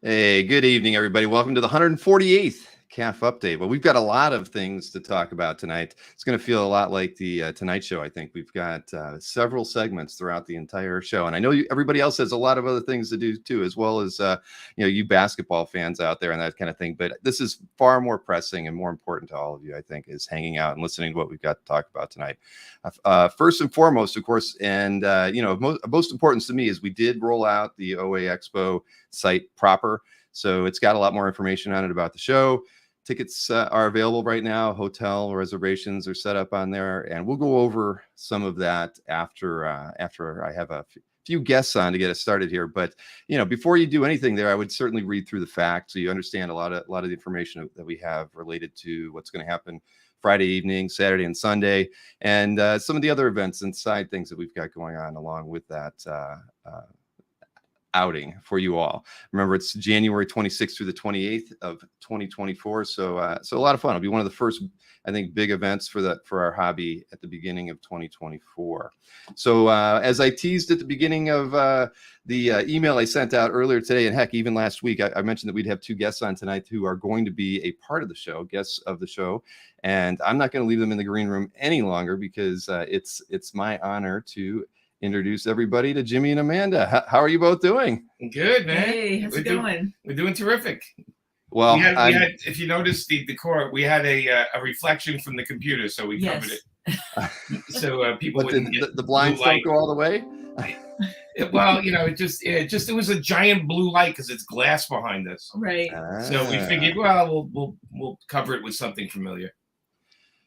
Hey, good evening, everybody. Welcome to the 148th CAF Update. Well, we've got a lot of things to talk about tonight. It's going to feel a lot like the Tonight Show. I think we've got several segments throughout the entire show, and I know everybody else has a lot of other things to do too, as well as you basketball fans out there and that kind of thing. But this is far more pressing and more important to all of you, I think, is hanging out and listening to what we've got to talk about tonight. First and foremost, of course, and most importance to me is we did roll out the OA Expo site proper. So it's got a lot more information on it about the show. Tickets are available right now. Hotel reservations are set up on there, and we'll go over some of that after I have a few guests on to get us started here. But before you do anything there, I would certainly read through the facts so you understand a lot of the information that we have related to what's going to happen Friday evening, Saturday, and Sunday, and some of the other events and side things that we've got going on along with that outing for you all. Remember, it's January 26th through the 28th of 2024. So a lot of fun. It'll be one of the first, I think, big events for our hobby at the beginning of 2024. So as I teased at the beginning of the email I sent out earlier today, and heck, even last week, I mentioned that we'd have two guests on tonight who are going to be a part of the show, guests of the show. And I'm not going to leave them in the green room any longer because it's my honor to introduce everybody to Jimmy and Amanda. How are you both doing? Good, man. Hey, how's it going? We're doing terrific. Well, we had, if you noticed the decor, we had a reflection from the computer, so we covered it. So people wouldn't get the blinds don't go all the way. Well, it was a giant blue light because it's glass behind us, right? So we figured, well, we'll cover it with something familiar.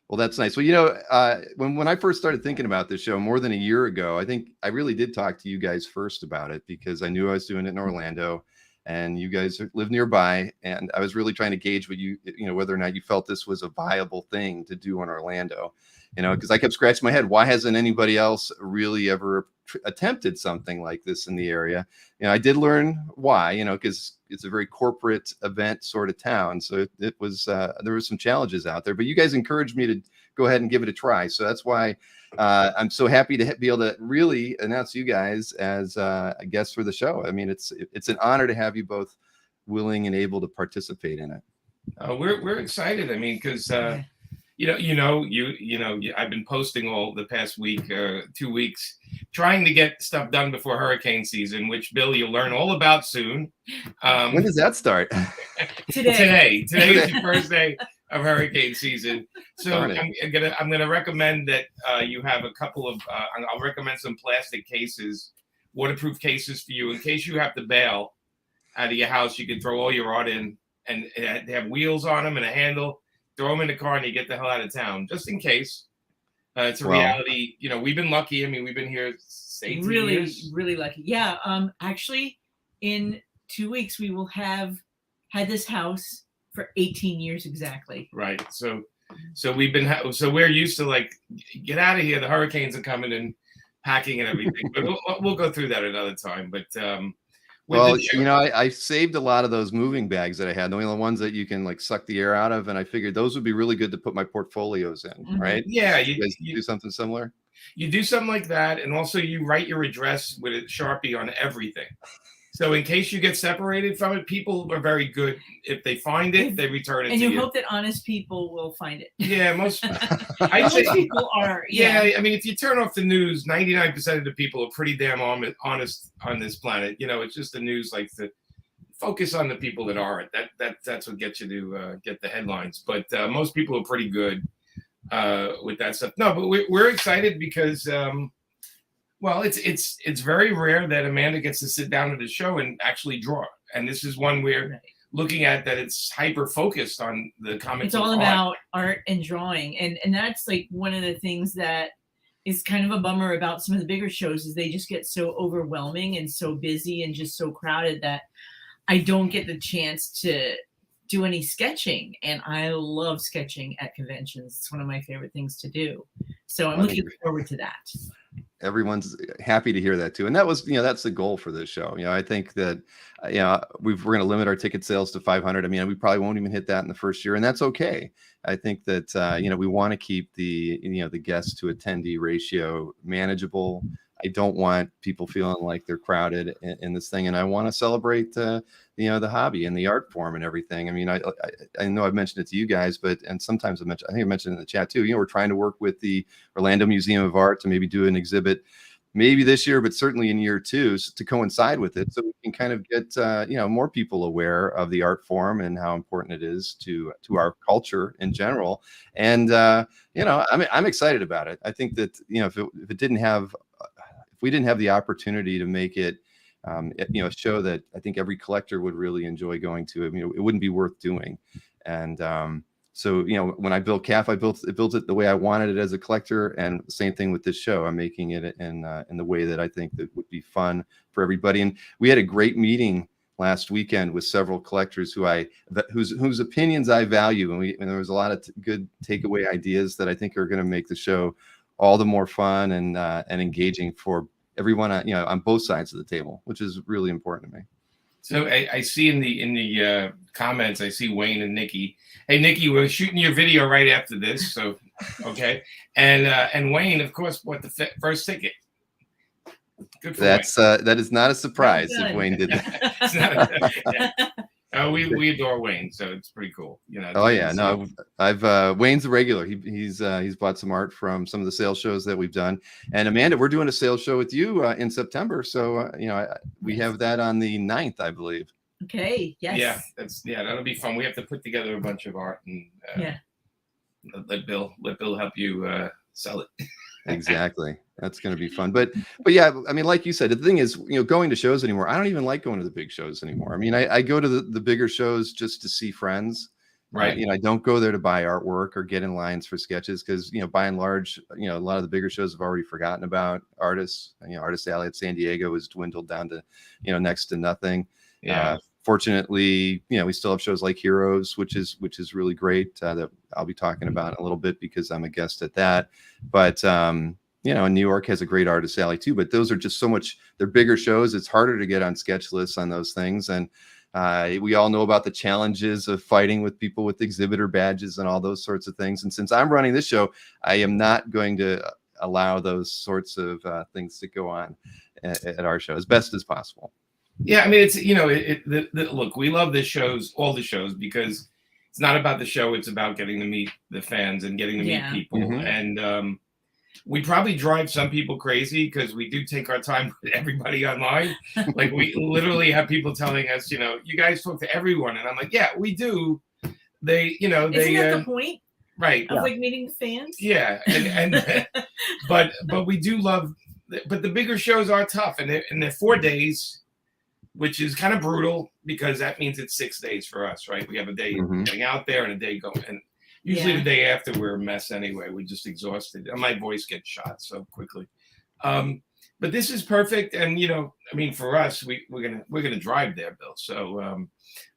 Well, that's nice. Well, when I first started thinking about this show more than a year ago, I think I really did talk to you guys first about it because I knew I was doing it in Orlando and you guys live nearby. And I was really trying to gauge whether or not you felt this was a viable thing to do in Orlando, because I kept scratching my head. Why hasn't anybody else really ever attempted something like this in the area? I did learn why, because it's a very corporate event sort of town. So it was, there were some challenges out there, but you guys encouraged me to go ahead and give it a try. So that's why I'm so happy to be able to really announce you guys as a guest for the show. I mean, it's an honor to have you both willing and able to participate in it. We're excited. I mean, because I've been posting all the past week, 2 weeks, trying to get stuff done before hurricane season, which, Bill, you'll learn all about soon. When does that start? Today is the first day of hurricane season. So I'm gonna recommend that you have a couple of. I'll recommend some plastic cases, waterproof cases for you in case you have to bail out of your house. You can throw all your art in, and they have wheels on them and a handle. Throw them in the car and you get the hell out of town, just in case. It's a reality. We've been lucky. I mean, we've been here 18 years. Really lucky. Yeah. Actually, in 2 weeks, we will have had this house for 18 years exactly. Right. So we've been. So we're used to get out of here. The hurricanes are coming and packing and everything. But we'll go through that another time. But well, I saved a lot of those moving bags that I had, the ones that you can suck the air out of, and I figured those would be really good to put my portfolios in, Mm-hmm. right? Yeah, you do something similar. You do something like that, and also you write your address with a Sharpie on everything. So in case you get separated from it, people are very good. If they find it, they return it to you. And you hope that honest people will find it. Yeah, most people are. Yeah, I mean, if you turn off the news, 99% of the people are pretty damn honest on this planet. It's just the news likes to focus on the people that aren't. That's what gets you to get the headlines. But most people are pretty good with that stuff. No, but we're excited because. Well, it's very rare that Amanda gets to sit down at the show and actually draw. And this is one we're looking at that it's hyper focused on the comic. It's all about art and drawing. And that's one of the things that is kind of a bummer about some of the bigger shows is they just get so overwhelming and so busy and just so crowded that I don't get the chance to do any sketching. And I love sketching at conventions. It's one of my favorite things to do. So I'm looking forward to that. Everyone's happy to hear that too. And that was, that's the goal for this show. I think that, we're going to limit our ticket sales to 500. I mean, we probably won't even hit that in the first year, and that's okay. I think that, we want to keep the guest to attendee ratio manageable. I don't want people feeling like they're crowded in this thing, and I want to celebrate the hobby and the art form and everything. I mean, I know I've mentioned it to you guys, and sometimes I think I mentioned it in the chat too. We're trying to work with the Orlando Museum of Art to maybe do an exhibit, maybe this year, but certainly in year 2 to coincide with it, so we can kind of get more people aware of the art form and how important it is to our culture in general. And I'm excited about it. I think that if we didn't have the opportunity to make it a show that I think every collector would really enjoy going to, it wouldn't be worth doing. And so, when I built CAF, I built it the way I wanted it as a collector, and the same thing with this show. I'm making it in the way that I think that would be fun for everybody. And we had a great meeting last weekend with several collectors whose opinions I value, and there was a lot of good takeaway ideas that I think are going to make the show all the more fun and engaging for everyone, on both sides of the table, which is really important to me. So I see in the comments, I see Wayne and Nikki. Hey, Nikki, we're shooting your video right after this, so okay. And Wayne, of course, bought the first ticket. Good for Wayne. That is not a surprise if Wayne did that. It's not we adore Wayne, so it's pretty cool. Oh yeah, no, Wayne's a regular. He's bought some art from some of the sales shows that we've done. And Amanda, we're doing a sales show with you in September, so we have that on the 9th, I believe. Okay. Yes. Yeah, that'll be fun. We have to put together a bunch of art and let Bill help you sell it. Exactly. That's going to be fun. But yeah, I mean, like you said, the thing is, going to shows anymore, I don't even like going to the big shows anymore. I mean, I go to the bigger shows just to see friends. Right. I don't go there to buy artwork or get in lines for sketches because, by and large, a lot of the bigger shows have already forgotten about artists. Artist Alley at San Diego has dwindled down to, next to nothing. Yeah. Fortunately, we still have shows like Heroes, which is really great, that I'll be talking about in a little bit because I'm a guest at that. But and New York has a great Artist Alley too. But those are just they're bigger shows. It's harder to get on sketch lists on those things, and we all know about the challenges of fighting with people with exhibitor badges and all those sorts of things. And since I'm running this show, I am not going to allow those sorts of things to go on at our show as best as possible. Yeah, I mean, it's look, we love all the shows, because it's not about the show; it's about getting to meet the fans and getting to meet people. Mm-hmm. And we probably drive some people crazy because we do take our time with everybody online. Like, we literally have people telling us, you guys talk to everyone, and I'm like, yeah, we do. Isn't that the point? Right. Of meeting fans. Yeah, and but we do love, but the bigger shows are tough, and they're 4 days. Which is kind of brutal because that means it's 6 days for us, right? We have a day getting out there and a day going. And usually the day after, we're a mess anyway. We're just exhausted. And my voice gets shot so quickly. But this is perfect. And, I mean, for us, we're gonna drive there, Bill. So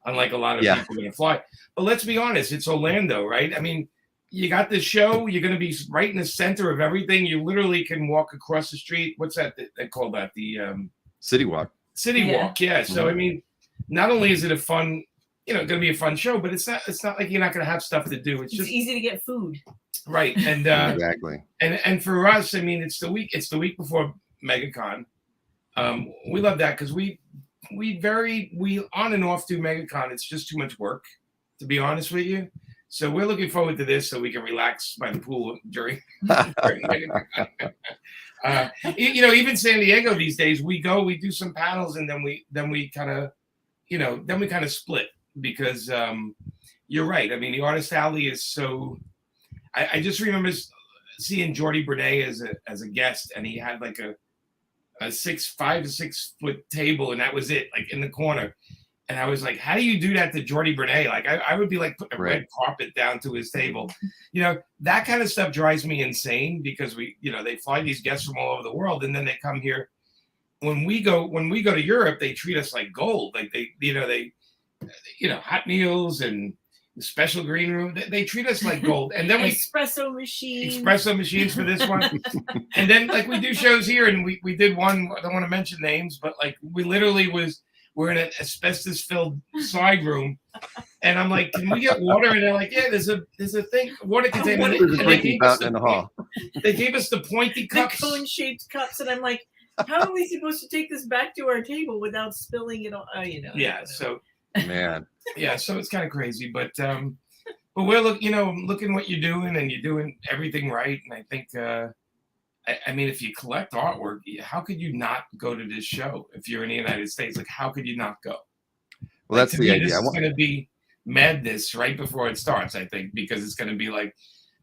unlike a lot of people, we're going to fly. But let's be honest, it's Orlando, right? I mean, you got this show. You're going to be right in the center of everything. You literally can walk across the street. What's that? They call that the City Walk. City Walk, yeah. So I mean, not only is it a fun, going to be a fun show, but it's not like you're not going to have stuff to do. It's just easy to get food, right? And exactly. And for us, I mean, it's the week before MegaCon. We love that because we on and off do MegaCon. It's just too much work, to be honest with you. So we're looking forward to this so we can relax by the pool during MegaCon. Even San Diego these days, we do some panels, and then we kind of split because you're right. I mean, the Artist Alley is so. I just remember seeing Jordi Bernay as a guest, and he had like a 5 to 6 foot table, and that was it, like in the corner. And I was like, how do you do that to Jordi Bernay? Like, I would be like putting a red carpet down to his table. That kind of stuff drives me insane because they fly these guests from all over the world, and then they come here. When we go to Europe, they treat us like gold. Like they hot meals and special green room. They treat us like gold. And then espresso machines for this one. And then like we do shows here, and we did one. I don't want to mention names, but like we literally we're in an asbestos-filled side room, and I'm like, "Can we get water?" And they're like, "Yeah, there's a thing, water container." There's a drinking fountain in the hall. They gave us the pointy cups, the cone-shaped cups, and I'm like, How are we supposed to take this back to our table without spilling it all? Yeah. So Man. yeah, so it's kind of crazy, but we're looking what you're doing, and you're doing everything right. And I think I mean, if you collect artwork, how could you not go to this show if you're in the United States? Like, how could you not go? Well, that's To the me, idea. this is going to be madness right before it starts, I think, because it's going to be like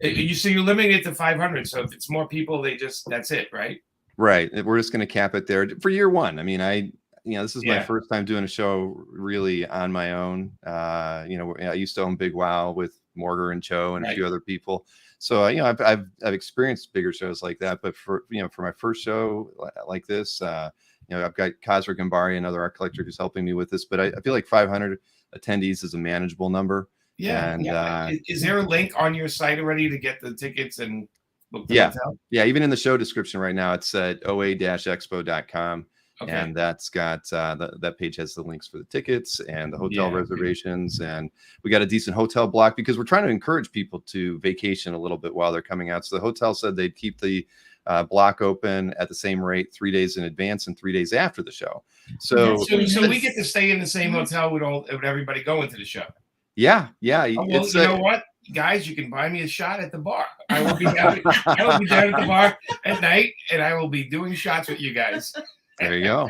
you're limiting it to 500. So if it's more people, that's it, right? Right. We're just going to cap it there for year one. I mean, this is my first time doing a show really on my own. I used to own Big Wow with Mortar and Cho and a few other people. So, I've experienced bigger shows like that. But for my first show like this, I've got Cosric Gambari, another art collector, who's helping me with this. But I feel like 500 attendees is a manageable number. Yeah. And is there a link on your site already to get the tickets and book the hotel? Yeah. Even in the show description right now, it's at oa-expo.com. Okay. And that's got that page has the links for the tickets and the hotel reservations. And we got a decent hotel block because we're trying to encourage people to vacation a little bit while they're coming out. So the hotel said they'd keep the block open at the same rate 3 days in advance and 3 days after the show. So we get to stay in the same hotel with everybody going to the show. Yeah. Oh, well, you know what, guys, you can buy me a shot at the bar. I will be down at the bar at night, and I will be doing shots with you guys. There you go.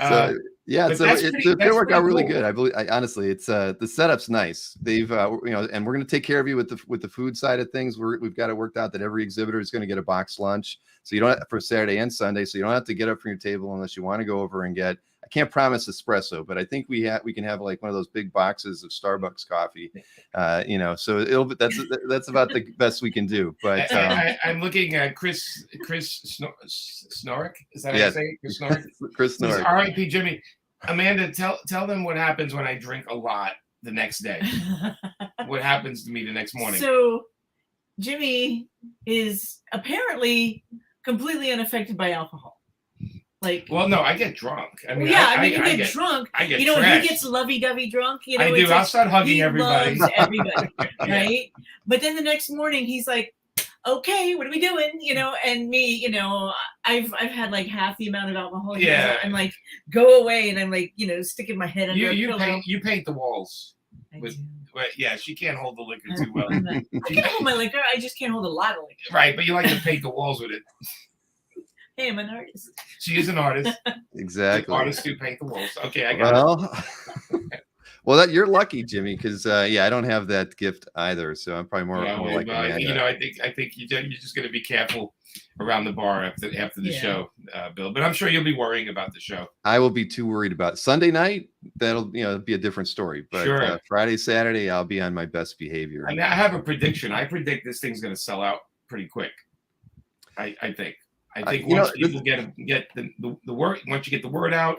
So it worked out really good. I believe. Honestly, it's the setup's nice. They've and we're going to take care of you with the food side of things. We've got it worked out that every exhibitor is going to get a box lunch, so you don't for Saturday and Sunday. So you don't have to get up from your table unless you want to go over and get. I can't promise espresso, but I think we can have like one of those big boxes of Starbucks coffee. So that's about the best we can do. But I'm looking at Chris Snorrick. Is that how you say it? Chris Snorrick? Chris Snorrick. R.I.P. Jimmy. Amanda, tell them what happens when I drink a lot the next day. What happens to me the next morning? So Jimmy is apparently completely unaffected by alcohol. Well, no, I get drunk. I mean, you get drunk. I get he gets lovey-dovey drunk. I do. I'll start hugging everybody. Loves everybody, right? But then the next morning, he's like, "Okay, what are we doing?" And me, I've had like half the amount of alcohol. Yeah. I'm like, go away, and I'm like, sticking my head under a pillow. You paint the walls. Yeah, she can't hold the liquor too well. I can hold my liquor. I just can't hold a lot of liquor. Right, but you like to paint the walls with it. Hey, I'm an artist. She is an artist. Exactly. Artists do paint the walls. Okay, I got it. Well, you're lucky, Jimmy, because I don't have that gift either. So I'm probably more like I think you're just going to be careful around the bar after the show, Bill. But I'm sure you'll be worrying about the show. I will be too worried about Sunday night. That'll be a different story. But Friday, Saturday, I'll be on my best behavior. I mean, I have a prediction. I predict this thing's going to sell out pretty quick. I think. I think once people get the word, once you get the word out,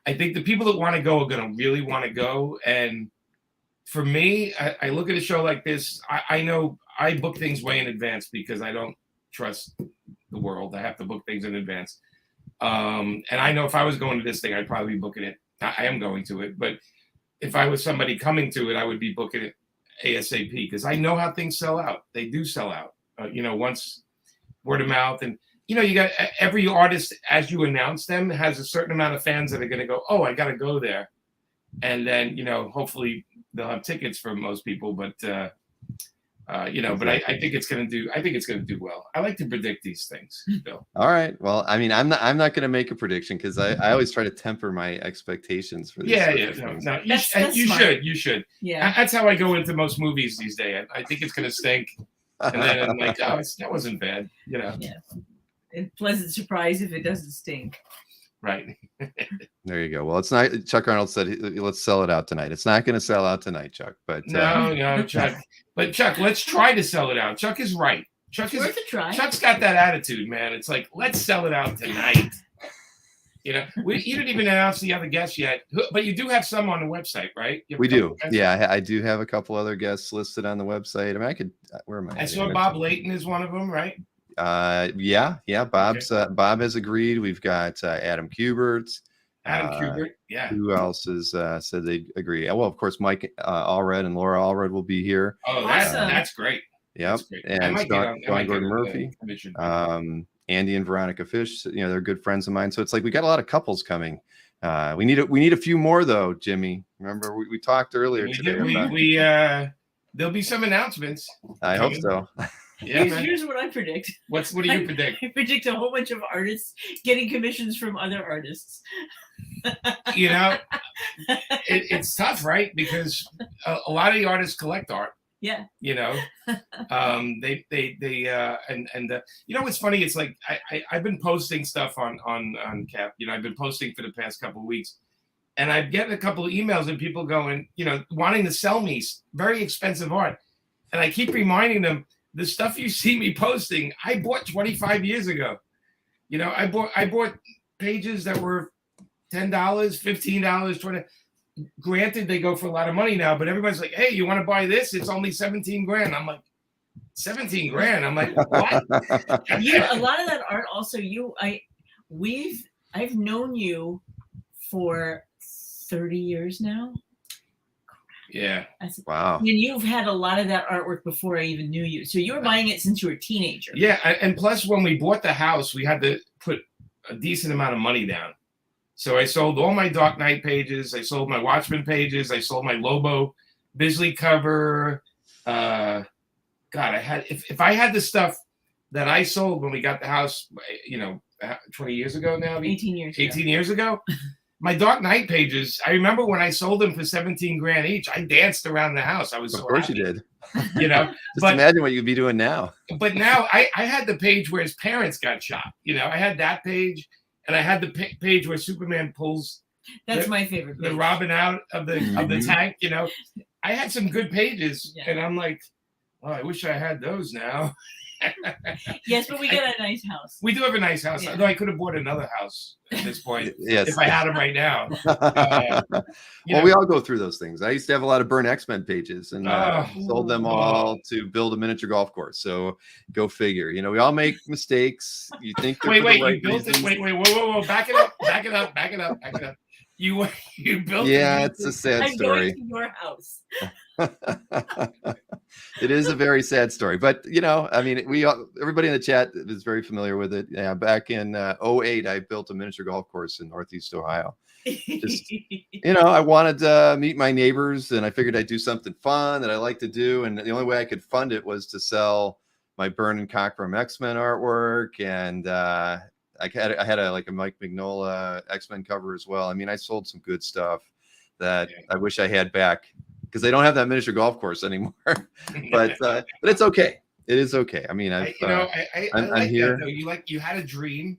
I think the people that want to go are going to really want to go. And for me, I look at a show like this. I know I book things way in advance because I don't trust the world. I have to book things in advance. And I know if I was going to this thing, I'd probably be booking it. I am going to it, but if I was somebody coming to it, I would be booking it ASAP because I know how things sell out. They do sell out. Once word of mouth and. You got every artist, as you announce them, has a certain amount of fans that are going to go, oh, I got to go there. And then, hopefully they'll have tickets for most people. But, but I think it's going to do well. I like to predict these things, Bill. All right. Well, I mean, I'm not going to make a prediction because I always try to temper my expectations for these. No, you should. Yeah. That's how I go into most movies these days. I think it's going to stink. And then I'm like, oh, that wasn't bad. Yeah. A pleasant surprise if it doesn't stink. Right. There you go. Well, it's not. Chuck Arnold said, "Let's sell it out tonight." It's not going to sell out tonight, Chuck. But no, Chuck. But Chuck, let's try to sell it out. Chuck is right. Worth a try. Chuck's got that attitude, man. It's like, let's sell it out tonight. You didn't even announce the other guests yet, but you do have some on the website, right? We do. Yeah, I do have a couple other guests listed on the website. I mean, where am I? I saw Bob Layton is one of them, right? Bob has agreed. We've got Adam Kubert. Yeah. Who else has said they agree? Well, of course, Mike Allred and Laura Allred will be here. Oh, that's great. Yep. And Sean Gordon Murphy. Andy and Veronica Fish, they're good friends of mine. So it's like we got a lot of couples coming. We need a few more though, Jimmy. Remember we talked earlier today about there'll be some announcements. I hope so. Yeah, here's what I predict. What do you predict? I predict a whole bunch of artists getting commissions from other artists. It's tough, right? Because a lot of the artists collect art. Yeah. They what's funny? It's like I've been posting stuff on Cap. I've been posting for the past couple of weeks, and I've gotten a couple of emails and people going, wanting to sell me very expensive art, and I keep reminding them the stuff you see me posting, I bought 25 years ago. I bought pages that were $10, $15, $20. Granted, they go for a lot of money now, but everybody's like, "Hey, you want to buy this? It's only 17 grand." I'm like, 17 grand. I'm like, what? A lot of that art also, I've known you for 30 years now. Yeah. Wow. And you've had a lot of that artwork before I even knew you. So you were buying it since you were a teenager. Yeah. And plus, when we bought the house, we had to put a decent amount of money down. So I sold all my Dark Knight pages. I sold my Watchmen pages. I sold my Lobo Bisley cover. God, if I had the stuff that I sold when we got the house, 20 years ago now. 18 years ago. My Dark Knight pages, I remember when I sold them for 17 grand each, I danced around the house. I was Of course you did. Just imagine what you'd be doing now. But now I had the page where his parents got shot. I had that page, and I had the page where Superman pulls my favorite page. The Robin out of the tank. I had some good pages, and I'm like, well, I wish I had those now. Yes, but we got a nice house. We do have a nice house. Yeah. Although I could have bought another house at this point. Yes. If I had them right now. We all go through those things. I used to have a lot of burn X-Men pages and sold them all to build a miniature golf course. So go figure. We all make mistakes. You think wait, you built it. Wait, whoa. Back it up. You built it. Yeah, it's a sad story. I'm going to your house. It is a very sad story, but everybody in the chat is very familiar with it. Yeah, back in 2008, I built a miniature golf course in Northeast Ohio. Just, I wanted to meet my neighbors, and I figured I'd do something fun that I like to do. And the only way I could fund it was to sell my Byrne and Cockrum X-Men artwork, and I had a Mike Mignola X-Men cover as well. I sold some good stuff that I wish I had back, because they don't have that miniature golf course anymore. but it's okay. It is okay. I'm like here. That, though. You had a dream,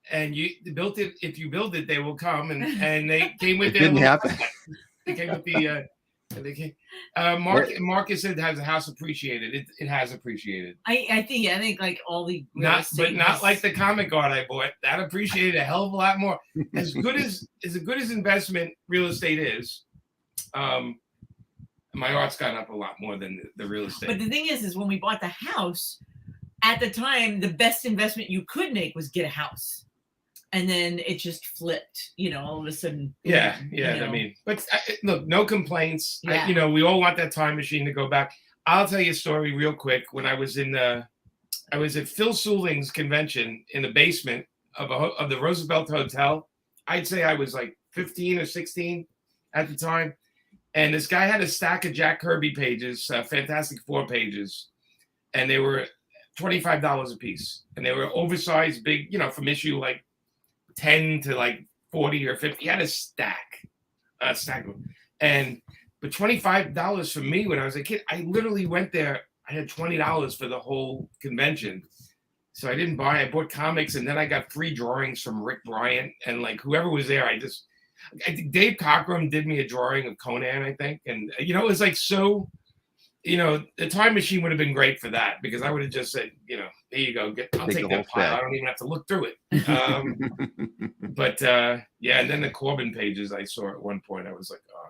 and you built it. If you build it, they will come, and they came with. It didn't happen. They came with the. Marcus said, "Has the house appreciated?" It has appreciated. I think like all the not like the comic art I bought. That appreciated a hell of a lot more. As good as investment real estate is, my art's gone up a lot more than the real estate. But the thing is when we bought the house, at the time, the best investment you could make was get a house. And then it just flipped, all of a sudden. Yeah. But look, no complaints. Yeah. We all want that time machine to go back. I'll tell you a story real quick. When I was I was at Phil Souling's convention in the basement of the Roosevelt Hotel. I'd say I was like 15 or 16 at the time. And this guy had a stack of Jack Kirby pages, Fantastic Four pages, and they were $25 a piece. And they were oversized, big, from issue like 10 to like 40 or 50. He had a stack of them. But $25 for me when I was a kid, I literally went there. I had $20 for the whole convention. So I didn't buy. I bought comics, and then I got free drawings from Rick Bryant and like whoever was there. I think Dave Cockrum did me a drawing of Conan, I think. And, it was like so, the time machine would have been great for that, because I would have just said, there you go. I'll take that pile. I don't even have to look through it. But and then the Corbin pages I saw at one point, I was like, oh,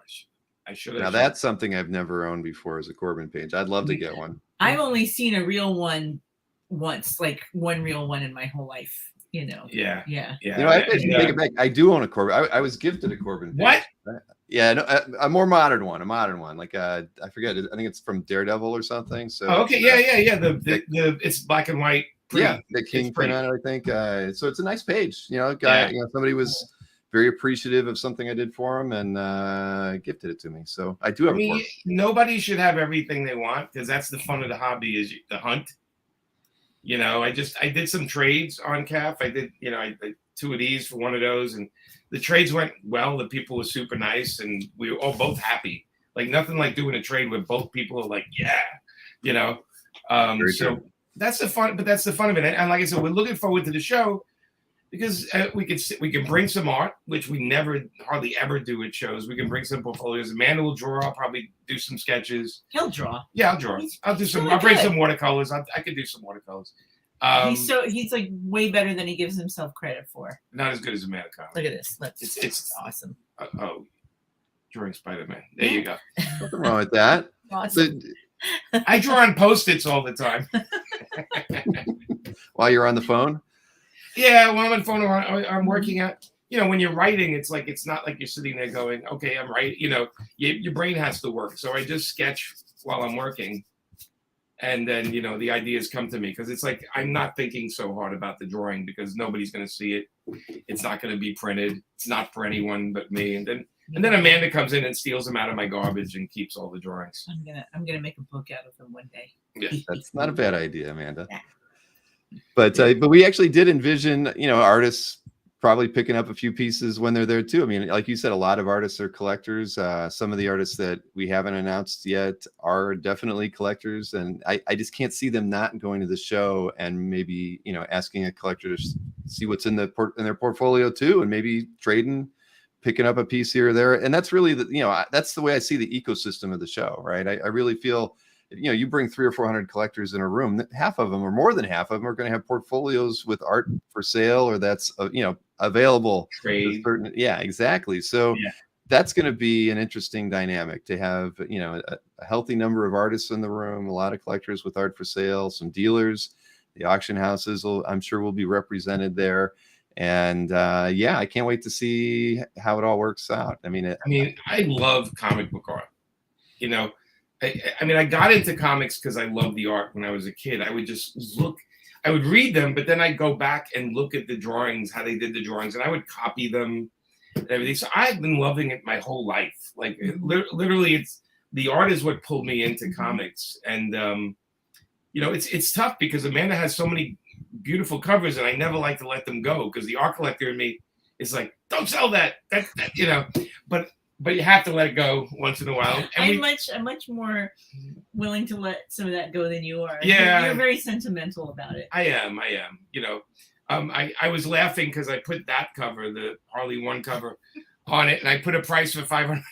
I should have. Now that's something I've never owned before, is a Corbin page. I'd love to get one. I've only seen a real one once, like one real one in my whole life. Yeah. I take it back. I do own a Corbin. I was gifted a Corbin page. What? Yeah, no, a more modern one. Like I forget. I think it's from Daredevil or something. So okay, yeah. The it's black and white Yeah, the Kingpin on it, I think. So it's a nice page. Somebody was very appreciative of something I did for him and gifted it to me. So I do have a book. Nobody should have everything they want, because that's the fun of the hobby, is the hunt. I did some trades on CAF. I did, I did 2 of these for one of those, and the trades went well. The people were super nice, and we were all both happy. Like, nothing like doing a trade where both people are like, yeah, so that's the fun. But that's the fun of it. And like I said, we're looking forward to the show, because we can bring some art, which we hardly ever do at shows. We can bring some portfolios. Amanda will draw. I'll probably do some sketches. He'll draw. Yeah, I'll draw. I'll do some. I'll bring some watercolors. I could do some watercolors. He's like way better than he gives himself credit for. Not as good as Amanda Collins. Look at this. It's awesome. Drawing Spider-Man. There you go. Nothing wrong with that. Awesome. I draw on Post-its all the time. While you're on the phone? Yeah, when I'm on the phone, I'm working out. When you're writing, it's not like you're sitting there going, okay, I'm right. Your brain has to work. So I just sketch while I'm working. And then, the ideas come to me, because it's like I'm not thinking so hard about the drawing, because nobody's going to see it. It's not going to be printed. It's not for anyone but me. And then Amanda comes in and steals them out of my garbage and keeps all the drawings. I'm gonna make a book out of them one day. Yeah, that's not a bad idea, Amanda. Yeah. But we actually did envision, artists probably picking up a few pieces when they're there too. I mean, like you said, a lot of artists are collectors. Some of the artists that we haven't announced yet are definitely collectors, and I just can't see them not going to the show and maybe asking a collector to see what's in their portfolio too, and maybe trading, picking up a piece here or there. And that's really that's the way I see the ecosystem of the show, right? I really feel, you bring 300 or 400 collectors in a room, half of them or more than half of them are going to have portfolios with art for sale, or that's available. Yeah, exactly. So that's going to be an interesting dynamic to have, a healthy number of artists in the room, a lot of collectors with art for sale, some dealers, the auction houses I'm sure will be represented there. And I can't wait to see how it all works out. I mean, I love comic book art. I got into comics because I loved the art when I was a kid. I would just look, I would read them, but then I'd go back and look at the drawings, how they did the drawings, and I would copy them and everything. So I've been loving it my whole life. Like, literally, it's the art is what pulled me into comics. And it's tough because Amanda has so many beautiful covers, and I never like to let them go, because the art collector in me is like, don't sell that. But you have to let it go once in a while. And I'm much more willing to let some of that go than you are. Yeah, you're very sentimental about it. I am. I was laughing because I put that cover, the Harley 1 cover, on it, and I put a price for $500,000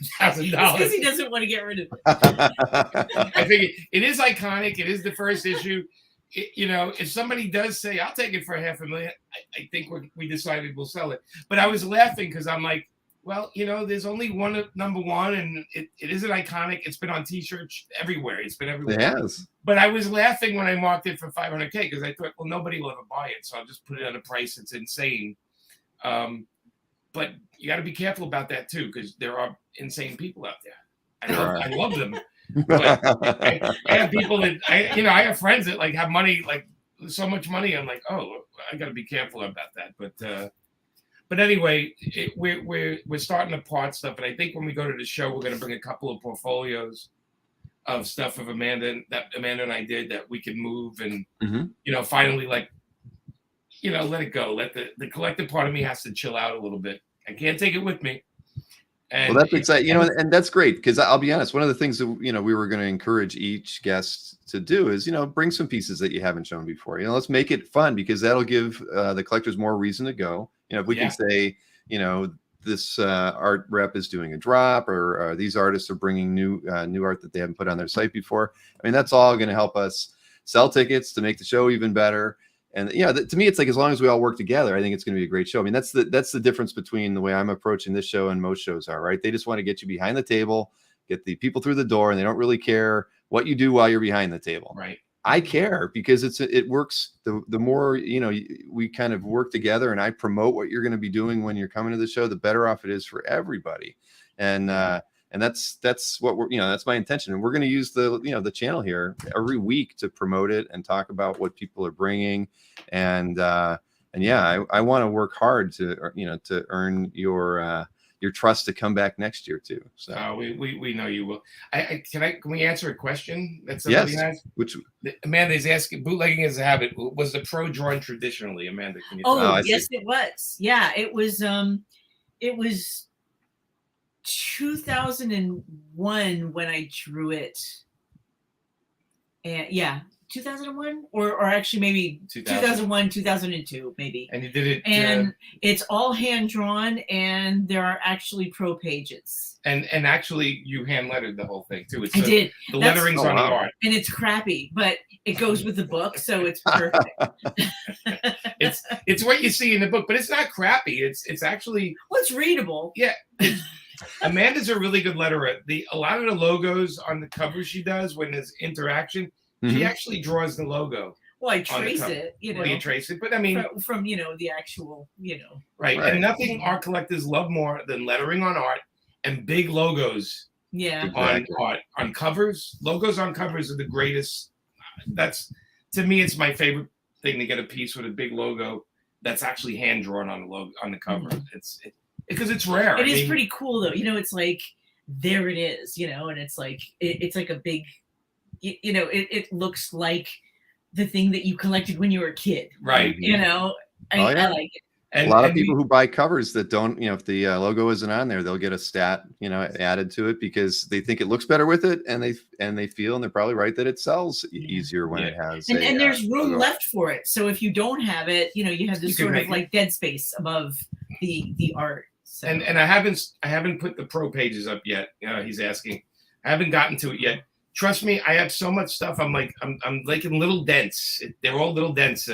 because he doesn't want to get rid of it. I think it is iconic. It is the first issue. If somebody does say, I'll take it for $500,000, I think we decided we'll sell it. But I was laughing because I'm like, well, there's only one number 1, and it isn't iconic. It's been on T-shirts everywhere. It's been everywhere. It has. But I was laughing when I marked it for $500K, because I thought, well, nobody will ever buy it, so I'll just put it at a price that's insane. But you got to be careful about that too, because there are insane people out there. I love them. But I have people that I have friends that like have money, like so much money. I'm like, oh, I got to be careful about that. But anyway, we're starting to part stuff, and I think when we go to the show, we're going to bring a couple of portfolios of stuff of Amanda and I did that we can move and finally let it go. Let the collective part of me has to chill out a little bit. I can't take it with me. And well, that's exciting, and that's great, because I'll be honest, one of the things that we were going to encourage each guest to do is bring some pieces that you haven't shown before. Let's make it fun, because that'll give the collectors more reason to go. If we can say, this art rep is doing a drop, or these artists are bringing new art that they haven't put on their site before. I mean, that's all going to help us sell tickets to make the show even better. And to me, it's like, as long as we all work together, I think it's going to be a great show. I mean, that's the difference between the way I'm approaching this show and most shows are, right? They just want to get you behind the table, get the people through the door, and they don't really care what you do while you're behind the table. Right. I care, because it works. The more we kind of work together, and I promote what you're going to be doing when you're coming to the show, the better off it is for everybody. And And that's what we're, that's my intention. And we're going to use the channel here every week to promote it and talk about what people are bringing. And yeah, I want to work hard to, to earn your trust to come back next year too. So we know you will. Can we answer a question that somebody has? Which Amanda's asking, bootlegging is a habit. Was the pro drawn traditionally, Amanda? Can you yes, it was. Yeah, it was 2001 when I drew it. And yeah, 2001 or actually maybe 2001, 2002 maybe. And you did it. And it's all hand drawn, and there are actually pro pages. And actually you hand lettered the whole thing too. I did. The lettering's on the art. And it's crappy, but it goes with the book, so it's perfect. It's what you see in the book, but it's not crappy. It's actually, well, it's readable. Yeah. Amanda's a really good letterer. A lot of the logos on the cover she does when there's interaction, she actually draws the logo. Well, I trace it, Well, you trace it, but I mean, from the actual, right. And nothing art collectors love more than lettering on art and big logos. Yeah. On art, on covers. Logos on covers are the greatest. That's, to me, it's my favorite thing, to get a piece with a big logo that's actually hand drawn on the logo on the cover. It's because it's rare. It is pretty cool though. It's like, there it is, and it's like it's like a big, it looks like the thing that you collected when you were a kid. Right. I like it. And a lot of people who buy covers that don't, if the logo isn't on there, they'll get a stat, added to it because they think it looks better with it, and they feel, and they're probably right, that it sells easier when it has. And there's room left for it. So if you don't have it, you have this sort of like dead space above the art. So. And I haven't put the pro pages up yet. He's asking. I haven't gotten to it yet. Trust me, I have so much stuff. I'm like in little dents. They're all little dents.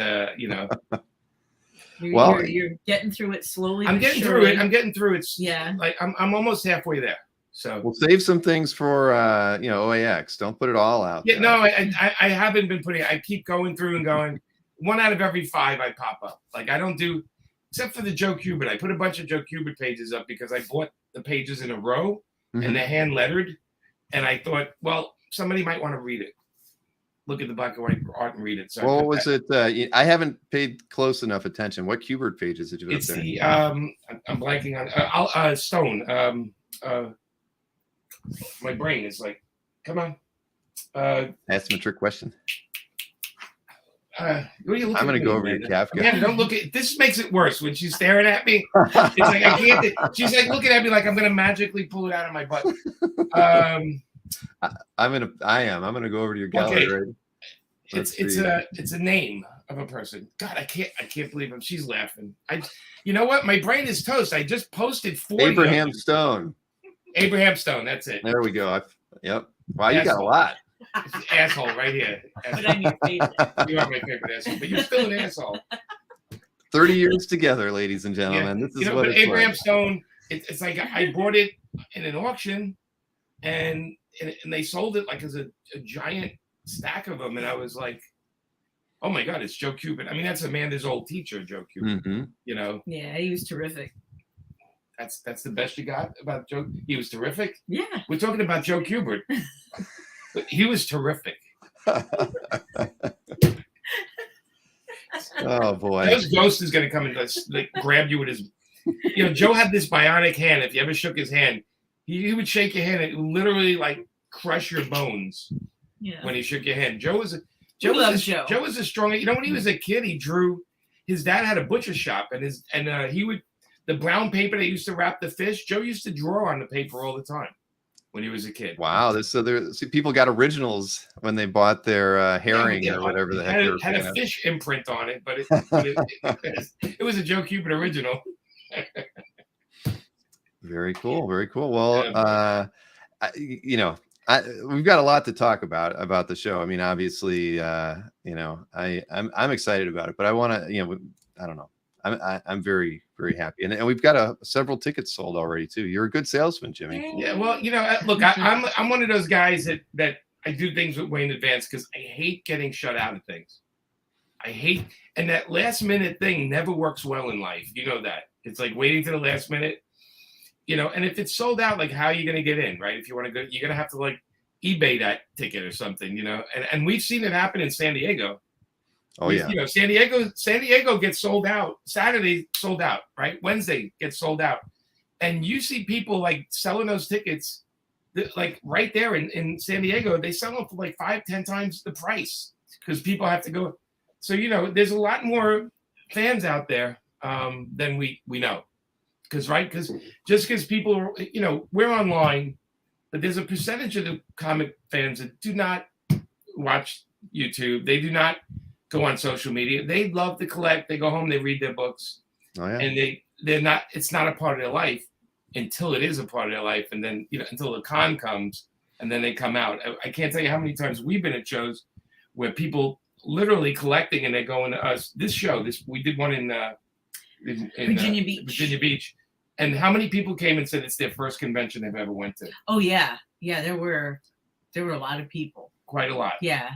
You're getting through it slowly. I'm getting through it. It's like I'm almost halfway there. So we'll save some things for OAX. Don't put it all out. Yeah, no, I haven't been putting. I keep going through and going. 1 out of every 5 I pop up. Like I don't do, except for the Joe Kubert. I put a bunch of Joe Kubert pages up because I bought the pages in a row and they're hand lettered, and I thought, well, somebody might want to read it. Look at the black and white art and read it. So what was it? I haven't paid close enough attention. What Kubert pages did you put up there? It's the I'm blanking on Stone. My brain is like, come on. Ask him a trick question. What are you looking I'm going to go over to Kafka. Man, don't look at this. Makes it worse when she's staring at me. It's like I can't. She's like looking at me like I'm going to magically pull it out of my butt. I'm gonna go over to your gallery. Okay. Right? It's a name of a person. God, I can't believe him. She's laughing. You know what? My brain is toast. I just posted 40. Abraham Stone. Abraham Stone. That's it. There we go. Yep. Wow, you got a lot. Asshole right here. But I'm your favorite. You are my favorite asshole, but you're still an asshole. 30 years together, ladies and gentlemen. Yeah. This is what but it's Abraham like. Stone. It's like I bought it in an auction, and they sold it like as a giant stack of them, and I was like, oh my God, it's Joe Kubert. I mean, that's Amanda's old teacher, Joe Kubert. Yeah, he was terrific. That's the best you got about Joe. He was terrific. Yeah, we're talking about Joe Kubert. But he was terrific. Oh boy, Joe's ghost is going to come and like grab you with his. Joe had this bionic hand. If you ever shook his hand, he would shake your hand and it would literally like crush your bones. Yeah. When he shook your hand, Joe was a strong. When he was a kid, he drew. His dad had a butcher shop, and he would the brown paper they used to wrap the fish. Joe used to draw on the paper all the time when he was a kid. Wow, people got originals when they bought their herring or whatever the heck. It had a fish imprint on it, but it was a Joe Kubert original. Very cool. Very cool. Well, we've got a lot to talk about the show. I mean, obviously, I'm excited about it, but I want to, I don't know. I'm very, very happy, and we've got several tickets sold already too. You're a good salesman, Jimmy. Yeah. Well, look, I'm one of those guys that I do things way in advance because I hate getting shut out of things. And that last minute thing never works well in life. You know that. It's like waiting to the last minute. and if it's sold out, like, how are you going to get in, right? If you want to go, you're going to have to like eBay that ticket or something, and we've seen it happen in San Diego. Oh yeah. San Diego gets sold out. Saturday sold out, right? Wednesday gets sold out. And you see people like selling those tickets, like right there in San Diego, they sell them for like 5-10 times the price because people have to go. So, there's a lot more fans out there than we know. Because just because people, we're online, but there's a percentage of the comic fans that do not watch YouTube. They do not go on social media. They love to collect. They go home, they read their books. Oh yeah. And they're not, it's not a part of their life until it is a part of their life. And then, until the con comes and then they come out. I can't tell you how many times we've been at shows where people literally collecting and they're going to us. We did one in Virginia Beach. Virginia Beach. And how many people came and said it's their first convention they've ever went to? Oh yeah. Yeah. There were a lot of people. Quite a lot. Yeah.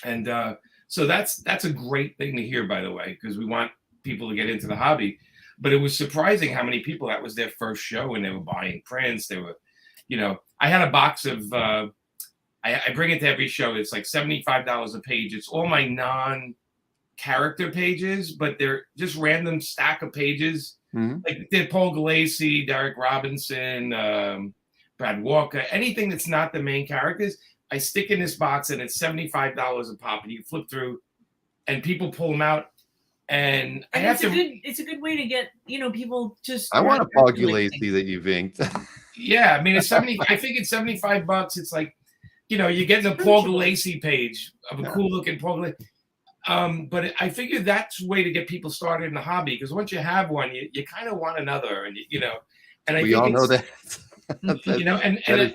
And so that's a great thing to hear, by the way, because we want people to get into the hobby. But it was surprising how many people that was their first show and they were buying prints. They were, I had a box of, I bring it to every show. It's like $75 a page. It's all my non-character pages, but they're just random stack of pages. Mm-hmm. Like they're Paul Galassi, Derek Robinson, Brad Walker, anything that's not the main characters. I stick in this box and it's $75 a pop, and you flip through, and people pull them out, and I have to. It's a good way to get people just. I want a Paul Galassi that you've inked. Yeah, I mean it's 70. I think it's $75. It's like, you're getting a Paul Galassi page of a cool looking Paul Galassi. But I figure that's a way to get people started in the hobby, because once you have one, you kind of want another, and and we all know that. And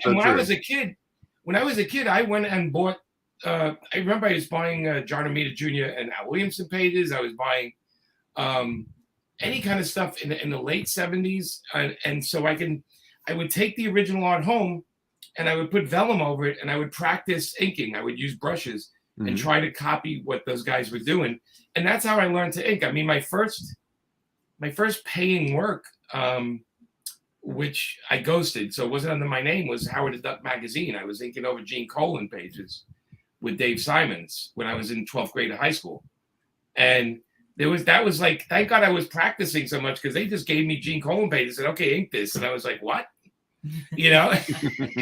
when I was a kid. When I was a kid, I went and bought. I remember I was buying John Romita Jr. and Al Williamson pages. I was buying any kind of stuff in the late 70s, and so I would take the original art home, and I would put vellum over it, and I would practice inking. I would use brushes and try to copy what those guys were doing, and that's how I learned to ink. I mean, my first paying work. Which I ghosted, so it wasn't under my name, was Howard the Duck magazine. I was inking over Gene Colan pages with Dave Simons when I was in 12th grade of high school. And that was like, thank God I was practicing so much, because they just gave me Gene Colan pages and said, okay, ink this. And I was like, what?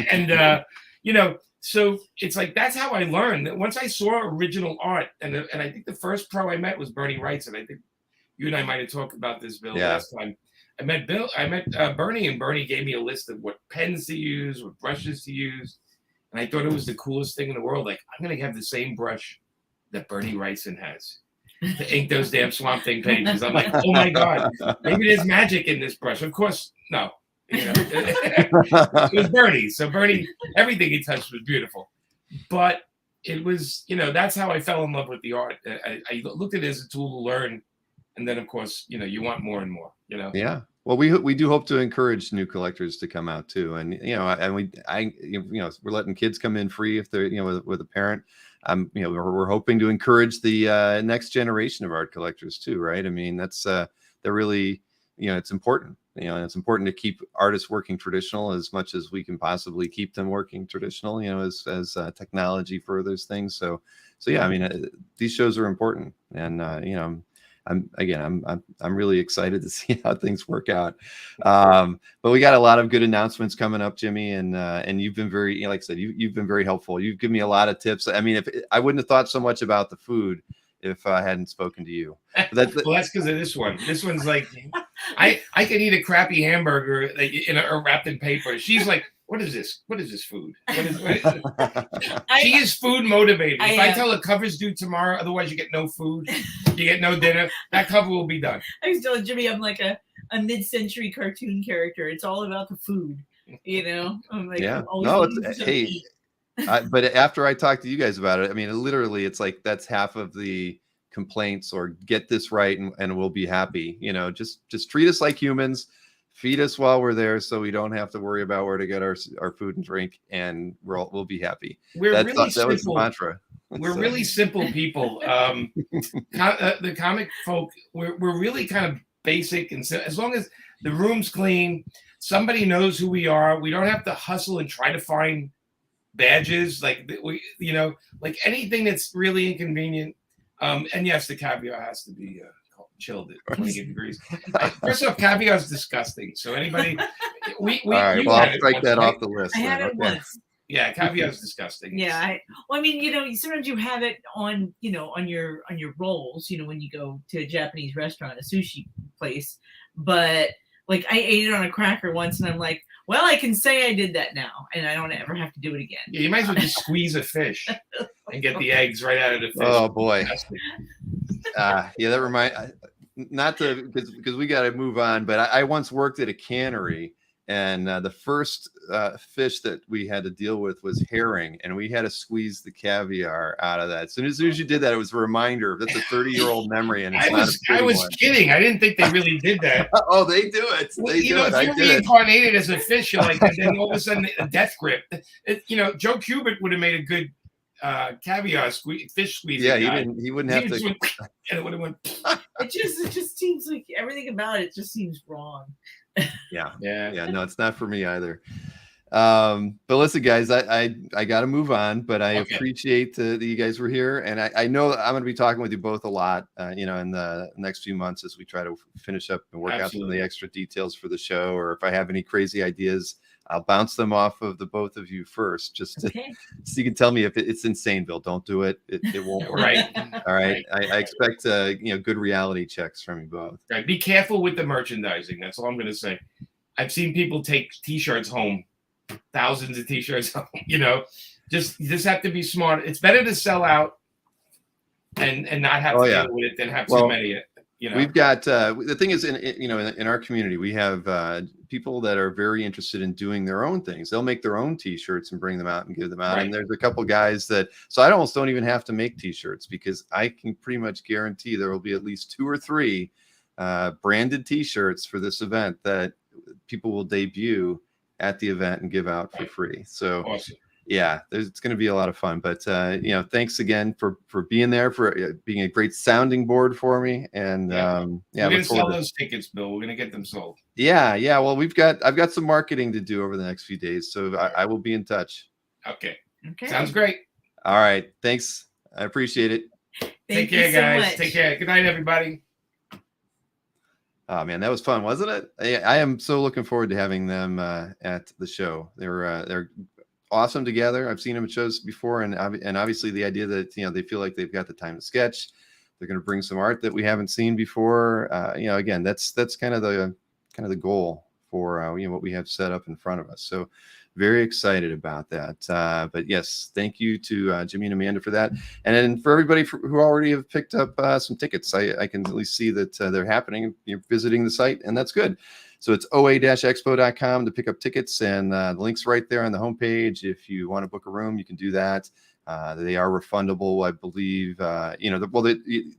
And, so it's like, that's how I learned. Once I saw original art, and I think the first pro I met was Bernie Wrightson. I think you and I might have talked about this, Bill, last time. I met Bernie, and Bernie gave me a list of what pens to use, what brushes to use. And I thought it was the coolest thing in the world. Like, I'm going to have the same brush that Bernie Wrightson has to ink those damn Swamp Thing pages. I'm like, oh my God, maybe there's magic in this brush. Of course, no. It was Bernie. So Bernie, everything he touched was beautiful. But it was, that's how I fell in love with the art. I looked at it as a tool to learn. And then, of course, you want more and more, Yeah. Well, we do hope to encourage new collectors to come out too. And, we're letting kids come in free if they're, with a parent. We're hoping to encourage the next generation of art collectors too. Right. I mean, they're really, it's important, and it's important to keep artists working traditional as much as we can possibly keep them working traditional, as technology furthers things. So yeah, I mean, these shows are important, and, I'm really excited to see how things work out. But we got a lot of good announcements coming up, Jimmy, and you've been very, like I said, you've been very helpful. You've given me a lot of tips. I mean, I wouldn't have thought so much about the food if I hadn't spoken to you. Well, that's because of this one. This one's like, I can eat a crappy hamburger wrapped in paper. She's like, what is this? What is this food? What is she is food motivated. If I tell her cover's due tomorrow, otherwise you get no food, you get no dinner, that cover will be done. I was telling Jimmy, I'm like a mid-century cartoon character. It's all about the food, I'm like, yeah. No, hey, but after I talked to you guys about it, I mean, literally, it's like that's half of the complaints, or get this right and we'll be happy. Just treat us like humans. Feed us while we're there, so we don't have to worry about where to get our food and drink, and we'll be happy. That was the mantra. We're really simple people. The comic folk, we're really kind of basic, and so, as long as the room's clean, somebody knows who we are. We don't have to hustle and try to find badges, like we, like anything that's really inconvenient. And yes, the caviar has to be chilled at 28 degrees. First off, caviar is disgusting. So anybody, we All right, well, I'll strike that off the list. I had it once. Yeah, caviar is disgusting. Yeah, well, I mean, sometimes you have it on, on your rolls, when you go to a Japanese restaurant, a sushi place. But like, I ate it on a cracker once, and I'm like, well, I can say I did that now, and I don't ever have to do it again. Yeah, you might as well just squeeze a fish and get the eggs right out of the fish. Oh boy. Yeah, that reminds. Not to, because we got to move on, but I once worked at a cannery, and the first fish that we had to deal with was herring, and we had to squeeze the caviar out of that. As soon as you did that, it was a reminder. That's a 30-year-old memory, and it's I was kidding. I didn't think they really did that. Oh, they do it. They do it. If you're reincarnated as a fish, you're like, and then all of a sudden a death grip. Joe Kubert would have made a good caviar fish squeeze. Yeah, he wouldn't have to. And it would have went. It just seems like everything about it just seems wrong. Yeah. No, it's not for me either. But listen, guys, I got to move on, but I appreciate that you guys were here, and I know I'm going to be talking with you both a lot, in the next few months as we try to finish up and work out some of the extra details for the show, or if I have any crazy ideas, I'll bounce them off of the both of you first, just so you can tell me if it's insane, Bill. Don't do it. It won't work. Right. All right. I expect good reality checks from you both. Right. Be careful with the merchandising. That's all I'm going to say. I've seen people take T-shirts home, thousands of T-shirts home. You just have to be smart. It's better to sell out and not have to deal with it than have too many. We've got the thing is in our community we have people that are very interested in doing their own things. They'll make their own T-shirts and bring them out and give them out. Right. And there's a couple guys so I almost don't even have to make T-shirts, because I can pretty much guarantee there will be at least 2 or 3 branded T-shirts for this event that people will debut at the event and give out for free. So awesome. Yeah, it's going to be a lot of fun. But thanks again for being there, for being a great sounding board for me. And we're going to sell those tickets, Bill. We're going to get them sold. Yeah. Well, I've got some marketing to do over the next few days, so I will be in touch. Okay. Sounds great. All right. Thanks. I appreciate it. Take care, guys. Take care. Good night, everybody. Oh man, that was fun, wasn't it? I am so looking forward to having them at the show. They're awesome together. I've seen them at shows before, and obviously the idea that they feel like they've got the time to sketch. They're going to bring some art that we haven't seen before. Again, that's kind of the goal for what we have set up in front of us. So very excited about that. But yes, thank you to Jimmy and Amanda for that, and then for everybody who already have picked up some tickets. I can at least see that they're happening. You're visiting the site, and that's good. So it's oa-expo.com to pick up tickets, and the link's right there on the homepage. If you want to book a room, you can do that. They are refundable, I believe.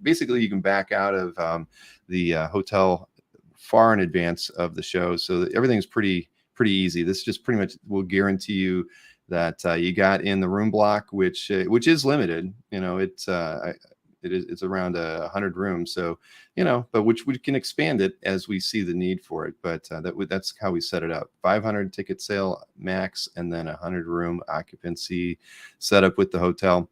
Basically you can back out of the hotel far in advance of the show, so everything's pretty easy. This just pretty much will guarantee you that you got in the room block, which is limited. It's around 100 rooms, so but which we can expand it as we see the need for it. But that's how we set it up: 500 ticket sale max, and then 100 room occupancy set up with the hotel,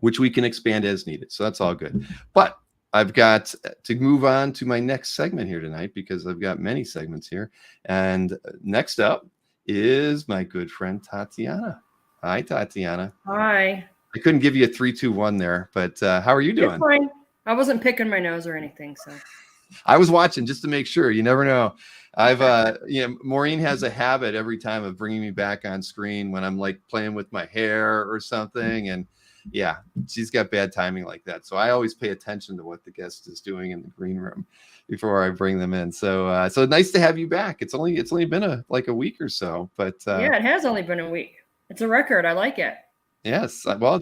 which we can expand as needed. So that's all good. But I've got to move on to my next segment here tonight, because I've got many segments here. And next up is my good friend Tatiana. Hi, Tatiana. Hi. I couldn't give you a 3, 2, 1 there, but how are you doing? You're fine. I wasn't picking my nose or anything, so. I was watching just to make sure. You never know. I've Maureen has a habit every time of bringing me back on screen when I'm like playing with my hair or something, and yeah, she's got bad timing like that. So I always pay attention to what the guest is doing in the green room before I bring them in. So so nice to have you back. It's only been a week or so, but yeah, it has only been a week. It's a record. I like it. Yes. Well,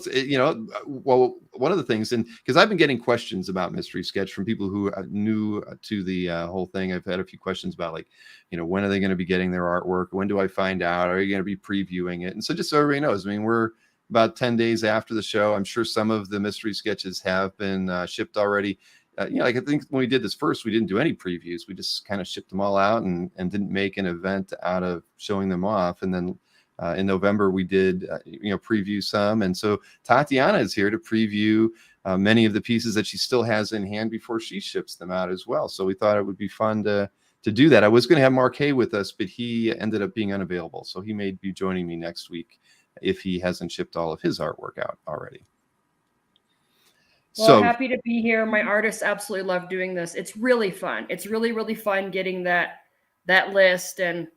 one of the things, and because I've been getting questions about Mystery Sketch from people who are new to the whole thing. I've had a few questions about, like, when are they going to be getting their artwork? When do I find out? Are you going to be previewing it? And so just so everybody knows, I mean, we're about 10 days after the show. I'm sure some of the Mystery Sketches have been shipped already. like I think when we did this first, we didn't do any previews. We just kind of shipped them all out and didn't make an event out of showing them off. And then in November, we did, preview some. And so Tatiana is here to preview many of the pieces that she still has in hand before she ships them out as well. So we thought it would be fun to do that. I was going to have Mark Hay with us, but he ended up being unavailable. So he may be joining me next week if he hasn't shipped all of his artwork out already. Well, happy to be here. My artists absolutely love doing this. It's really fun. It's really, really fun getting that list and,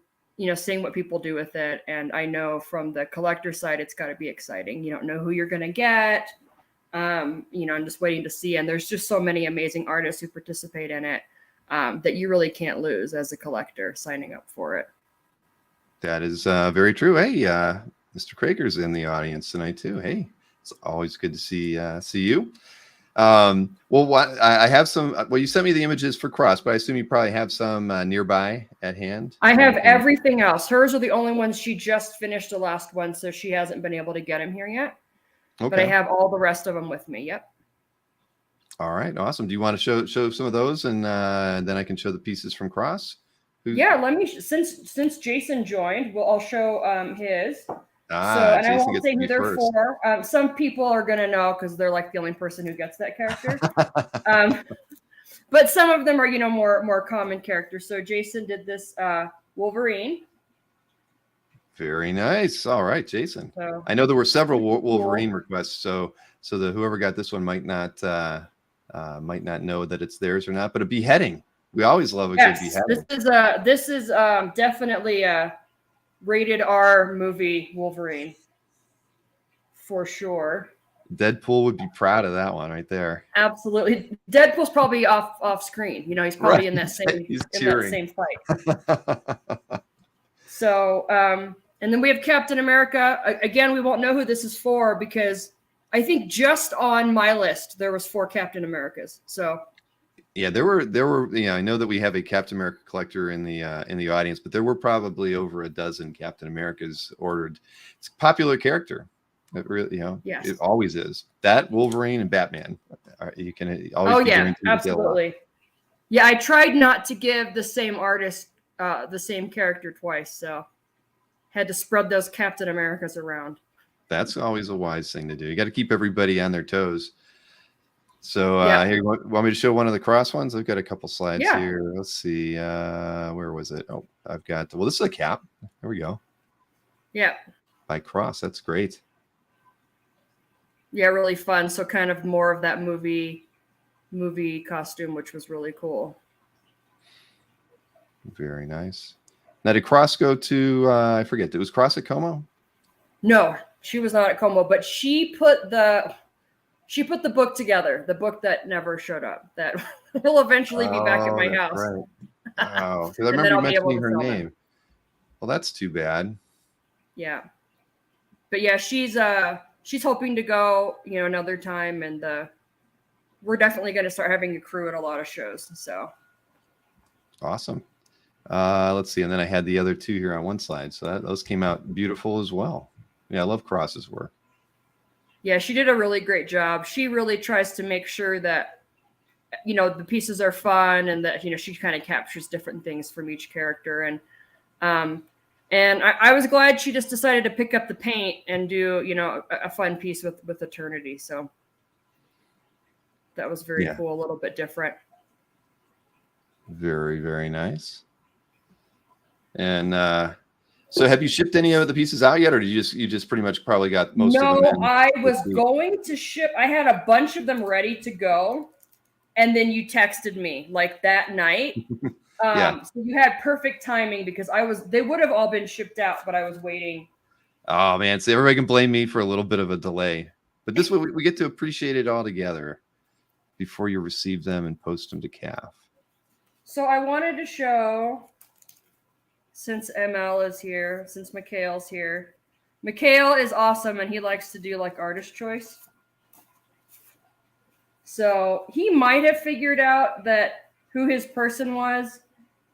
seeing what people do with it. And I know from the collector side, it's got to be exciting. You don't know who you're going to get. I'm just waiting to see. And there's just so many amazing artists who participate in it that you really can't lose as a collector signing up for it. That is very true. Hey, Mr. Krager's in the audience tonight too. Hey, it's always good to see you. I have some. Well, you sent me the images for Cross, but I assume you probably have some nearby at hand. I have everything else. Hers are the only ones. She just finished the last one, so she hasn't been able to get them here yet. Okay. But I have all the rest of them with me. Yep. All right, awesome. Do you want to show some of those, and then I can show the pieces from Cross? Yeah, let me. Since Jason joined, I'll show his. And Jason I won't say who they're for. Some people are going to know because they're like the only person who gets that character. But some of them are, more common characters. So Jason did this Wolverine. Very nice. All right, Jason. So, I know there were several Wolverine requests. So whoever got this one might not know that it's theirs or not. But a beheading. We always love a good beheading. This is definitely a rated R movie Wolverine for sure. Deadpool would be proud of that one right there. Absolutely. Deadpool's probably off screen. He's probably in that same fight. So and then we have Captain America. Again, we won't know who this is for because I think just on my list there was 4 Captain Americas. So yeah, there were. I know that we have a Captain America collector in the audience, but there were probably over a dozen Captain Americas ordered. It's a popular character. It really, yes. It always is. That Wolverine and Batman. You can always. Oh yeah, absolutely. Yeah, I tried not to give the same artist the same character twice, so had to spread those Captain Americas around. That's always a wise thing to do. You got to keep everybody on their toes. So here, you want me to show one of the Cross ones? I've got a couple slides here. Let's see. Where was it? Oh, I've got. Well, this is a cap. There we go. Yeah. By Cross. That's great. Yeah, really fun. So kind of more of that movie costume, which was really cool. Very nice. Now, did Cross go to? I forget. Was Cross at Como? No, she was not at Como, but she put the book together, the book that never showed up, that will eventually be back at my house. Right. Wow. Because I remember you mentioning her name. Well, that's too bad. Yeah. But yeah, she's hoping to go, another time. And we're definitely going to start having a crew at a lot of shows. So. Awesome. Let's see. And then I had the other 2 here on one slide. So those came out beautiful as well. Yeah, I love Cross's work. Yeah, she did a really great job. She really tries to make sure that, the pieces are fun and that, she kind of captures different things from each character. And I was glad she just decided to pick up the paint and do, a fun piece with Eternity. So that was very cool, a little bit different. Very, very nice. And, so have you shipped any of the pieces out yet, or you just pretty much probably got most of them? No, I was going to ship. I had a bunch of them ready to go, and then you texted me like that night. So you had perfect timing because they would have all been shipped out, but I was waiting. Oh man, so everybody can blame me for a little bit of a delay, but this way we get to appreciate it all together before you receive them and post them to CAF. So I wanted to show. Since ML is here, since Mikhail's here. Mikhail is awesome, and he likes to do like artist choice. So he might have figured out who his person was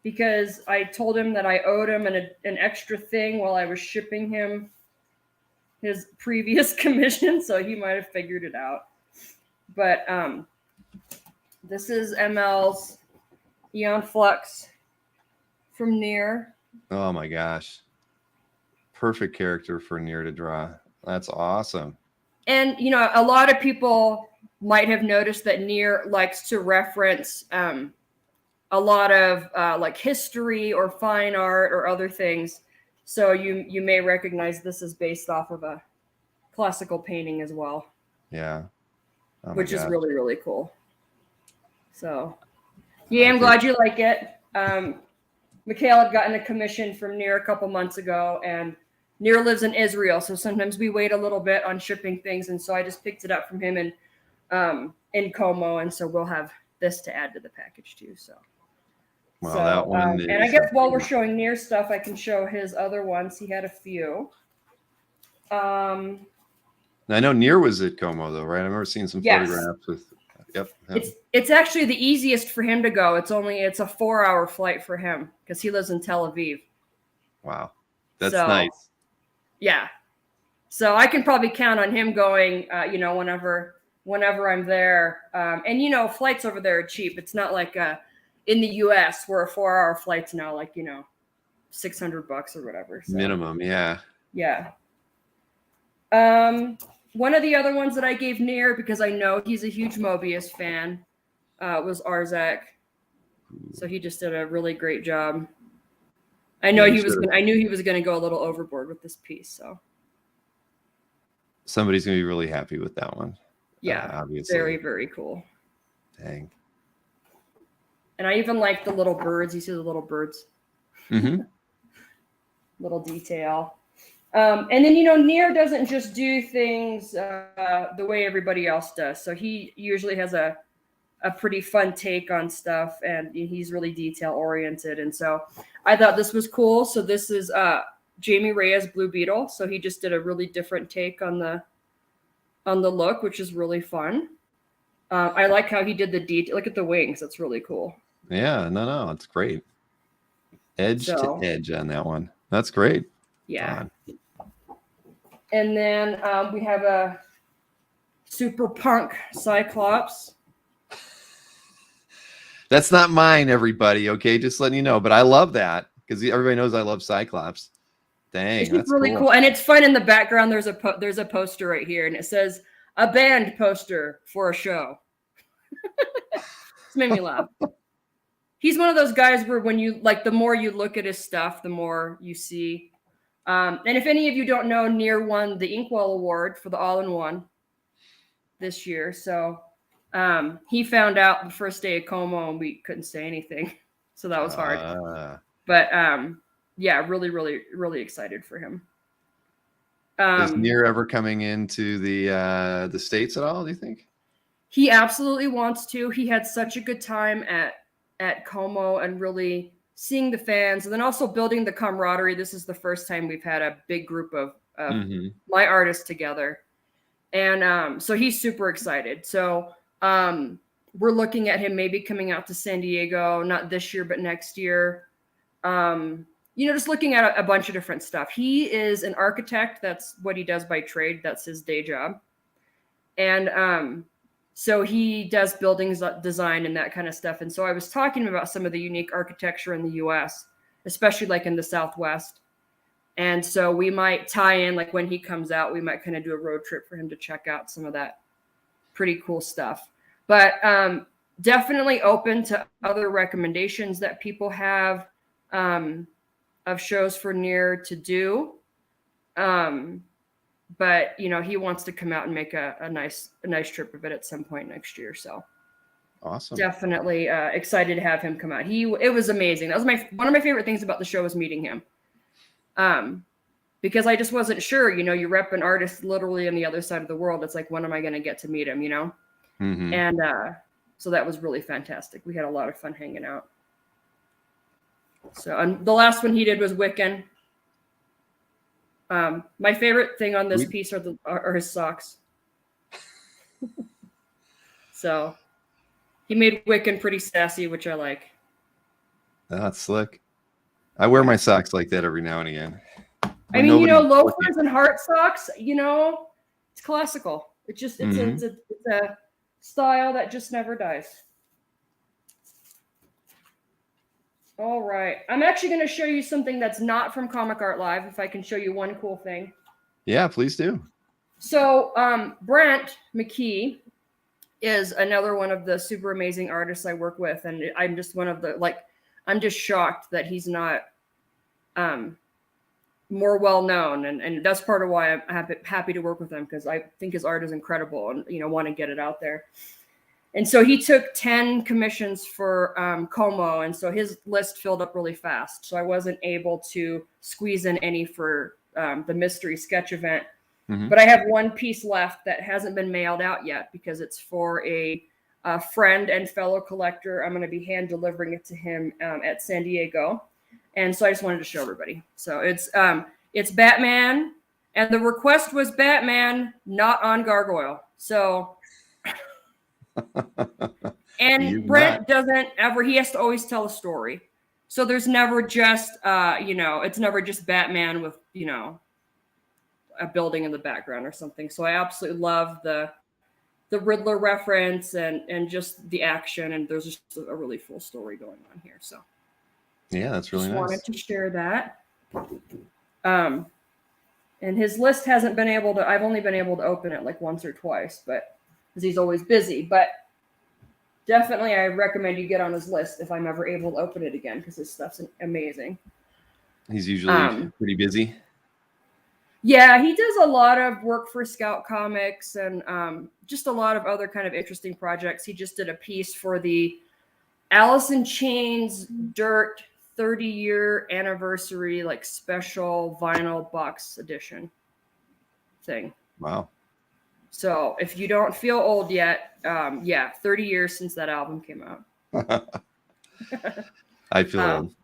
because I told him that I owed him an extra thing while I was shipping him his previous commission. So he might have figured it out. But This is ML's Eon Flux from Near. Oh my gosh. Perfect character for Near to draw. That's awesome. And, you know, a lot of people might have noticed that Near likes to reference a lot of like history or fine art or other things. So you may recognize this is based off of a classical painting as well. Yeah. Oh my which is gosh. really, really cool. So, yeah, I'm glad you like it. Mikhail had gotten a commission from Near a couple months ago, and Near lives in Israel, so sometimes we wait a little bit on shipping things, and so I just picked it up from him in Como, and so we'll have this to add to the package too. So, Wow, that one and I guess while we're showing Near stuff, I can show his other ones. He had a few. I know Near was at Como though, right? I remember seeing some Yes. photographs with. Yep. It's actually the easiest for him to go. It's a 4-hour flight for him because he lives in Tel Aviv. Wow, that's So, nice. Yeah. So I can probably count on him going, you know, whenever I'm there. And you know, flights over there are cheap. It's not like in the US where a 4-hour flight's now like, you know, $600 or whatever. So, Minimum, yeah. yeah. One of the other ones that I gave Near because I know he's a huge Mobius fan was Arzak. So he just did a really great job. I know I knew he was going to go a little overboard with this piece. So Somebody's gonna be really happy with that one. yeah, obviously. very, very cool. Dang. And I even like the little birds. You see the little birds, Mm-hmm. little detail. And then, you know, Near doesn't just do things the way everybody else does. So he usually has a pretty fun take on stuff, and he's really detail oriented. And so I thought this was cool. So this is Jamie Reyes Blue Beetle. So he just did a really different take on the look, which is really fun. I like how he did the detail. Look at the wings. That's really cool. Yeah, no, it's great. Edge to edge on that one. That's great. Yeah. And then we have a super punk Cyclops. That's not mine, everybody. Okay, just letting you know. But I love that because everybody knows I love Cyclops. Dang, It's really cool, and it's fun in the background. There's a poster right here, and it says a band poster for a show. It's made me laugh. He's one of those guys where when you like, the more you look at his stuff, the more you see. And if any of you don't know, Near won the Inkwell Award for the All-in-One this year. So he found out the first day of Como, and we couldn't say anything, so that was hard. But yeah, really, really, really excited for him. Is Near ever coming into the States at all, do you think? He absolutely wants to. He had such a good time at Como and really seeing the fans, and then also building the camaraderie. This is the first time we've had a big group of my artists together. And so he's super excited. So we're looking at him maybe coming out to San Diego, not this year, but next year. You know, just looking at a bunch of different stuff. He is an architect. That's what he does by trade. That's his day job. And so he does buildings design and that kind of stuff. And so I was talking about some of the unique architecture in the US, especially like in the Southwest. And so we might tie in, like when he comes out, we might kind of do a road trip for him to check out some of that pretty cool stuff. But definitely open to other recommendations that people have of shows for Near to do. But you know, he wants to come out and make a nice trip of it at some point next year. So awesome. Definitely excited to have him come out. It was amazing. That was one of my favorite things about the show was meeting him. Because I just wasn't sure, you know, you rep an artist literally on the other side of the world. It's like, when am I going to get to meet him, you know? Mm-hmm. And so that was really fantastic. We had a lot of fun hanging out. So, and the last one he did was Wiccan. My favorite thing on this piece are his socks. So he made Wiccan pretty sassy, which I like. That's slick. I wear my socks like that every now and again. I mean, you know, loafers and heart socks, you know, it's classical. It's a style that just never dies. All right. I'm actually going to show you something that's not from Comic Art Live, if I can show you one cool thing. Yeah, please do. So Brent McKee is another one of the super amazing artists I work with. And I'm just one of the, like, I'm just shocked that he's not more well-known. And that's part of why I'm happy to work with him, because I think his art is incredible and, you know, want to get it out there. And so he took 10 commissions for Como. And so his list filled up really fast. So I wasn't able to squeeze in any for the mystery sketch event. Mhm. But I have one piece left that hasn't been mailed out yet because it's for a friend and fellow collector. I'm going to be hand delivering it to him at San Diego. And so I just wanted to show everybody. So it's Batman, and the request was Batman, not on Gargoyle. So, and Brent doesn't ever, he has to always tell a story. So there's never just, it's never just Batman with, a building in the background or something. So I absolutely love the Riddler reference and just the action. And there's just a really full story going on here. So yeah, that's really nice. Wanted to share that. And his list hasn't been able to, I've only been able to open it like once or twice, but because he's always busy. But definitely I recommend you get on his list if I'm ever able to open it again, because his stuff's amazing. He's usually pretty busy. Yeah, he does a lot of work for Scout Comics and just a lot of other kind of interesting projects. He just did a piece for the Alice in Chains Dirt 30-year anniversary, like special vinyl box edition thing. Wow. So if you don't feel old yet, 30 years since that album came out. I feel old.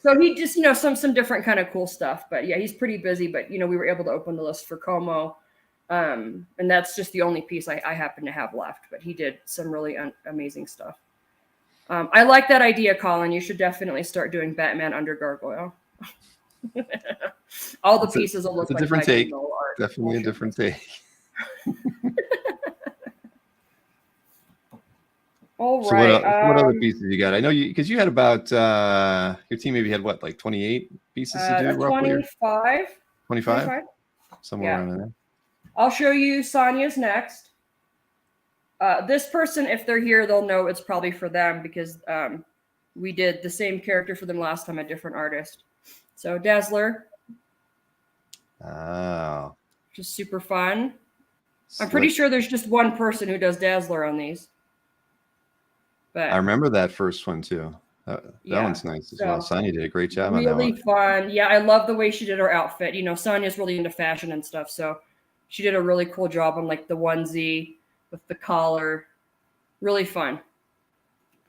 So he just, some different kind of cool stuff. But yeah, he's pretty busy. But, we were able to open the list for Como. And that's just the only piece I happen to have left. But he did some really amazing stuff. I like that idea, Colin. You should definitely start doing Batman under Gargoyle. All the pieces will look like different take. Art. Definitely a different take. All so right. What other pieces you got? I know because you had about your team maybe had what, like 28 pieces to do roughly? 25. 25? Somewhere around there. I'll show you Sonia's next. This person, if they're here, they'll know it's probably for them because we did the same character for them last time, a different artist. So Dazzler. Oh. Just super fun. I'm pretty sure there's just one person who does Dazzler on these. But I remember that first one too. That one's nice as well. Sonia did a great job on that one. Really fun. Yeah, I love the way she did her outfit. Sonia's really into fashion and stuff, so she did a really cool job on like the onesie with the collar. Really fun.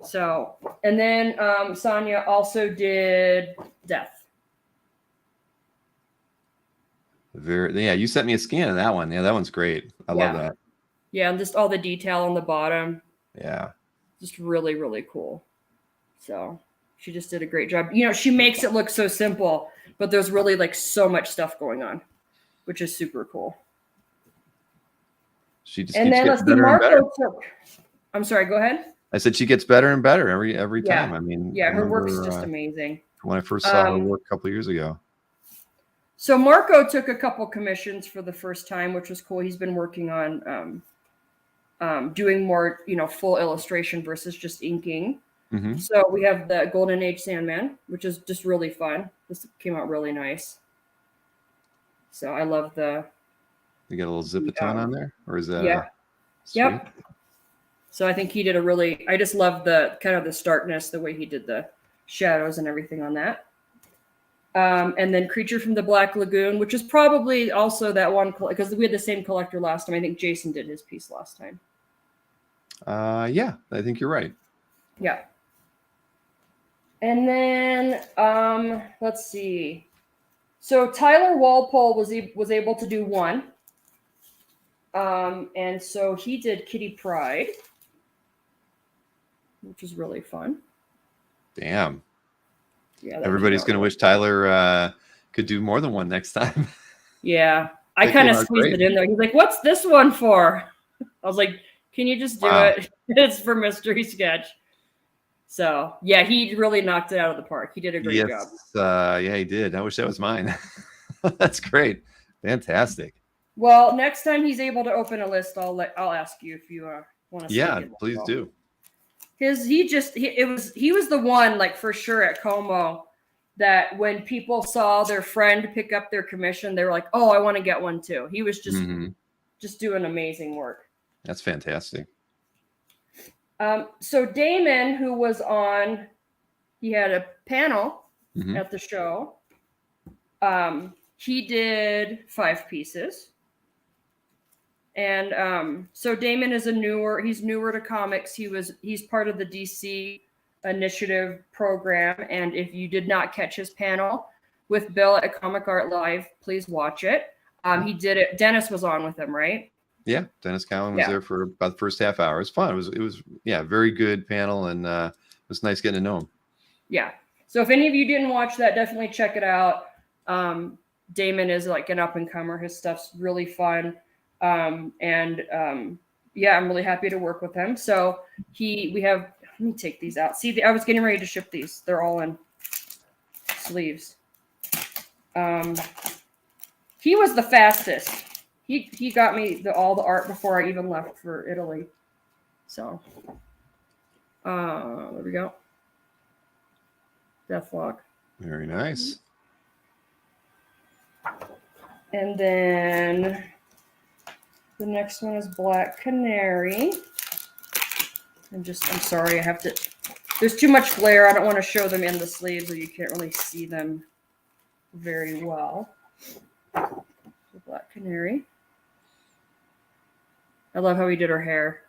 So, and then Sonia also did Death. You sent me a scan of that one. Yeah, that one's great. I love that. Yeah, and just all the detail on the bottom. Yeah. Just really, really cool. So she just did a great job. She makes it look so simple, but there's really like so much stuff going on, which is super cool. She just and then let's see, Marco took. I'm sorry, go ahead. I said she gets better and better every time. I mean, her work's just amazing. When I first saw her work a couple of years ago. So Marco took a couple commissions for the first time, which was cool. He's been working on doing more, full illustration versus just inking. Mm-hmm. So we have the Golden Age Sandman, which is just really fun. This came out really nice. So I love You got a little Zipaton on there, or is that? Yeah. Sweet? Yep. So I think he did I just love the kind of the starkness, the way he did the shadows and everything on that. And then Creature from the Black Lagoon, which is probably also that one, because we had the same collector last time. I think Jason did his piece last time. Yeah, I think you're right. Yeah. And then let's see. So Tyler Walpole was able to do one. And so he did Kitty Pryde, which is really fun. Damn. Yeah. Everybody's going to wish Tyler could do more than one next time. Yeah. I kind of squeezed it in there. He's like, what's this one for? I was like, can you just do it? It's for Mystery Sketch. So yeah, he really knocked it out of the park. He did a great job. Yeah, he did. I wish that was mine. That's great. Fantastic. Well, next time he's able to open a list, I'll ask you if you want to. Yeah, please do. He was the one, like, for sure at Como, that when people saw their friend pick up their commission, they were like, "Oh, I want to get one too." He was just doing amazing work. That's fantastic. So Damon, who was on, he had a panel at the show. He did 5 pieces. And so Damon is he's newer to comics. He's part of the DC Initiative program. And if you did not catch his panel with Bill at Comic Art Live, please watch it. He did it. Dennis was on with him, right? Yeah, Dennis Cowan was there for about the first half hour. It was fun. It was very good panel, and it was nice getting to know him. Yeah. So if any of you didn't watch that, definitely check it out. Damon is like an up and comer. His stuff's really fun. I'm really happy to work with him. So let me take these out. See, I was getting ready to ship these. They're all in sleeves. He was the fastest. He got me all the art before I even left for Italy. So, there we go. Deathlock. Very nice. And then the next one is Black Canary. I'm sorry, there's too much glare. I don't want to show them in the sleeves, or you can't really see them very well. So Black Canary. I love how he did her hair.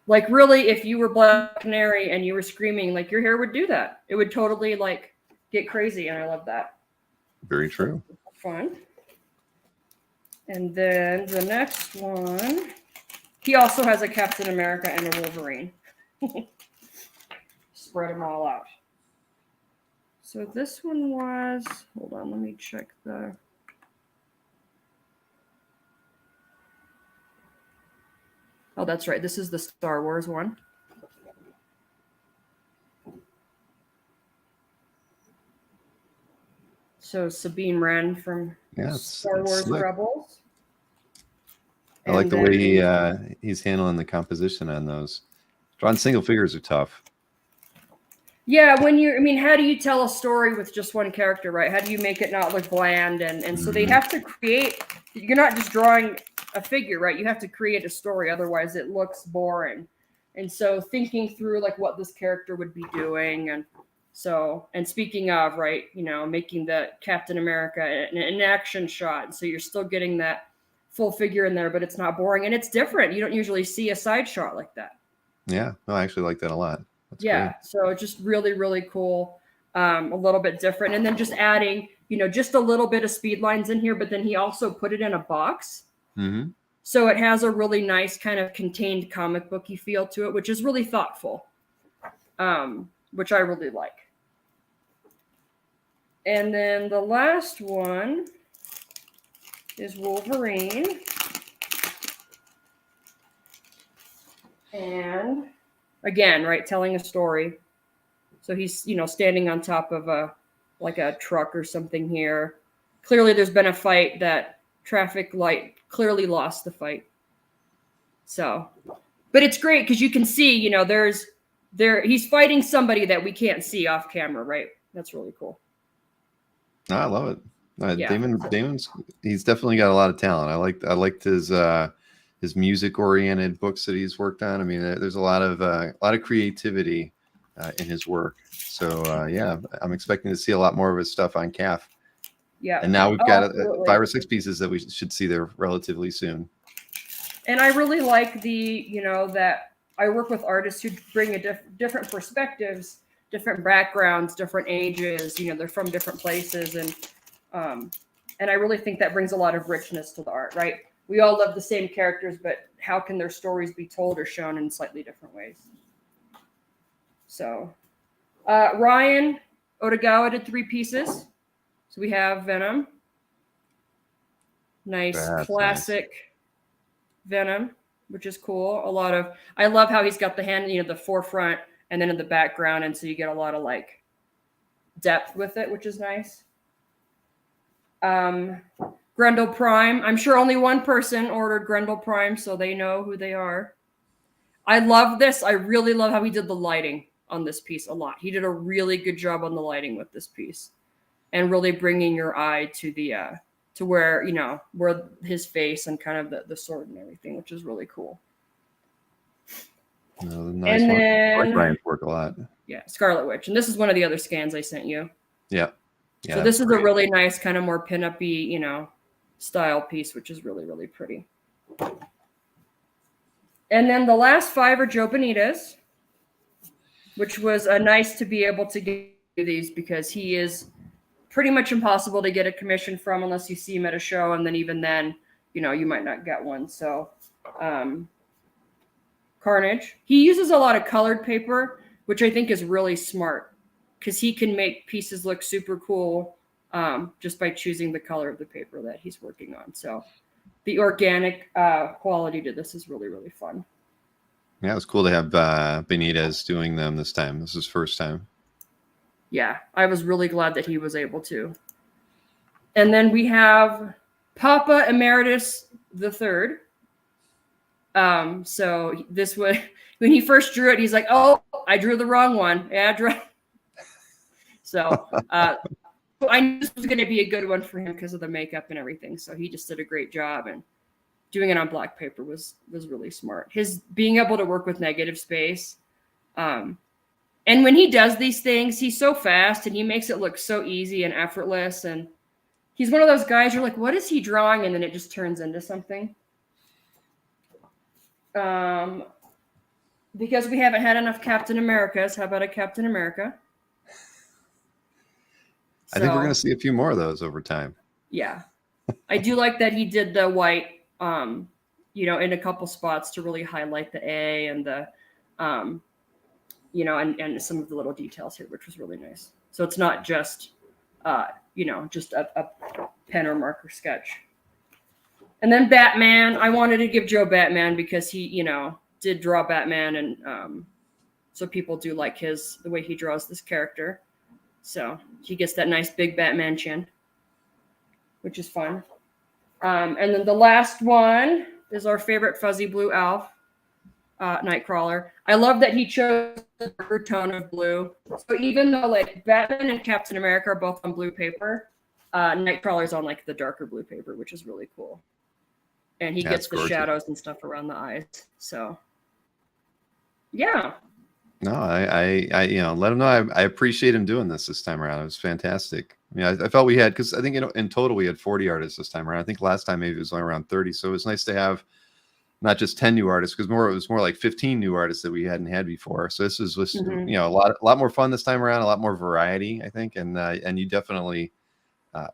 Like, really, if you were Black Canary and you were screaming, like, your hair would do that. It would totally, like, get crazy, and I love that. Very true. Fun. And then the next one, he also has a Captain America and a Wolverine. Spread them all out. So this one was, hold on, let me check the... Oh, that's right. This is the Star Wars one. So Sabine Wren from Star Wars slick. Rebels. I like the way he's handling the composition on those. Drawing single figures are tough. Yeah, how do you tell a story with just one character, right? How do you make it not look bland? And so they have to create, you're not just drawing a figure, right? You have to create a story, otherwise it looks boring. And so thinking through like what this character would be doing, and speaking of, right, making the Captain America an action shot, so you're still getting that full figure in there, but it's not boring and it's different. You don't usually see a side shot like that. Yeah, no, I actually like that a lot. That's great. So just really, really cool. A little bit different, and then just adding, just a little bit of speed lines in here, but then he also put it in a box. Mm-hmm. So it has a really nice kind of contained comic booky feel to it, which is really thoughtful, which I really like. And then the last one is Wolverine. And again, right, telling a story. So he's, standing on top of a truck or something here. Clearly there's been a fight. That traffic light clearly lost the fight. So, but it's great because you can see, he's fighting somebody that we can't see off camera, right? That's really cool. No, I love it. Damon's he's definitely got a lot of talent. I liked his music oriented books that he's worked on. I mean, there's a lot of creativity in his work. So I'm expecting to see a lot more of his stuff on CAF. Yeah. And now we've got 5 or 6 pieces that we should see there relatively soon. And I really like that I work with artists who bring different perspectives, different backgrounds, different ages, they're from different places. And I really think that brings a lot of richness to the art, right? We all love the same characters, but how can their stories be told or shown in slightly different ways? So Ryan Otogawa did 3 pieces. So we have Venom. Nice classic Venom, which is cool. I love how he's got the hand, the forefront and then in the background. And so you get a lot of like depth with it, which is nice. Grendel Prime. I'm sure only one person ordered Grendel Prime, so they know who they are. I love this. I really love how he did the lighting on this piece a lot. He did a really good job on the lighting with this piece, and really bringing your eye to the to where, you know, where his face and kind of the sword and everything, which is really cool. Nice And one. I then like Brian's work a lot. yeah, Scarlet Witch, and this is one of the other scans I sent you. Yeah. So this is a really nice kind of more pin-up-y, you know, style piece, which is really, really pretty. And then the last 5 are Joe Benitez, which was nice to be able to get these because he is pretty much impossible to get a commission from unless you see him at a show. And then even then, you know, you might not get one. So Carnage. He uses a lot of colored paper, which I think is really smart because he can make pieces look super cool just by choosing the color of the paper that he's working on. So the organic quality to this is really, really fun. Yeah, it was cool to have Benitez doing them this time. This is his first time. Yeah, I was really glad that he was able to. And then we have Papa Emeritus III. So this was, when he first drew it, he's like, oh, I drew the wrong one. Yeah, I drew. So I knew this was going to be a good one for him because of the makeup and everything. So he just did a great job, and doing it on black paper was really smart. His being able to work with negative space. And when he does these things, he's so fast and he makes it look so easy and effortless. And he's one of those guys you're like, what is he drawing? And then it just turns into something. Because we haven't had enough Captain Americas. How about a Captain America? I think we're going to see a few more of those over time. Yeah. I do like that he did the white, you know, in a couple spots to really highlight the A and the, you know, and some of the little details here, which was really nice. So it's not just, you know, just a pen or marker sketch. And then Batman, I wanted to give Joe Batman because he, you know, did draw Batman. And so people do like the way he draws this character. So he gets that nice big Batman chin, which is fun. And then the last one is our favorite fuzzy blue elf, Nightcrawler. I love that he chose the darker tone of blue. So even though like Batman and Captain America are both on blue paper, Nightcrawler's on like the darker blue paper, which is really cool. And he gets the shadows and stuff around the eyes. So yeah. No, I you know, let him know I appreciate him doing this time around. It was fantastic. I mean, I felt we had, because I think, you know, in total we had 40 artists this time around. I think last time maybe it was only around 30. So it was nice to have not just 10 new artists, because it was more like 15 new artists that we hadn't had before. So this was you know, a lot more fun this time around, a lot more variety, I think, and you definitely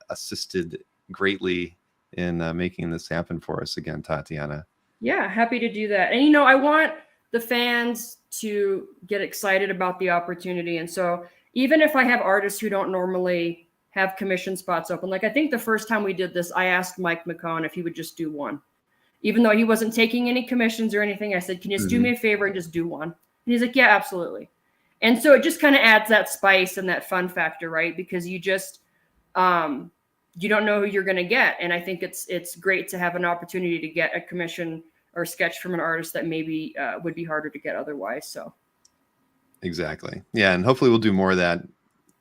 assisted greatly in making this happen for us again, Tatiana. Yeah, happy to do that. And you know, I want the fans to get excited about the opportunity. And so even if I have artists who don't normally have commission spots open, like I think the first time we did this, I asked Mike McCone if he would just do one. Even though he wasn't taking any commissions or anything, I said, can you just do me a favor and just do one? And he's like, yeah, absolutely. And so it just kind of adds that spice and that fun factor, right? Because you just, you don't know who you're going to get. And I think it's great to have an opportunity to get a commission or sketch from an artist that maybe would be harder to get otherwise. So exactly. Yeah. And hopefully we'll do more of that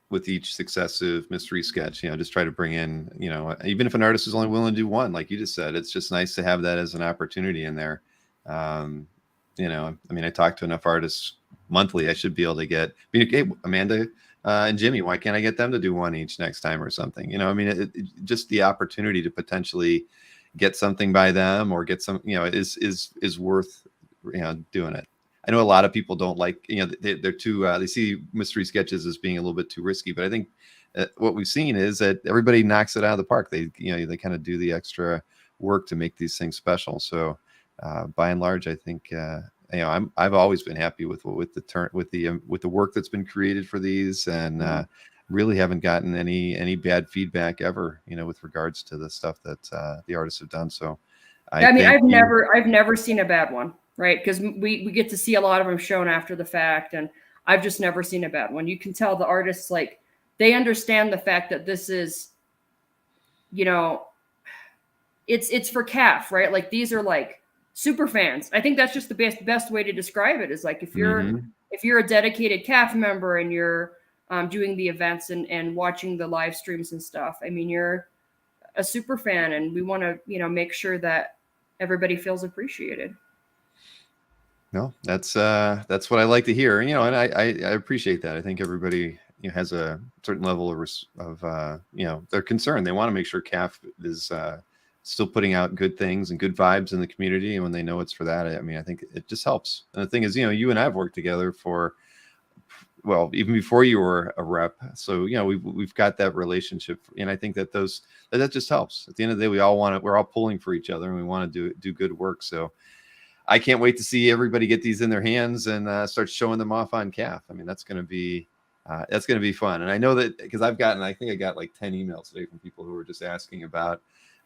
with each successive mystery sketch, you know, just try to bring in, you know, even if an artist is only willing to do one, like you just said, it's just nice to have that as an opportunity in there. You know, I mean, I talk to enough artists monthly. I should be able to get, hey, Amanda and Jimmy, why can't I get them to do one each next time or something? You know, I mean, it just the opportunity to potentially get something by them or get some, you know, is worth, you know, doing it. I know a lot of people don't like, you know, they're too, they see mystery sketches as being a little bit too risky, but I think what we've seen is that everybody knocks it out of the park. They, you know, they kind of do the extra work to make these things special. So by and large, I think, you know, I've always been happy with the work that's been created for these, and really haven't gotten any bad feedback ever, you know, with regards to the stuff that the artists have done. So I mean, I've never seen a bad one. Right. Because we get to see a lot of them shown after the fact. And I've just never seen a bad one. You can tell the artists, like, they understand the fact that this is, you know, it's for CAF, right? Like, these are like super fans. I think that's just the best way to describe it, is like, if you're a dedicated CAF member and you're doing the events and watching the live streams and stuff, I mean, you're a super fan, and we want to, you know, make sure that everybody feels appreciated. No, that's what I like to hear. You know, and I appreciate that. I think everybody, you know, has a certain level of you know, they're concerned. They want to make sure CAF is still putting out good things and good vibes in the community. And when they know it's for that, I mean, I think it just helps. And the thing is, you know, you and I have worked together for, well, even before you were a rep. So, you know, we've got that relationship, and I think that that just helps. At the end of the day, we're all pulling for each other, and we want to do good work. So I can't wait to see everybody get these in their hands and start showing them off on CAF. I mean, that's going to be fun. And I know that because I think I got like 10 emails today from people who were just asking about,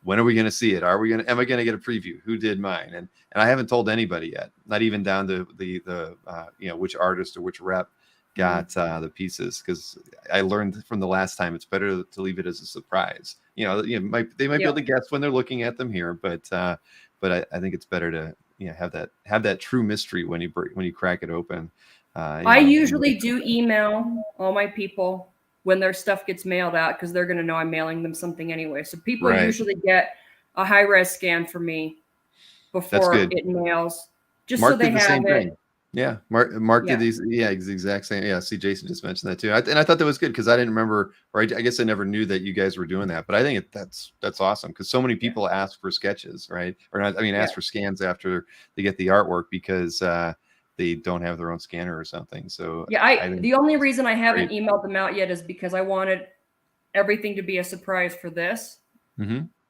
when are we going to see it? Am I going to get a preview? Who did mine? And I haven't told anybody yet, not even down to the you know, which artist or which rep got the pieces, because I learned from the last time it's better to leave it as a surprise. You know, they might be able to guess when they're looking at them here, but I think it's better to, you know, have that true mystery when you crack it open. I usually do email all my people when their stuff gets mailed out, because they're going to know I'm mailing them something anyway. So people usually get a high-res scan from me before it mails, just Mark so they did the have same it. thing. Yeah, Mark did these. Yeah, it's the exact same. Yeah, see, Jason just mentioned that too, and I thought that was good, because I didn't remember, or I guess I never knew that you guys were doing that. But I think that's awesome, because so many people ask for sketches, right? Or not, I mean, ask for scans after they get the artwork, because they don't have their own scanner or something. So yeah, the only reason I haven't emailed them out yet is because I wanted everything to be a surprise for this.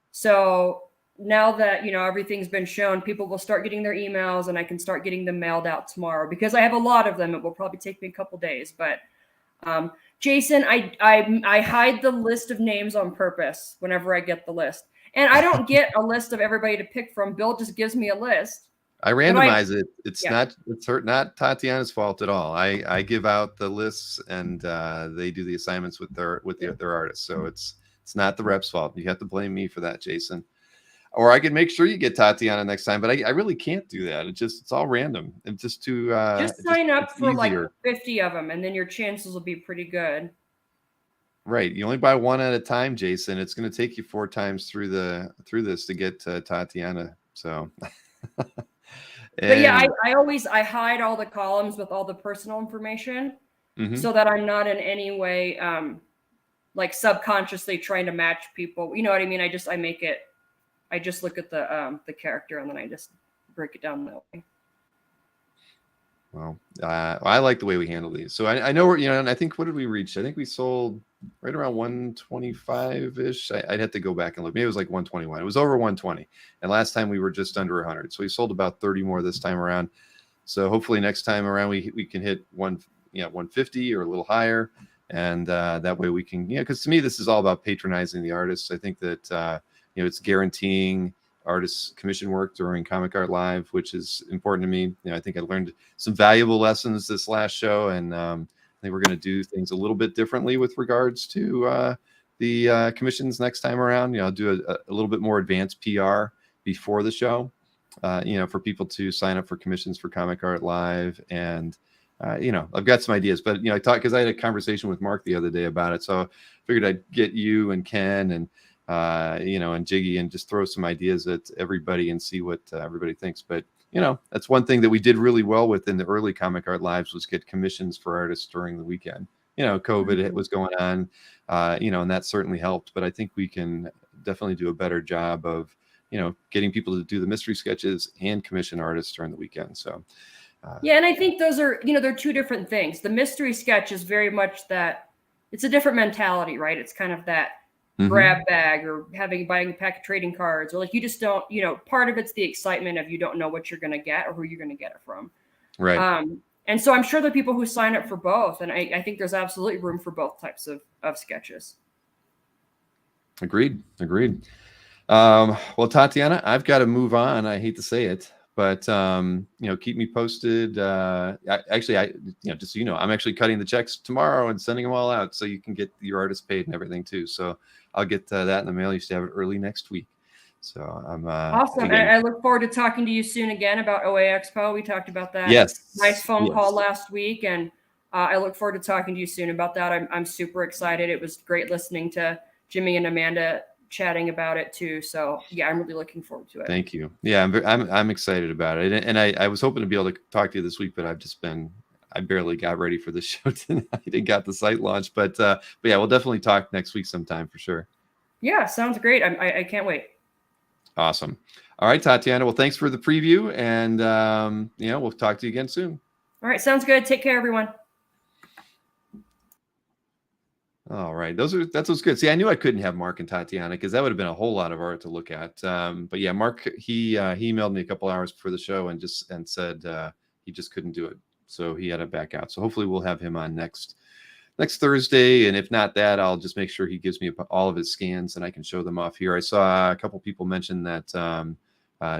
So now that, you know, everything's been shown, people will start getting their emails, and I can start getting them mailed out tomorrow, because I have a lot of them. It will probably take me a couple days, but Jason, I hide the list of names on purpose whenever I get the list, and I don't get a list of everybody to pick from. Bill just gives me a list. I randomize it. It's not Tatiana's fault at all. I give out the lists, and they do the assignments with their artists. So it's not the rep's fault. You have to blame me for that, Jason. Or I can make sure you get Tatiana next time, but I really can't do that. It's all random. It's just too just sign up for like 50 of them, and then your chances will be pretty good. Right. You only buy one at a time, Jason. It's going to take you 4 times through this to get Tatiana. So but yeah, I hide all the columns with all the personal information, so that I'm not in any way like subconsciously trying to match people. You know what I mean? I just look at the character, and then I just break it down that way. Well, I like the way we handle these. So I know we're, you know, and I think, what did we reach? I think we sold right around 125-ish. I'd have to go back and look. Maybe it was like 121. It was over 120. And last time we were just under 100. So we sold about 30 more this time around. So hopefully next time around we can hit 150 or a little higher. And that way we can, you know, because to me, this is all about patronizing the artists. I think that, you know, it's guaranteeing artists commission work during Comic Art Live, which is important to me. You know, I think I learned some valuable lessons this last show, and I think we're going to do things a little bit differently with regards to the commissions next time around. You know, I'll do a little bit more advanced PR before the show, you know, for people to sign up for commissions for Comic Art Live. And you know, I've got some ideas, but, you know, because I had a conversation with Mark the other day about it, so I figured I'd get you and Ken and you know, and Jiggy, and just throw some ideas at everybody and see what everybody thinks. But, you know, that's one thing that we did really well with in the early Comic Art Lives, was get commissions for artists during the weekend. You know, COVID was going on, you know, and that certainly helped. But I think we can definitely do a better job of, you know, getting people to do the mystery sketches and commission artists during the weekend. So yeah, and I think those are, you know, they're two different things. The mystery sketch is very much that, it's a different mentality, right? It's kind of that grab bag, or buying a pack of trading cards, or like, you just don't, you know, part of it's the excitement of, you don't know what you're going to get or who you're going to get it from. Right. And so I'm sure there are people who sign up for both. And I think there's absolutely room for both types of sketches. Agreed. Well, Tatiana, I've got to move on. I hate to say it, But keep me posted. Actually, just so you know, I'm actually cutting the checks tomorrow and sending them all out, so you can get your artist paid and everything too. So I'll get that in the mail. You should have it early next week. So I'm awesome. again, I look forward to talking to you soon again about OA Expo. We talked about that. Yes. Nice phone call last week, and I look forward to talking to you soon about that. I'm super excited. It was great listening to Jimmy and Amanda chatting about it too. So yeah, I'm really looking forward to it. Thank you. Yeah, I'm excited about it, and I was hoping to be able to talk to you this week, but I barely got ready for the show tonight and got the site launch. But yeah, we'll definitely talk next week sometime for sure. Yeah, sounds great. I can't wait. Awesome. All right, Tatiana. Well, thanks for the preview, and we'll talk to you again soon. All right, sounds good. Take care, everyone. All right, that's what's good. See, I knew I couldn't have Mark and Tatiana because that would have been a whole lot of art to look at. But yeah, Mark he emailed me a couple hours before the show and said he just couldn't do it, so he had to back out. So hopefully we'll have him on next Thursday, and if not that, I'll just make sure he gives me all of his scans and I can show them off here. I saw a couple people mention that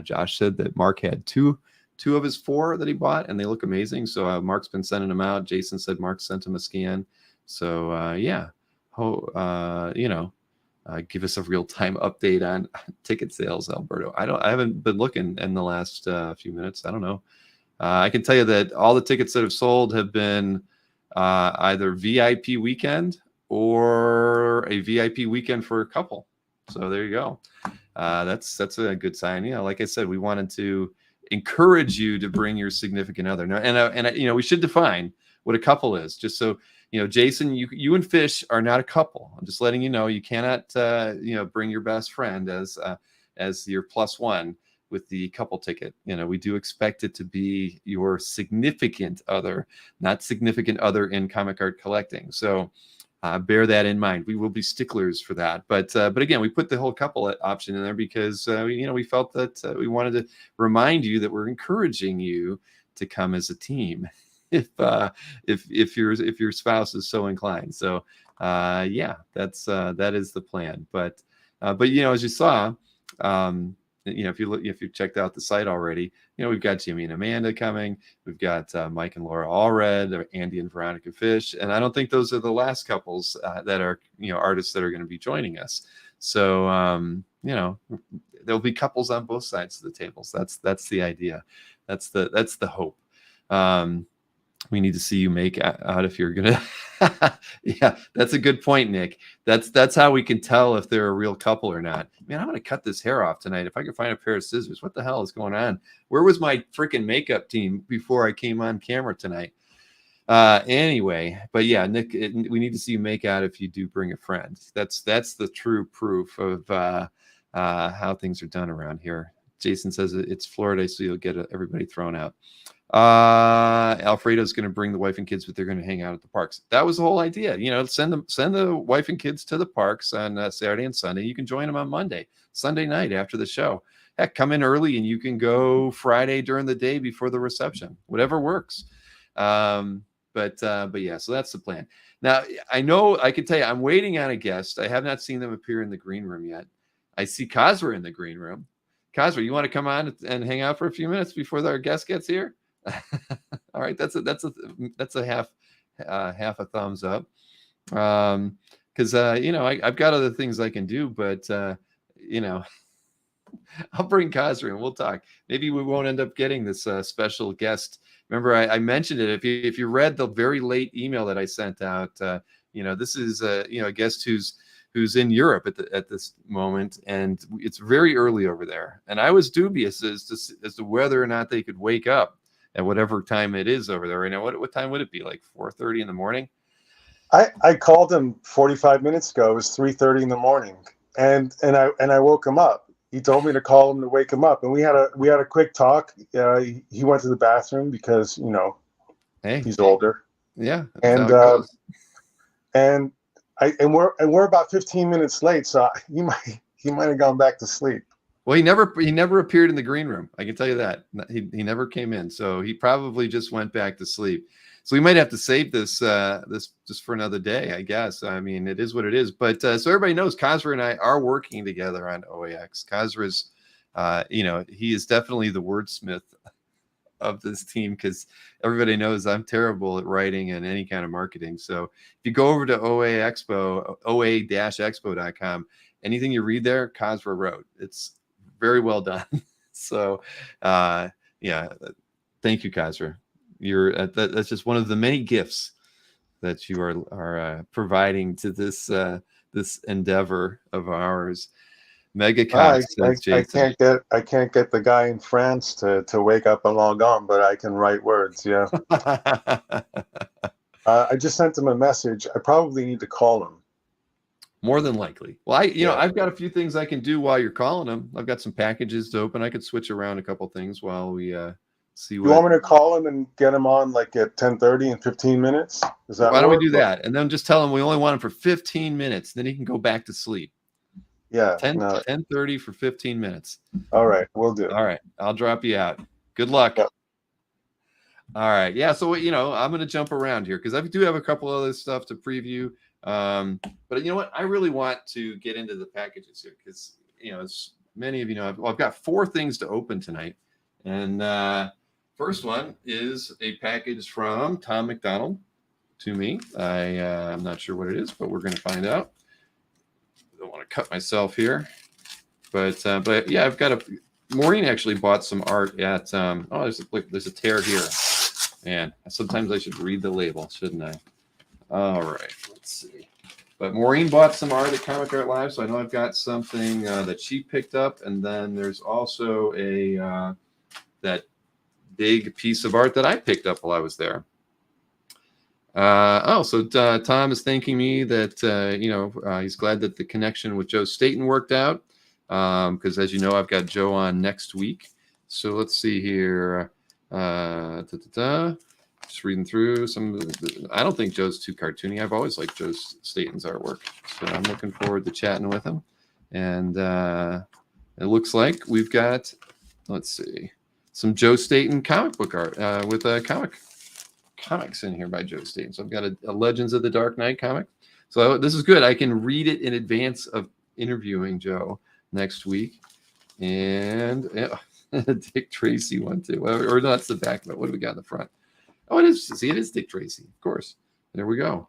Josh said that Mark had two of his 4 that he bought, and they look amazing. So Mark's been sending them out. Jason said Mark sent him a scan. So give us a real-time update on ticket sales, Alberto. I haven't been looking in the last few minutes. I don't know. I can tell you that all the tickets that have sold have been either VIP weekend or a VIP weekend for a couple. So there you go. That's a good sign. Like I said, we wanted to encourage you to bring your significant other. Now, and we should define what a couple is, just so Jason, you and Fish are not a couple. I'm just letting you know you cannot bring your best friend as your plus one with the couple ticket. We do expect it to be your significant other, not significant other in comic art collecting. So bear that in mind. We will be sticklers for that. But again, we put the whole couple option in there because we felt that we wanted to remind you that we're encouraging you to come as a team if your spouse is so inclined. So that is the plan. But as you saw, if you checked out the site already, we've got Jimmy and Amanda coming. We've got Mike and Laura Allred, Andy and Veronica Fish, and I don't think those are the last couples that are artists that are going to be joining us. So there'll be couples on both sides of the tables. That's the idea. That's the hope. We need to see you make out if you're gonna. Yeah, that's a good point, Nick. That's how we can tell if they're a real couple or not. Man, I'm gonna cut this hair off tonight. If I could find a pair of scissors, what the hell is going on? Where was my freaking makeup team before I came on camera tonight? Anyway, but yeah, Nick, we need to see you make out if you do bring a friend. That's the true proof of how things are done around here. Jason says it's Florida, so you'll get everybody thrown out. Alfredo's going to bring the wife and kids, but they're going to hang out at the parks. That was the whole idea. Send the wife and kids to the parks on Saturday and Sunday. You can join them on Sunday night after the show. Heck, come in early and you can go Friday during the day before the reception. Whatever works. But yeah, so that's the plan. Now, I know I can tell you, I'm waiting on a guest. I have not seen them appear in the green room yet. I see Kazra in the green room. Kazra, you want to come on and hang out for a few minutes before our guest gets here? All right, that's a half a thumbs up. Because I've got other things I can do, but I'll bring Kazra and we'll talk. Maybe we won't end up getting this special guest. Remember, I mentioned it. If you read the very late email that I sent out, this is a guest who's in Europe at this moment, and it's very early over there. And I was dubious as to whether or not they could wake up at whatever time it is over there. Right now, what time would it be? Like 4:30 in the morning? I called him 45 minutes ago. It was 3:30 in the morning, and I woke him up. He told me to call him to wake him up, and we had a quick talk. He went to the bathroom because he's older. Yeah, and we're about 15 minutes late, so he might have gone back to sleep. Well, he never appeared in the green room. I can tell you that. He never came in, so he probably just went back to sleep. So we might have to save this just for another day, I guess. I mean, it is what it is. But so everybody knows, Kazra and I are working together on OAX. Kazra's you know, he is definitely the wordsmith of this team, because everybody knows I'm terrible at writing and any kind of marketing. So if you go over to oa-expo.com, anything you read there, Cosra wrote. It's very well done. So yeah, thank you, Cosra. You're that's just one of the many gifts that you are providing to this this endeavor of ours. Megacon says Jason. I can't get the guy in France to wake up and log on, but I can write words. Yeah. I just sent him a message. I probably need to call him. More than likely. Well, you know, I've got a few things I can do while you're calling him. I've got some packages to open. I could switch around a couple things while we see what. You want me to call him and get him on like at 10:30 in 15 minutes? Does that Why don't work? we do that? And then just tell him we only want him for 15 minutes. Then he can go back to sleep. Yeah. 10:30 for 15 minutes. All right, we'll do. All right. I'll drop you out. Good luck. Yep. All right. Yeah. So, you know, I'm going to jump around here because I do have a couple other stuff to preview. But you know what? I really want to get into the packages here because, you know, as many of you know, I've got 4 things to open tonight. And first one is a package from Tom McDonald to me. I'm not sure what it is, but we're going to find out. I don't want to cut myself here. But yeah, I've got Maureen actually bought some art at, there's a tear here. Man, sometimes I should read the label, shouldn't I? All right, let's see. But Maureen bought some art at Comic Art Live, so I know I've got something that she picked up, and then there's also that big piece of art that I picked up while I was there. So Tom is thanking me that he's glad that the connection with Joe Staten worked out, because as you know, I've got Joe on next week. So let's see here. Just reading through some of I don't think Joe's too cartoony. I've always liked Joe Staten's artwork, so I'm looking forward to chatting with him. And it looks like we've got, let's see, some Joe Staten comic book art with comics in here by Joe Staten. So I've got a Legends of the Dark Knight comic. So this is good. I can read it in advance of interviewing Joe next week. And yeah, Dick Tracy one too. Or no, that's the back of it. What do we got in the front? Oh, it is. See, it is Dick Tracy, of course. There we go.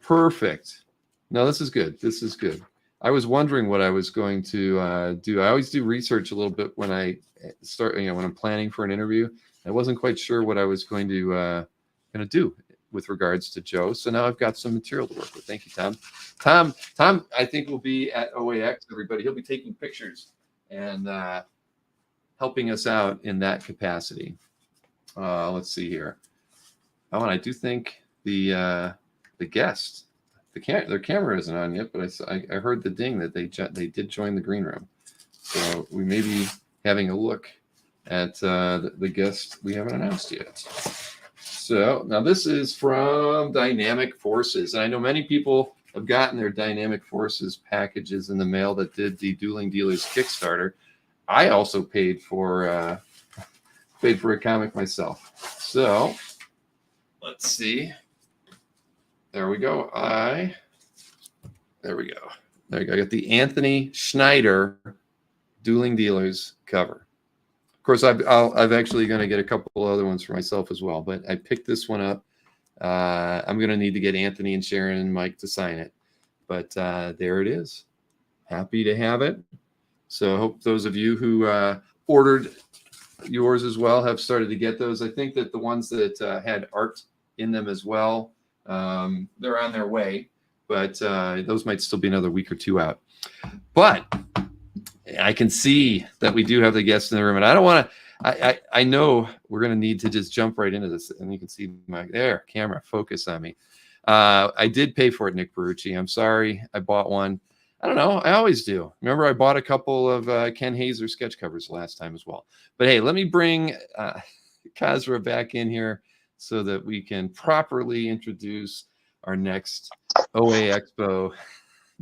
Perfect. No, this is good. This is good. I was wondering what I was going to do. I always do research a little bit when I start, when I'm planning for an interview. I wasn't quite sure what I was going to do with regards to Joe. So now I've got some material to work with. Thank you, Tom. Tom, I think will be at OAX, everybody. He'll be taking pictures and helping us out in that capacity. Let's see here. Oh, and I do think the guest, their camera isn't on yet, but I heard the ding that they did join the green room. So we may be having a look at the guest we haven't announced yet. So now this is from Dynamic Forces, and I know many people have gotten their Dynamic Forces packages in the mail that did the Dueling Dealers Kickstarter. I also paid for a comic myself. So let's see. There we go. There we go. There you go. I got the Anthony Schneider Dueling Dealers cover. Of course, I've actually going to get a couple other ones for myself as well, but I picked this one up. I'm going to need to get Anthony and Sharon and Mike to sign it, but there it is. Happy to have it. So I hope those of you who ordered yours as well have started to get those. I think that the ones that had art in them as well, they're on their way, but those might still be another week or two out. But I can see that we do have the guests in the room, and I don't want to. I know we're going to need to just jump right into this, and you can see my camera focus on me. I did pay for it, Nick Perucci. I'm sorry, I bought one. I don't know. I always do. Remember, I bought a couple of Ken Hazer sketch covers last time as well. But hey, let me bring Kazra back in here so that we can properly introduce our next OA Expo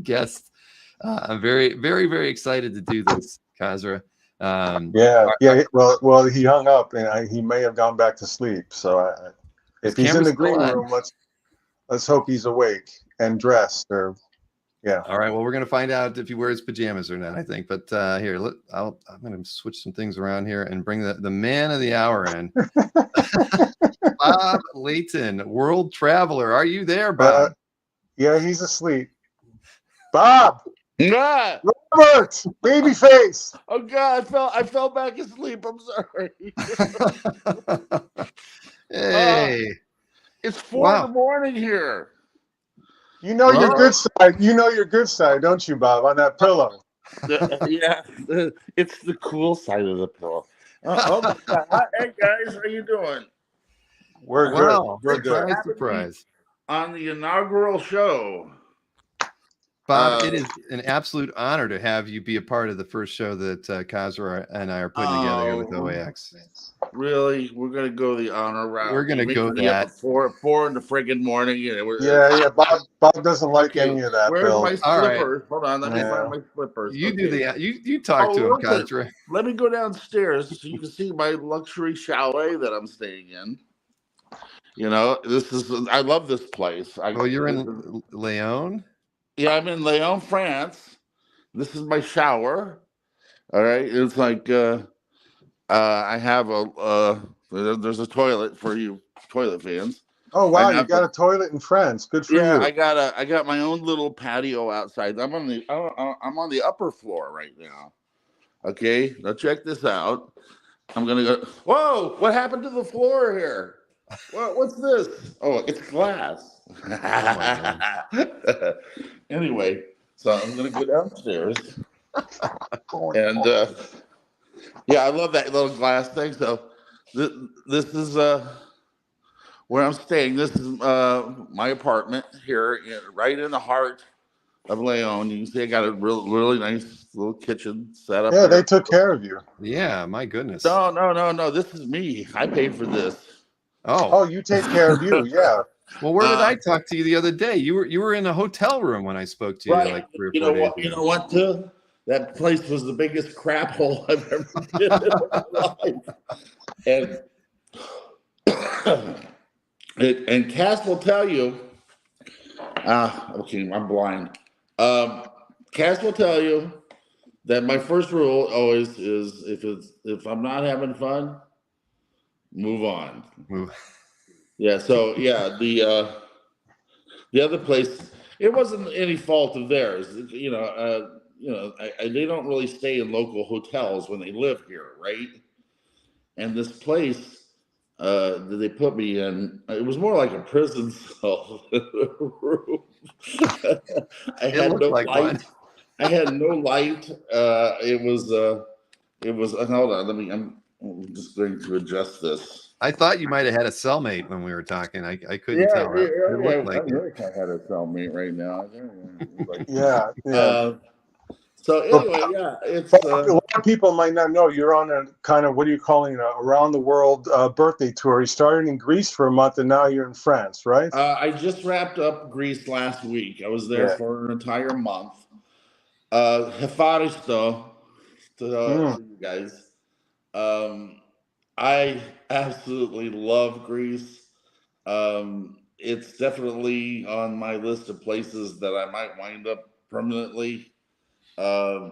guest. I'm very, very, very excited to do this, Kazra. Well, he hung up, and he may have gone back to sleep. So if he's in the green room, let's hope he's awake and dressed, or Yeah. All right. Well, we're going to find out if he wears pajamas or not, I think. But here, I'm going to switch some things around here and bring the man of the hour in. Bob Layton, world traveler. Are you there, Bob? Yeah, he's asleep. Bob! Yeah. Robert! Babyface! Oh God, I fell back asleep. I'm sorry. Hey. It's 4 in Wow. the morning here. You know your good side. You know your good side, don't you, Bob, on that pillow? It's the cool side of the pillow. Oh my God. Hey guys, how you doing? We're Wow. good. We're good. Surprise, surprise. On the inaugural show. Bob, it is an absolute honor to have you be a part of the first show that Kazra and I are putting together here with OAX. Really? We're gonna go the honor route. We're gonna go Me up that. at four in the friggin' morning. Yeah. Bob doesn't like any of that, Where's Bill. my All right. slippers? Hold on, let me find my slippers. You do the you talk to him, listen, Kazra. Let me go downstairs so you can see my luxury chalet that I'm staying in. You know, I love this place. You're in Leon? Yeah, I'm in Lyon, France. This is my shower. All right, it's like I have there's a toilet for you toilet fans. Oh wow, you got a toilet in France. Good for you. I got my own little patio outside. I'm on the upper floor right now. Okay, now check this out. I'm gonna go. Whoa! What happened to the floor here? What's this? Oh, it's glass. Anyway, so I'm gonna go downstairs, and I love that little glass thing. So this is where I'm staying. This is my apartment here, right in the heart of Leon. You can see I got a really nice little kitchen set up. Yeah, here. they took care of you. Yeah, my goodness. No. This is me. I paid for this. Oh, you take care of you. Yeah. Well, where did I talk to you the other day? You were in a hotel room when I spoke to you like 3 or 4 days ago. You know what, too? That place was the biggest crap hole I've ever been in my life. And Cass will tell you. Okay, I'm blind. Cass will tell you that my first rule always is if I'm not having fun, move on. Yeah. So yeah, the other place, it wasn't any fault of theirs. They don't really stay in local hotels when they live here, right? And this place that they put me in, it was more like a prison cell room. I had no light. I had no light. It was. Hold on. I'm just going to adjust this. I thought you might have had a cellmate when we were talking. I couldn't tell. It looked like I really kind of had a cellmate right now. Yeah. So anyway, it's a lot of people might not know you're on a kind of, what are you calling it, around the world birthday tour. You started in Greece for a month and now you're in France, right? I just wrapped up Greece last week. I was there for an entire month. Hefaristo to you guys. I absolutely love Greece. It's definitely on my list of places that I might wind up permanently. The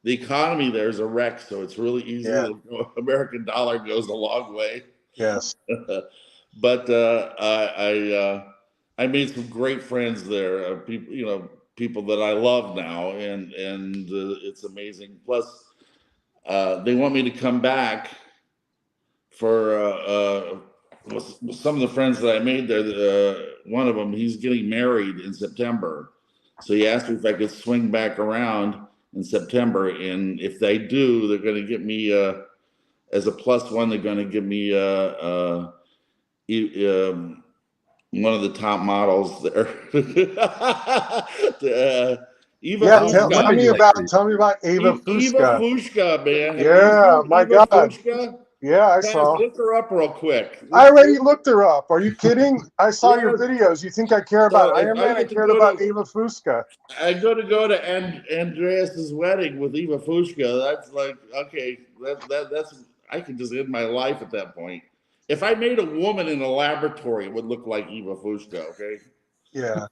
economy there is a wreck, so it's really easy. The American dollar goes a long way. Yes. But I made some great friends there. People that I love now, and it's amazing. Plus, they want me to come back for some of the friends that I made there. One of them, he's getting married in September. So he asked me if I could swing back around in September. And if they do, they're going to get me, as a +1, they're going to give me one of the top models there. Tell me about Eva Fushka. Eva Fushka, man. Yeah, my God. Fushka? Yeah, I saw. Look her up real quick. I already looked her up. Are you kidding? I saw your videos. You think I care about Iron Man? I cared about Eva Fushka. I go to Andreas's wedding with Eva Fushka. That's like, okay, that's I could just end my life at that point. If I made a woman in a laboratory, it would look like Eva Fushka, okay? Yeah.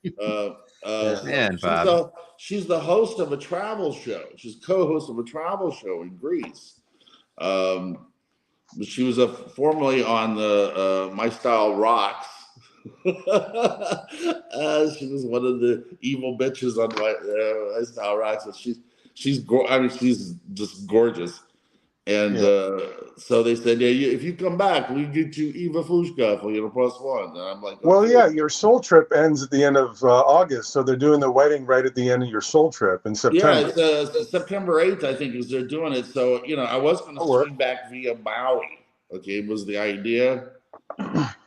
Man, Bob. She's the host of a travel show. She's co-host of a travel show in Greece. She was formerly on the My Style Rocks. She was one of the evil bitches on My Style Rocks. And she's just gorgeous. And so they said, if you come back, we get you Eva Fushka for +1. And I'm like, okay. Well, yeah, your Soul Trip ends at the end of August, so they're doing the wedding right at the end of your Soul Trip in September. Yeah, it's September 8th, I think, is they're doing it. So, I was going to swing back via Maui. Okay, was the idea. I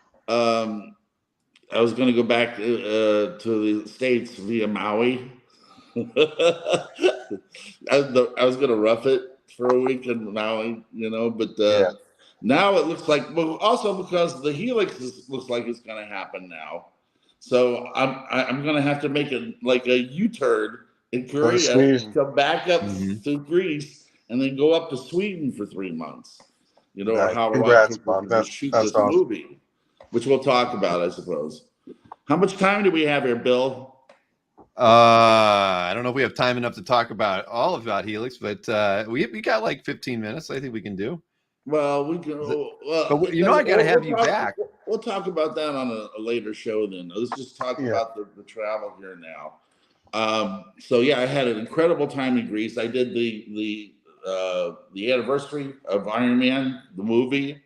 was going to go back to the States via Maui. I was going to rough it for a week in Maui, but now it looks like, well, also because the Helix looks like it's going to happen now. So I'm going to have to make a U-turn in Korea, come back up to Greece, and then go up to Sweden for 3 months. Or how Congrats, Bob. to shoot that's this awesome. movie, which we'll talk about, I suppose. How much time do we have here, Bill? I don't know if we have time enough to talk about Helix, but we got like 15 minutes. I think we can do. Well, we can. But I got to have you back. We'll talk about that on a later show. Then let's just talk about the travel here now. So yeah, I had an incredible time in Greece. I did the anniversary of Iron Man, the movie,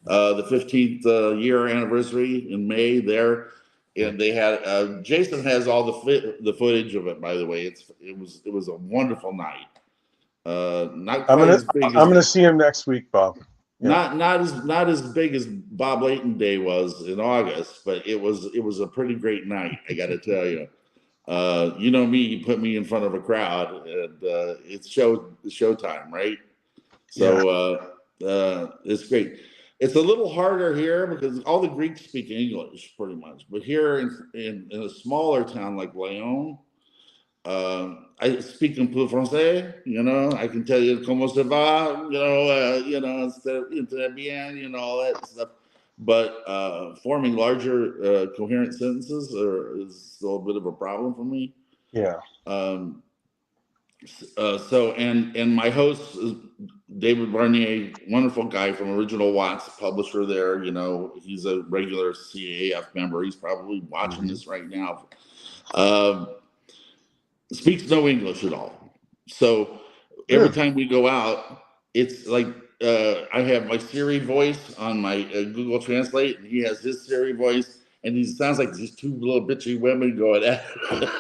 the 15th year anniversary in May there. And they had Jason has all the footage of it. By the way, it was a wonderful night. Not quite as big. I'm gonna see him next week, Bob. Yeah. Not as big as Bob Layton Day was in August, but it was a pretty great night. I got to tell you. You know me, you put me in front of a crowd, and it's showtime, right? So it's great. It's a little harder here because all the Greeks speak English pretty much. But here in a smaller town like Lyon, I speak un peu français, I can tell you comment ça va, très bien, all that stuff. But forming larger coherent sentences is still a bit of a problem for me. Yeah. And my host is David Barnier, wonderful guy from Original Watts, publisher there. He's a regular CAF member. He's probably watching this right now. Speaks no English at all. So every time we go out, it's like I have my Siri voice on my Google Translate, and he has his Siri voice. And he sounds like these two little bitchy women going at it.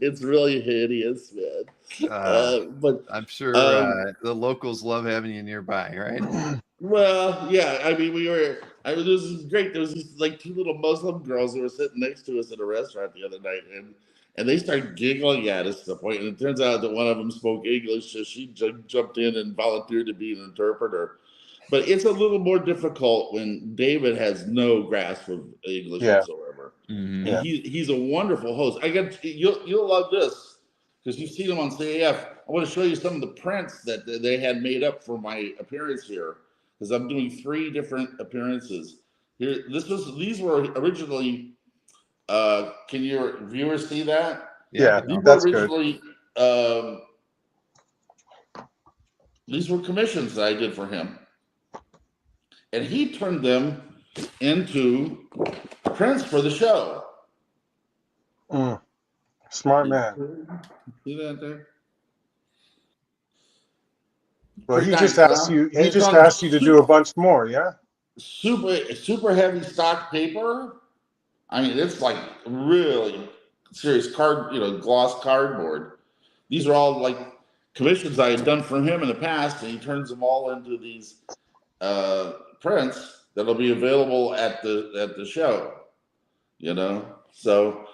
It's really hideous, man. But I'm sure the locals love having you nearby, right? Well, yeah. I mean, this is great. There was these like two little Muslim girls who were sitting next to us at a restaurant the other night, and they started giggling at us to the point. And it turns out that one of them spoke English, so she jumped in and volunteered to be an interpreter. But it's a little more difficult when David has no grasp of English whatsoever. Mm-hmm. And he's a wonderful host. You'll love this because you've seen him on CAF. I want to show you some of the prints that they had made up for my appearance here because I'm doing 3 different appearances here. These were originally. Can your viewers see that? Yeah, that's originally. Good. These were commissions that I did for him. And he turned them into prints for the show. Smart man. See that there? Well, he just asked you. He just asked you to do a bunch more, yeah. Super heavy stock paper. I mean, it's like really serious gloss cardboard. These are all like commissions I had done for him in the past, and he turns them all into these prints that'll be available at the show. So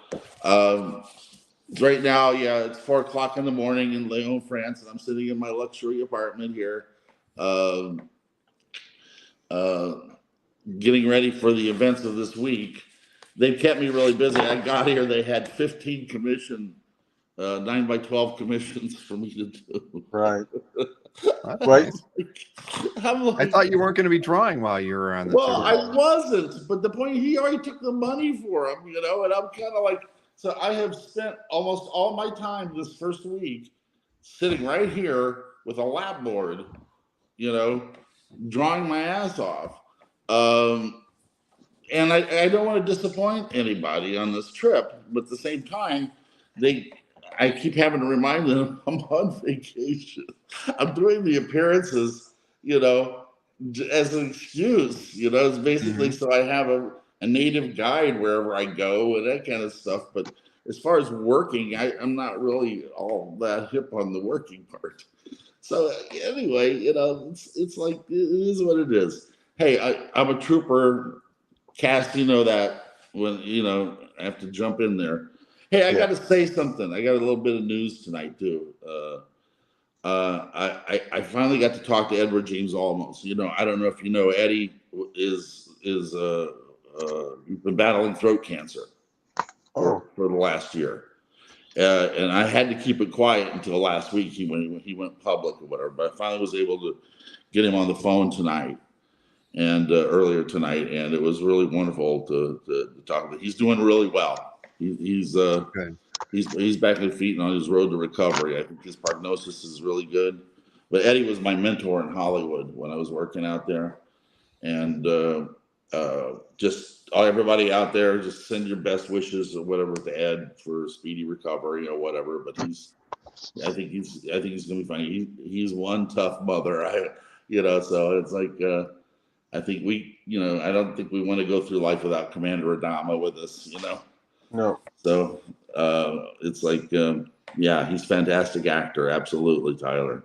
right now, it's 4:00 in the morning in Lyon, France, and I'm sitting in my luxury apartment here, getting ready for the events of this week. They've kept me really busy. I got here, they had 15 commission 9x12 commissions for me to do. Right. Right. I'm like, I thought you weren't going to be drawing while you were on the well, tour. I wasn't, but the point, he already took the money for him, you know, and I'm kind of like, so I have spent almost all my time this first week sitting right here with a lap board, you know, drawing my ass off. And I don't want to disappoint anybody on this trip, but at the same time, I keep having to remind them I'm on vacation. I'm doing the appearances, you know, as an excuse, you know, it's basically so I have a native guide wherever I go and that kind of stuff. But as far as working, I'm not really all that hip on the working part. So anyway, you know, it's like, it is what it is. Hey, I'm a trooper. Cass, you know that when, you know, I have to jump in there. Hey, I got to say something. I got a little bit of news tonight too. I finally got to talk to Edward James Olmos. You know, I don't know if you know, Eddie is been battling throat cancer for the last year. And I had to keep it quiet until last week. He went public or whatever, but I finally was able to get him on the phone tonight and earlier tonight, and it was really wonderful to talk about. He's doing really well. He's back on his feet and on his road to recovery. I think his prognosis is really good. But Eddie was my mentor in Hollywood when I was working out there, and just everybody out there, just send your best wishes or whatever to Ed for speedy recovery or whatever. But I think he's gonna be fine. He's one tough mother. You know, so it's like. I think I don't think we want to go through life without Commander Adama with us, you know? No. So it's like, yeah, he's a fantastic actor. Absolutely, Tyler.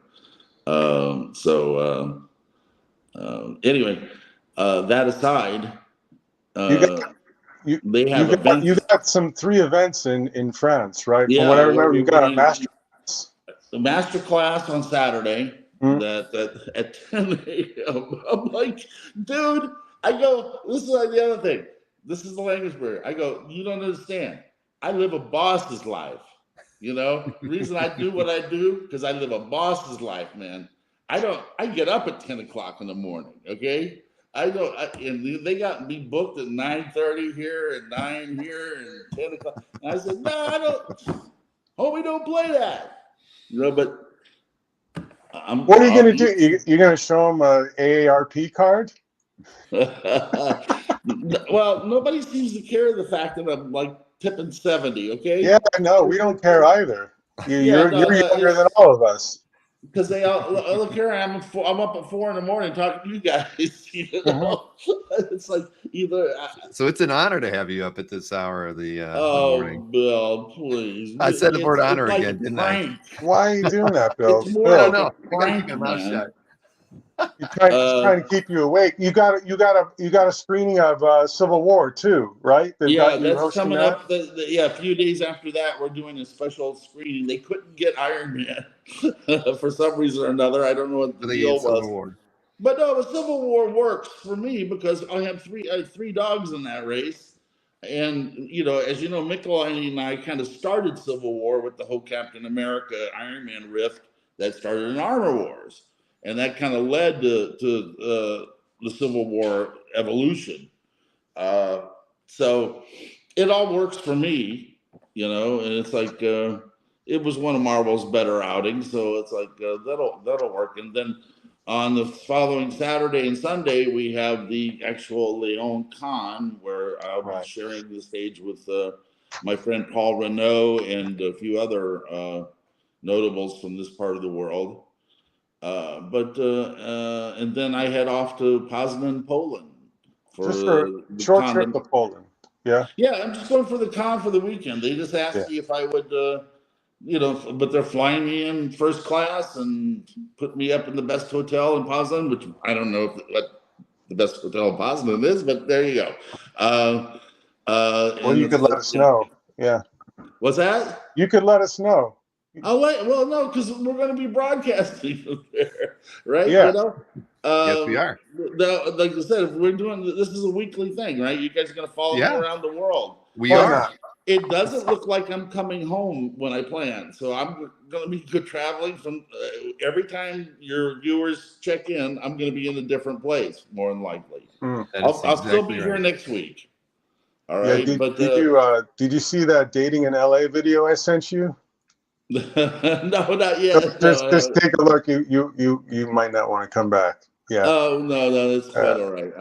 Anyway, that aside, they have events. You got 3 events in France, right? Yeah, from what I remember, you got a master class. The master class on Saturday. That at 10 a.m. I'm like, dude, I go, this is like the other thing. This is the language barrier. I go, you don't understand. I live a boss's life. You know, the reason I do what I do, because I live a boss's life, man. I get up at 10 o'clock in the morning, okay? And they got me booked at 9:30 here and 9 here and 10 o'clock. And I said, no, I don't, homie, don't play that. You know, but what are you going to do? You're going to show them an AARP card? Well, nobody seems to care the fact that I'm like tipping 70. Okay. Yeah, no, we don't care either. You're younger than all of us. Because they all look here. I'm up at 4 a.m. talking to you guys. You know? It's like either. So it's an honor to have you up at this hour of the morning. Bill, please. I said the word honor again, didn't I? Why are you doing that, Bill? It's more I like gotta keep my mouth shut. He's trying to keep you awake. You got a screening of Civil War too, right? That's coming up. A few days after that, we're doing a special screening. They couldn't get Iron Man for some reason or another. I don't know what the deal was. But no, the Civil War works for me because I have three dogs in that race. And, you know, as you know, Michelangelo and I kind of started Civil War with the whole Captain America Iron Man rift that started in Armor Wars. And that kind of led to the Civil War evolution. So it all works for me, you know, and it's like it was one of Marvel's better outings. So it's like that'll work. And then on the following Saturday and Sunday, we have the actual Leon Con, where I'll be sharing the stage with my friend Paul Renault and a few other notables from this part of the world. And then I head off to Poznan, Poland for a short trip to Poland. Yeah. Yeah, I'm just going for the con for the weekend. They just asked me if I would, you know, but they're flying me in first class and put me up in the best hotel in Poznan, which I don't know what the best hotel in Poznan is, but there you go. Well, you could let us know. Yeah. What's that? You could let us know. Well, no, because we're going to be broadcasting there, right? Yeah. You know? Yes, we are. Like I said, if we're doing this is a weekly thing, right? You guys are going to follow me around the world. We are. It doesn't look like I'm coming home when I plan. So I'm going to be good traveling from every time your viewers check in. I'm going to be in a different place, more than likely. I'll still be here next week. All right. Yeah, but did you see that dating in LA video I sent you? no, not yet. Just take a look. You might not want to come back. Yeah. Oh no, it's quite all right.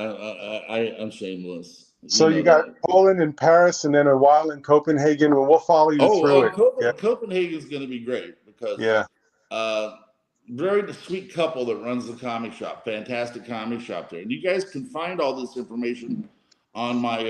I'm shameless. So you got Poland and Paris, and then a while in Copenhagen. And we'll follow you through it. Copenhagen's going to be great because very sweet couple that runs the comic shop, fantastic comic shop there, and you guys can find all this information on my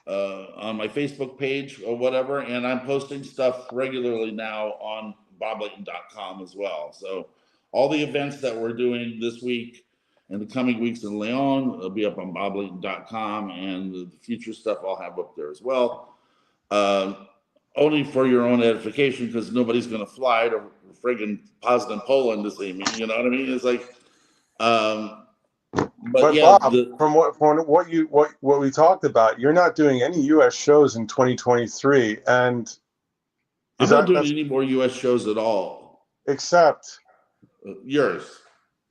Facebook page or whatever, and I'm posting stuff regularly now on BobLayton.com as well. So all the events that we're doing this week and the coming weeks in Leon will be up on BobLayton.com, and the future stuff I'll have up there as well. Only for your own edification, because nobody's going to fly to friggin' Poznan, Poland to see me. You know what I mean? It's like, but yeah, Bob, from what we talked about, you're not doing any U.S. shows in 2023, and I'm not doing any more U.S. shows at all, except yours.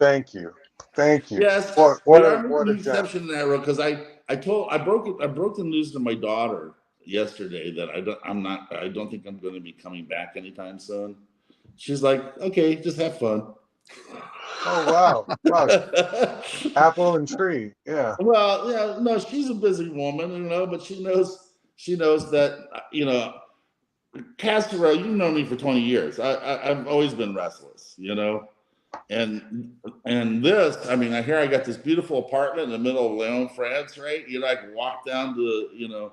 Thank you. Yes, what an exception in that role, because I broke the news to my daughter yesterday that I don't think I'm going to be coming back anytime soon. She's like, okay, just have fun. Oh wow. Apple and tree, yeah. Well, yeah, no, she's a busy woman, but she knows that, Castro, you've known me for 20 years. I've always been restless, and this, I hear I got this beautiful apartment in the middle of Lyon, France, right? I can walk down to,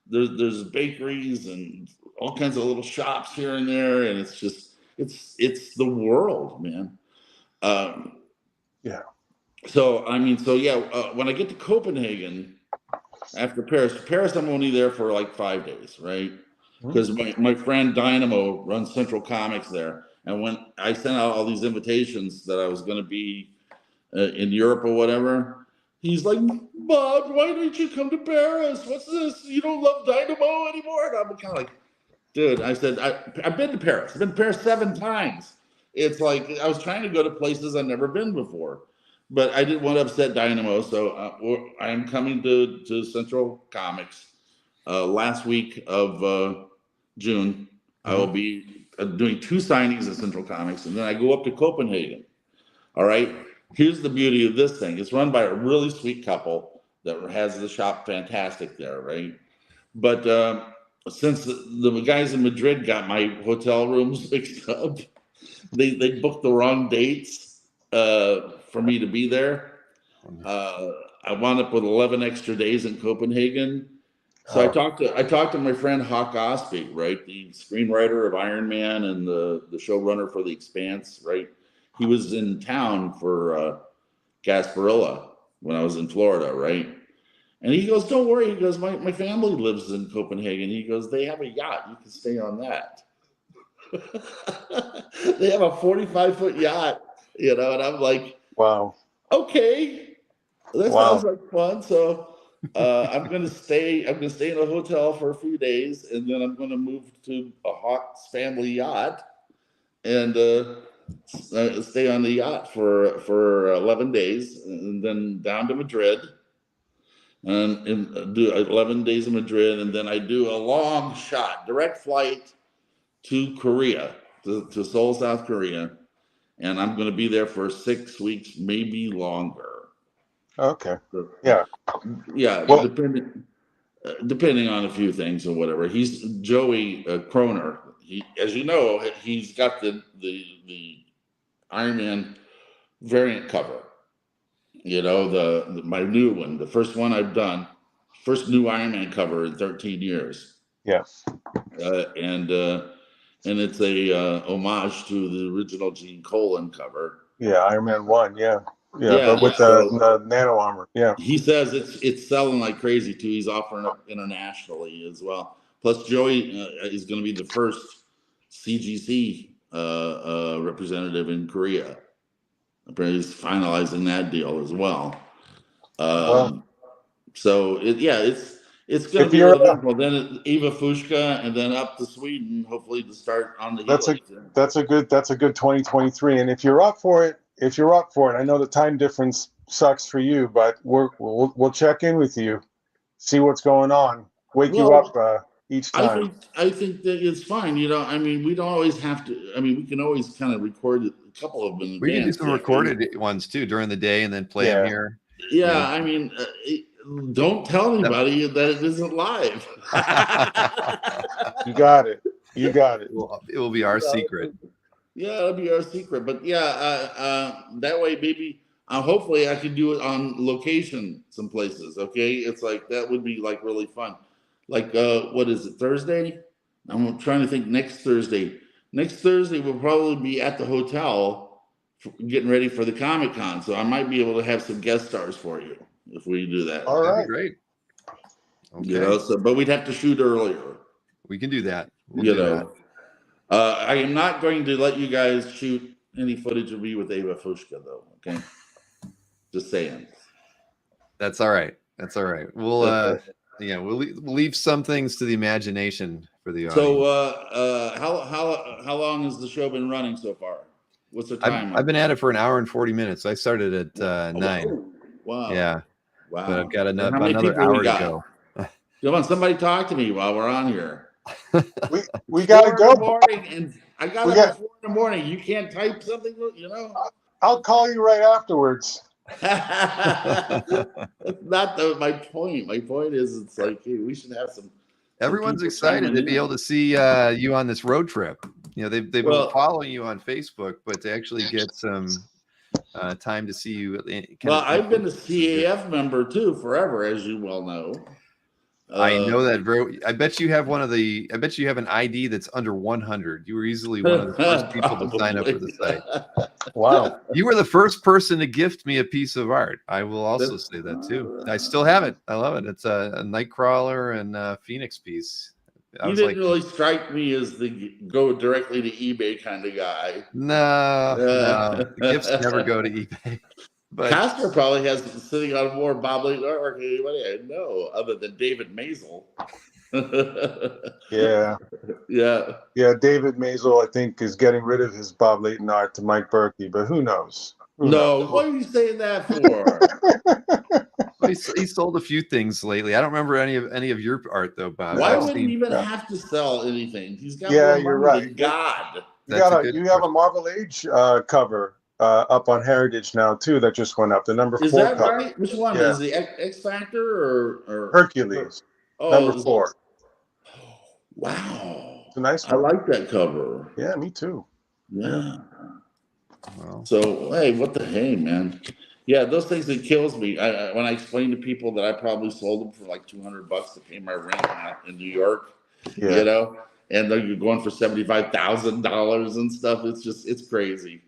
there's bakeries and all kinds of little shops here and there, and it's just, it's the world, man. Yeah. So, when I get to Copenhagen after Paris, I'm only there for like 5 days, right? Because my friend Dynamo runs Central Comics there. And when I sent out all these invitations that I was going to be in Europe or whatever, he's like, Bob, why don't you come to Paris? What's this? You don't love Dynamo anymore? And I'm kind of like, dude, I said, I've been to Paris. I've been to Paris 7 times. It's like I was trying to go to places I've never been before, but I didn't want to upset Dynamo. So I am coming to Central Comics last week of June. I will be doing 2 signings at Central Comics, and then I go up to Copenhagen. All right. Here's the beauty of this thing. It's run by a really sweet couple that has the shop fantastic there, right? But since the guys in Madrid got my hotel rooms mixed up, they booked the wrong dates for me to be there. I wound up with 11 extra days in Copenhagen. So I talked to my friend Hawk Osby, right, the screenwriter of Iron Man and the showrunner for The Expanse, right? He was in town for Gasparilla when I was in Florida, right? And he goes, don't worry. He goes, my family lives in Copenhagen. He goes, they have a yacht. You can stay on that. They have a 45-foot yacht, and I'm like, wow, okay, that sounds like fun. So I'm gonna stay in a hotel for a few days, and then I'm gonna move to a Hawk's family yacht and stay on the yacht for 11 days, and then down to Madrid, and do 11 days in Madrid, and then I do a long shot direct flight to Korea, to Seoul, South Korea, and I'm going to be there for 6 weeks, maybe longer. Okay. So, yeah. Well, depending on a few things or whatever. He's Joey Kroner. He, as you know, he's got the Iron Man variant cover. My new one, the first one I've done, first new Iron Man cover in 13 years. Yes. And it's a homage to the original Gene Colan cover. Yeah, Iron Man 1, yeah, but with the nano armor, yeah. He says it's selling like crazy too. He's offering it internationally as well. Plus, Joey is going to be the first CGC representative in Korea. Apparently, he's finalizing that deal as well. So It's going to If be you're eventful. Then Eva Fushka, and then up to Sweden, hopefully to start on the that's a Helix. that's a good 2023. And if you're up for it, I know the time difference sucks for you, but we'll check in with you, see what's going on, wake you Well, up each time. I think that it's fine. You know, I mean, we don't always have to. I mean, we can always kind of record a couple of them in We can do advance. some recorded ones too during the day and then play them here. Yeah, I mean, don't tell anybody that it isn't live. You got it. You got it. It will be our secret. Yeah, it'll be our secret. But that way, maybe hopefully I can do it on location some places. Okay, it's like that would be like really fun. Like what is it, Thursday? I'm trying to think. Next Thursday we'll probably be at the hotel getting ready for the Comic-Con, so I might be able to have some guest stars for you if we do that. All That'd right. be great. Okay. You know, but we'd have to shoot earlier. We can do that. I am not going to let you guys shoot any footage of me with Eva Fushka, though. Okay, just saying. That's all right. That's all right. We'll we'll leave some things to the imagination for the audience. So, how long has the show been running so far? What's the time? I've been at it for an hour and 40 minutes. I started at 9. Wow. Yeah. Wow. But I've got How many another people hour we to got? go. Come on, somebody talk to me while we're on here. We gotta go. And I got up at 4 in the morning. You can't type something, you know? I'll call you right afterwards. That's not my point. My point is, it's like, hey, we should have some. Everyone's people excited chiming to in. be able to see you on this road trip. You know, they've been following you on Facebook, but to actually get some time to see you. Well, I've been a CAF member too forever, as you well know. I know that. I bet you have I bet you have an ID that's under 100. You were easily one of the first people to sign up for the site. Wow. You were the first person to gift me a piece of art. I will also say that too. I still have it. I love it. It's a Nightcrawler and a Phoenix piece. You didn't really strike me as the go directly to eBay kind of guy. No. The gifts never go to eBay. But Casper probably has sitting on more Bob Layton artwork than anybody I know, other than David Maisel. Yeah. David Maisel, I think, is getting rid of his Bob Layton art to Mike Berkey, but who knows? What are you saying that for? He sold a few things lately. I don't remember any of your art though, Bob. Why would he even have to sell anything? He's got more money you're right. than God. You have a Marvel Age cover up on Heritage now too that just went up. The number 4 is that cover. Right? Which one is the X Factor or Hercules? Number 4. Wow, it's a nice one. I like that cover. Yeah, me too. Yeah. Wow. So hey, what the hey, man? Yeah, those things, it kills me. When I explain to people that I probably sold them for like $200 to pay my rent in New York, you know, and they're going for $75,000 and stuff. It's crazy.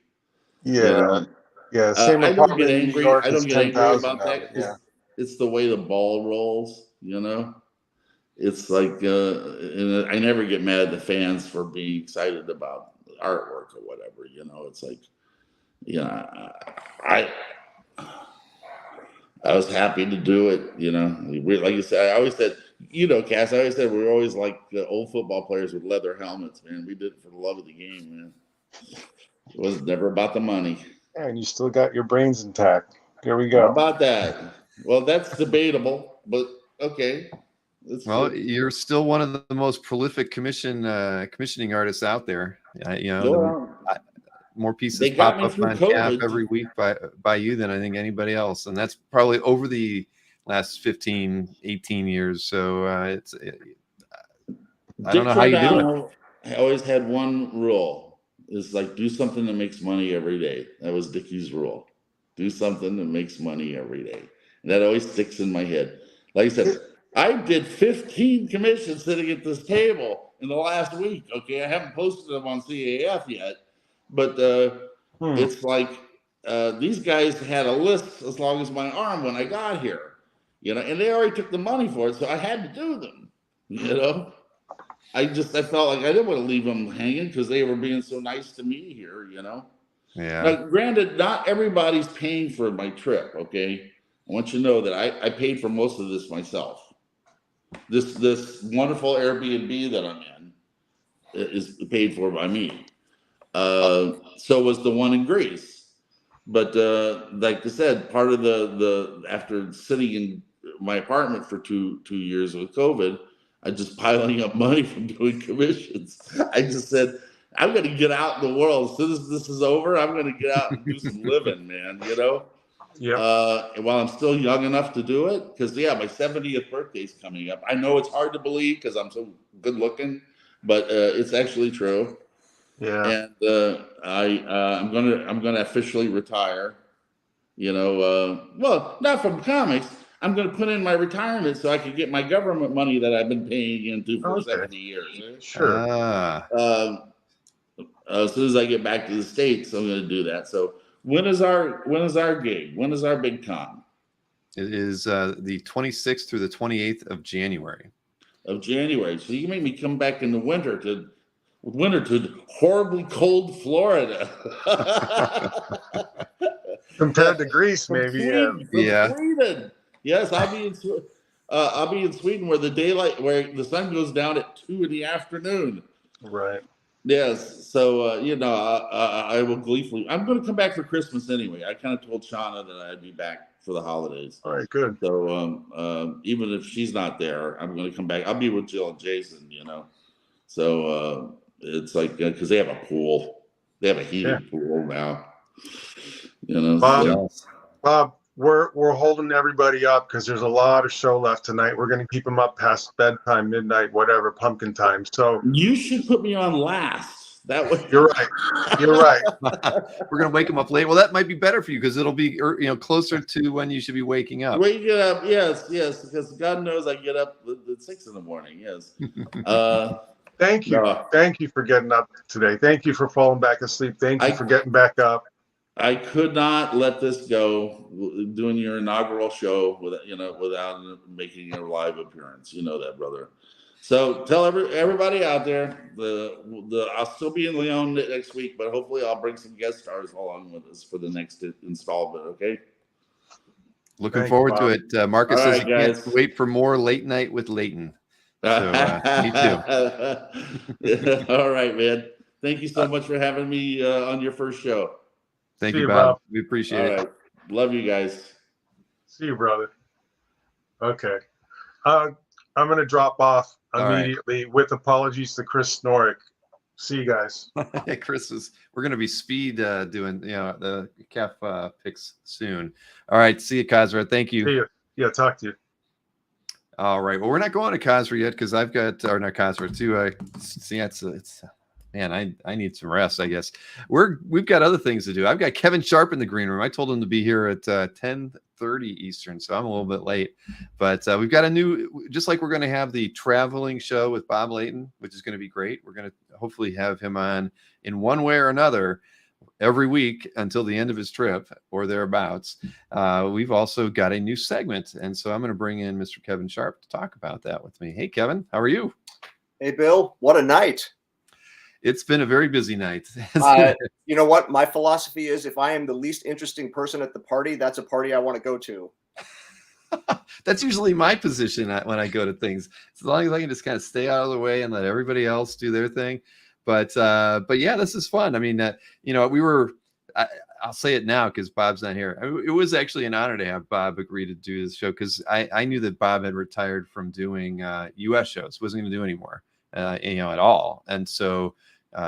Yeah, you know? yeah. Same I don't get in angry. New York I don't is get angry about $10,000 that. Yeah. It's the way the ball rolls. You know, it's like, and I never get mad at the fans for being excited about artwork or whatever. You know, it's like, you know, I was happy to do it, you know. Like you said, I always said, you know, Cass, I always said we're always like the old football players with leather helmets, man. We did it for the love of the game, man. It was never about the money. Yeah, and you still got your brains intact. Here we go. How about that? Well, that's debatable, but okay. Well, you're still one of the most prolific commissioning artists out there. You know, more pieces pop up on CAF every week by you than I think anybody else. And that's probably over the last 15, 18 years. So I don't know how you do it. I always had one rule. Is like, do something that makes money every day. That was Dickie's rule. Do something that makes money every day. And that always sticks in my head. Like I said, I did 15 commissions sitting at this table in the last week. Okay, I haven't posted them on CAF yet. But it's like these guys had a list as long as my arm when I got here, you know, and they already took the money for it, so I had to do them, you know. I felt like I didn't want to leave them hanging because they were being so nice to me here, you know. Yeah. Now, granted, not everybody's paying for my trip, okay? I want you to know that I paid for most of this myself. this wonderful Airbnb that I'm in is paid for by me. So was the one in Greece. But like I said, part of the after sitting in my apartment for two years with COVID, I just piling up money from doing commissions. I just said, I'm going to get out in the world. As soon as this is over, I'm going to get out and do some living, man. Yeah. While I'm still young enough to do it, because my 70th birthday is coming up. I know it's hard to believe because I'm so good looking, but it's actually true. Yeah. And I'm gonna officially retire. Well, not from comics. I'm gonna put in my retirement so I can get my government money that I've been paying into for 70 years. Sure. As soon as I get back to the States, I'm gonna do that. So when is our gig? When is our big con? It is the 26th through the 28th of January. So you make me come back in the winter to horribly cold Florida. Compared to Greece, maybe. Sweden. Yes, I'll be in Sweden where the sun goes down at 2 in the afternoon. Right. Yes. So I will gleefully. I'm going to come back for Christmas anyway. I kind of told Shauna that I'd be back for the holidays. All right. Good. So even if she's not there, I'm going to come back. I'll be with Jill and Jason. So it's like because they have a pool. They have a heated pool now. Bob, we're holding everybody up because there's a lot of show left tonight. We're going to keep them up past bedtime, midnight, whatever, pumpkin time. So you should put me on last. That way. You're right. You're right. We're going to wake them up late. Well, that might be better for you because it'll be closer to when you should be waking up. Wake it up, yes, because God knows I get up at 6 in the morning. Yes. Thank you. No. Thank you for getting up today. Thank you for falling back asleep. Thank you for getting back up. I could not let this go doing your inaugural show without making a live appearance. You know that, brother. So tell everybody out there I'll still be in Leon next week, but hopefully I'll bring some guest stars along with us for the next installment. Okay. Looking forward to it. Marcus says he can't wait for more Late Night with Layton. So, me too. All right, man. Thank you so much for having me on your first show. Thank you, Bob. We appreciate it. Right. Love you guys. See you, brother. Okay. I'm going to drop off immediately with apologies to Chris Snorick. See you guys. Hey, we're going to be speed doing the calf picks soon. All right. See you, Kazra. Thank you. See you. Yeah, talk to you. All right. Well, we're not going to Kazra yet because I've got, or not Kazra, too. See, it's man, I need some rest, I guess. We've got other things to do. I've got Kevin Sharp in the green room. I told him to be here at 10:30 Eastern, so I'm a little bit late. But we've got just like we're going to have the traveling show with Bob Layton, which is going to be great. We're going to hopefully have him on in one way or another every week until the end of his trip or thereabouts. We've also got a new segment, and so I'm going to bring in Mr. Kevin Sharp to talk about that with me. Hey, Kevin, how are you? Hey, Bill, what a night. It's been a very busy night. You know what? My philosophy is if I am the least interesting person at the party, that's a party I want to go to. That's usually my position when I go to things. As long as I can just kind of stay out of the way and let everybody else do their thing. But yeah, this is fun. I mean, I'll say it now because Bob's not here. It was actually an honor to have Bob agree to do this show because I knew that Bob had retired from doing U.S. shows, wasn't going to do anymore, at all. And so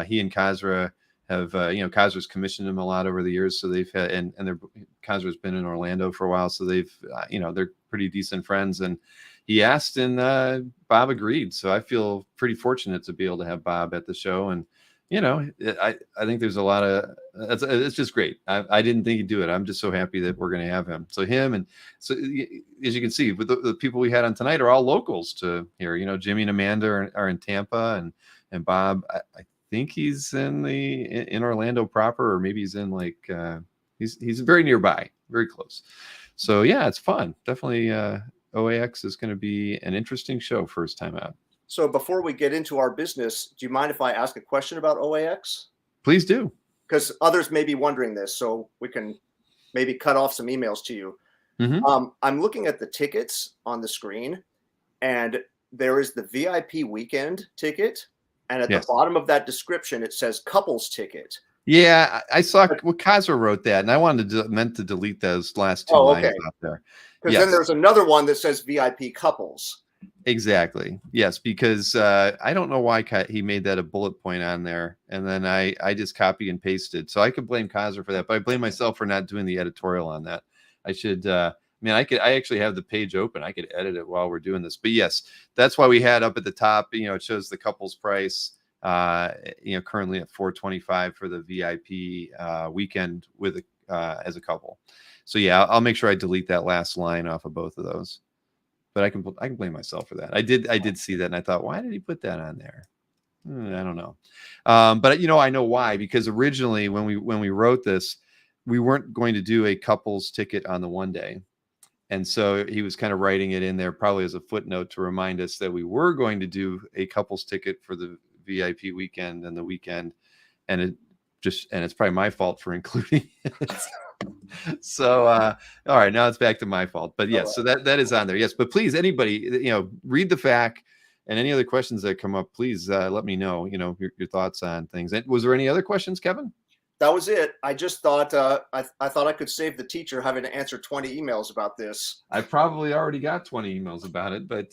he and Kazra have, Kazra's commissioned him a lot over the years. So they've had, and Kazra's been in Orlando for a while. So they've, they're pretty decent friends. And he asked and Bob agreed. So I feel pretty fortunate to be able to have Bob at the show. And, I think there's a lot of, it's just great. I didn't think he'd do it. I'm just so happy that we're going to have him. So him. And so as you can see, with the people we had on tonight are all locals to here, Jimmy and Amanda are in Tampa and Bob, I think he's in Orlando proper, or maybe he's in he's very nearby, very close. So yeah, it's fun. Definitely OAX is going to be an interesting show first time out. So before we get into our business, do you mind if I ask a question about OAX? Please do. Because others may be wondering this, so we can maybe cut off some emails to you. Mm-hmm. I'm looking at the tickets on the screen, and there is the VIP weekend ticket, and at Yes. the bottom of that description it says couples ticket. Yeah, I saw what Kaiser wrote that, and I meant to delete those last two lines okay. out there. Because Yes. then there's another one that says VIP couples. Exactly. Yes, because I don't know why he made that a bullet point on there, and then I just copy and pasted. So I could blame Kaiser for that, but I blame myself for not doing the editorial on that. I should. I actually have the page open. I could edit it while we're doing this. But yes, that's why we had up at the top. It shows the couple's price. Currently at $425 for the VIP weekend with as a couple. So yeah, I'll make sure I delete that last line off of both of those. But I can blame myself for that. I did see that, and I thought, why did he put that on there? I don't know. But I know why, because originally when we wrote this, we weren't going to do a couples ticket on the one day. And so he was kind of writing it in there probably as a footnote to remind us that we were going to do a couples ticket for the VIP weekend and the weekend. And it's probably my fault for including it. So, all right, now it's back to my fault. But yes, so that is on there. Yes, but please, anybody, read the FAQ, and any other questions that come up, please let me know, your thoughts on things. And was there any other questions, Kevin? That was it. I just thought I thought I could save the teacher having to answer 20 emails about this. I probably already got 20 emails about it, but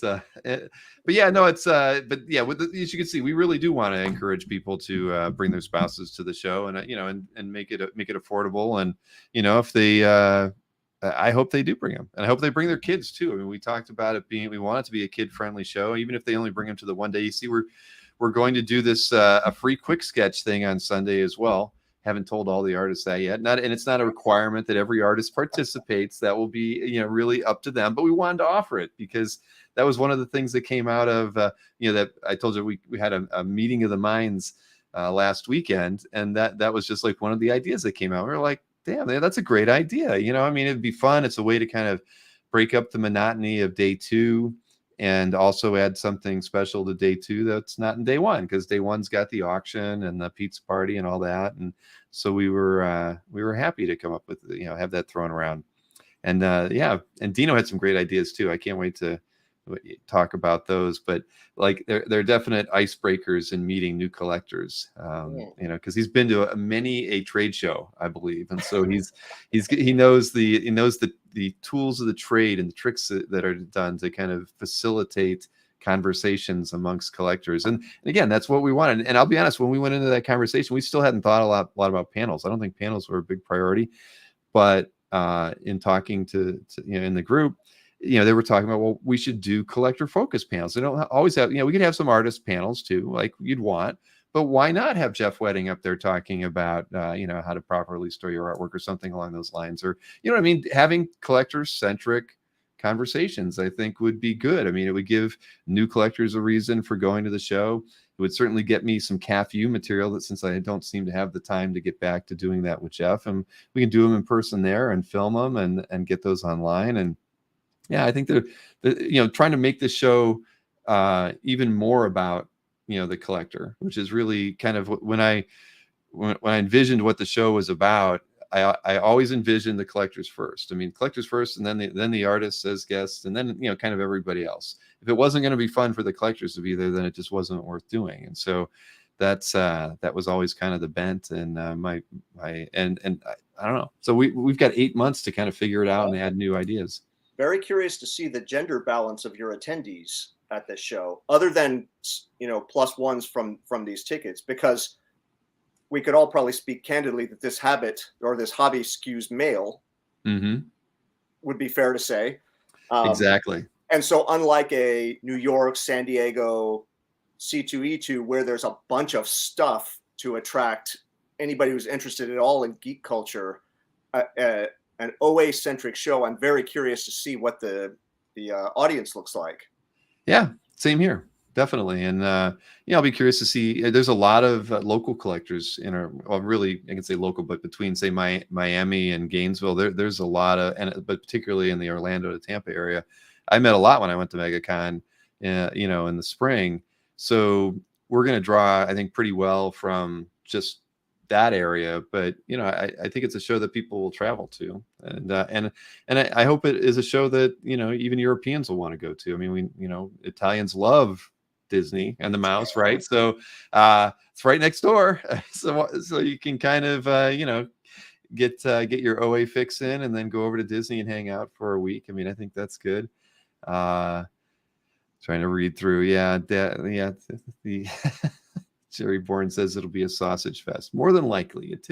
yeah, no, it's but yeah, as you can see, we really do want to encourage people to bring their spouses to the show, and and make it affordable, and if they I hope they do bring them, and I hope they bring their kids too. I mean, we talked about we want it to be a kid-friendly show, even if they only bring them to the one day. You see, we're going to do this a free quick sketch thing on Sunday as well. Haven't told all the artists that yet. And it's not a requirement that every artist participates. That will be, really up to them. But we wanted to offer it because that was one of the things that came out of, that I told you we had a meeting of the minds last weekend, and that was just like one of the ideas that came out. We were like, damn, that's a great idea. It'd be fun. It's a way to kind of break up the monotony of day two, and also add something special to day two that's not in day one, because day one's got the auction and the pizza party and all that. And so we were happy to come up with, have that thrown around. And and Dino had some great ideas too. I can't wait to talk about those, but like they're definite icebreakers in meeting new collectors, because he's been to many a trade show, I believe, and so he knows the tools of the trade and the tricks that are done to kind of facilitate conversations amongst collectors. And again, that's what we wanted. And I'll be honest, when we went into that conversation, we still hadn't thought a lot about panels. I don't think panels were a big priority, but in talking to in the group, they were talking about, well, we should do collector focus panels. They don't always have, we could have some artist panels too, like you'd want, but why not have Jeff Wedding up there talking about, how to properly store your artwork or something along those lines, or, what I mean? Having collector-centric conversations, I think, would be good. I mean, it would give new collectors a reason for going to the show. It would certainly get me some CAFU material, that since I don't seem to have the time to get back to doing that with Jeff, and we can do them in person there and film them and get those online. And yeah, I think they're trying to make this show even more about, the collector, which is really kind of when I envisioned what the show was about. I always envisioned the collectors first. I mean, collectors first, and then the artists as guests, and then kind of everybody else. If it wasn't going to be fun for the collectors to be there, then it just wasn't worth doing. And so that was always kind of the bent, and my and I don't know. So we've got 8 months to kind of figure it out and add new ideas. Very curious to see the gender balance of your attendees at this show, other than plus ones from these tickets, because we could all probably speak candidly that this habit or this hobby skews male. Mm-hmm. Would be fair to say. Exactly. And so unlike a New York, San Diego, C2E2, where there's a bunch of stuff to attract anybody who's interested at all in geek culture, an OA-centric show, I'm very curious to see what the audience looks like. Yeah, same here. Definitely. And, I'll be curious to see. There's a lot of local collectors really, I can say local, but between, say, Miami and Gainesville, there's a lot of, but particularly in the Orlando to Tampa area, I met a lot when I went to MegaCon, in the spring. So we're going to draw, I think, pretty well from just that area, but I think it's a show that people will travel to, and I hope it is a show that even Europeans will want to go to. I mean, Italians love Disney and the mouse, right? So it's right next door, so you can kind of get your OA fix in and then go over to Disney and hang out for a week. I mean, I think that's good. Trying to read through, the Jerry Bourne says it'll be a sausage fest. More than likely, it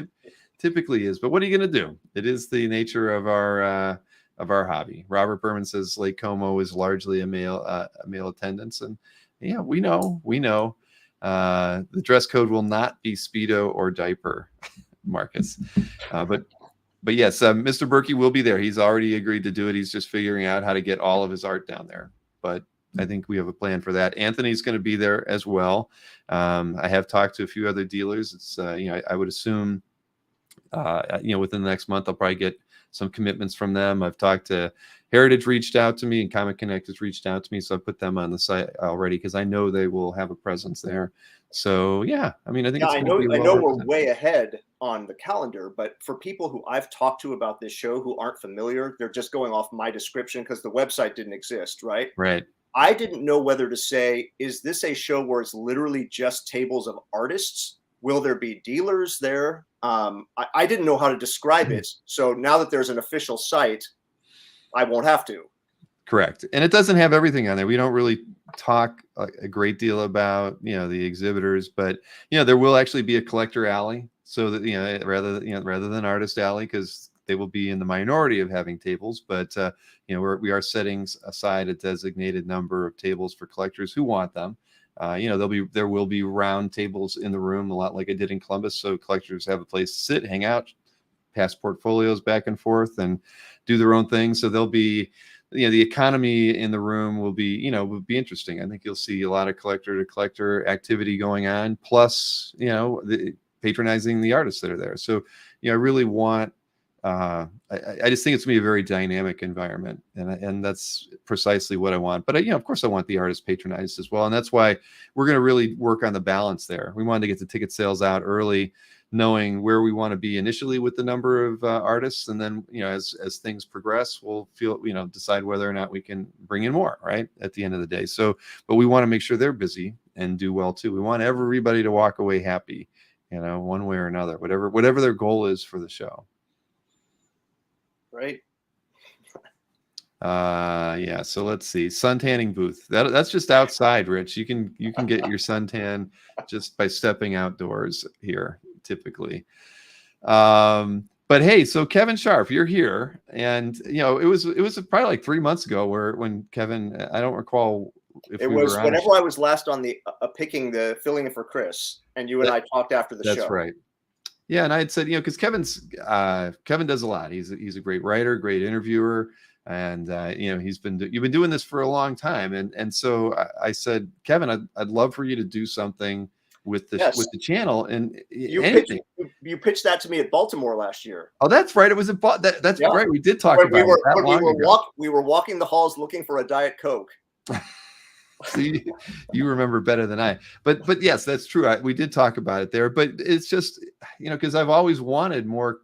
typically is. But what are you going to do? It is the nature of our hobby. Robert Berman says Lake Como is largely a male attendance, and yeah, we know. The dress code will not be Speedo or diaper, Marcus. But yes, Mr. Berkey will be there. He's already agreed to do it. He's just figuring out how to get all of his art down there. But I think we have a plan for that. Anthony's going to be there as well. I have talked to a few other dealers. It's I would assume within the next month I'll probably get some commitments from them. I've talked to Heritage, reached out to me, and Comic Connect has reached out to me, so I put them on the site already because I know they will have a presence there. So yeah, I mean, I think I know we're way ahead on the calendar, but for people who I've talked to about this show who aren't familiar, they're just going off my description because the website didn't exist, right? Right. I didn't know whether to say, is this a show where it's literally just tables of artists? Will there be dealers there? I didn't know how to describe it. So now that there's an official site, I won't have to. Correct. And it doesn't have everything on there. We don't really talk a great deal about, the exhibitors, but, there will actually be a collector alley. So that, rather than artist alley, because they will be in the minority of having tables, but we are setting aside a designated number of tables for collectors who want them. There will be round tables in the room, a lot like I did in Columbus, so collectors have a place to sit, hang out, pass portfolios back and forth, and do their own thing. So there'll be, the economy in the room will be interesting. I think you'll see a lot of collector to collector activity going on, plus patronizing the artists that are there. So I really want. I just think it's going to be a very dynamic environment, and that's precisely what I want. But of course, I want the artists patronized as well, and that's why we're going to really work on the balance there. We wanted to get the ticket sales out early, knowing where we want to be initially with the number of artists, and then as things progress, we'll decide whether or not we can bring in more. Right at the end of the day. So, but we want to make sure they're busy and do well too. We want everybody to walk away happy, one way or another, whatever their goal is for the show. Right. Yeah. So let's see. Suntanning booth. That's just outside, Rich. You can get your suntan just by stepping outdoors here, typically. But hey, so Kevin Sharp, you're here, and it was probably like 3 months ago when Kevin. I don't recall if it was whenever I was last on the filling in for Chris, and you and I talked after the show. That's right. Yeah, and I had said, because Kevin does a lot. He's a great writer, great interviewer, and you've been doing this for a long time, and so I said, Kevin, I'd love for you to do something with the channel, and anything. You pitched that to me at Baltimore last year. Oh, that's right. It was that's right. We did talk about it. We were walking the halls looking for a Diet Coke. So you remember better than I, but yes, that's true. We did talk about it there, but it's just, because I've always wanted more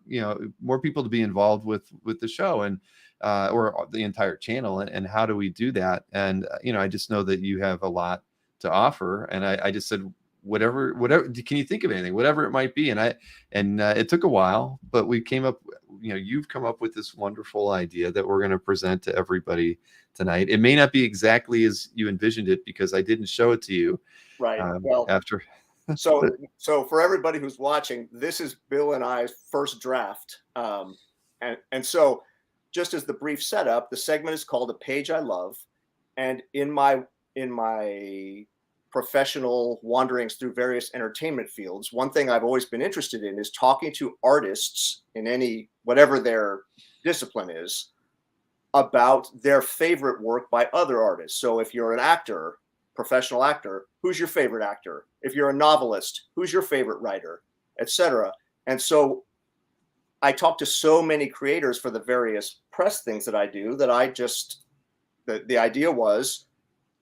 people to be involved with the show and, or the entire channel. And how do we do that? And, I just know that you have a lot to offer. And I just said, whatever, can you think of anything, whatever it might be? And it took a while, but we came up, you've come up with this wonderful idea that we're going to present to everybody tonight. It may not be exactly as you envisioned it because I didn't show it to you. Right. After. So for everybody who's watching, this is Bill and I's first draft. And so just as the brief setup, the segment is called A Page I Love. And in my professional wanderings through various entertainment fields, one thing I've always been interested in is talking to artists in whatever their discipline is, about their favorite work by other artists. So if you're an actor, professional actor, who's your favorite actor? If you're a novelist, who's your favorite writer, etc. And so I talk to so many creators for the various press things that I do that the idea was,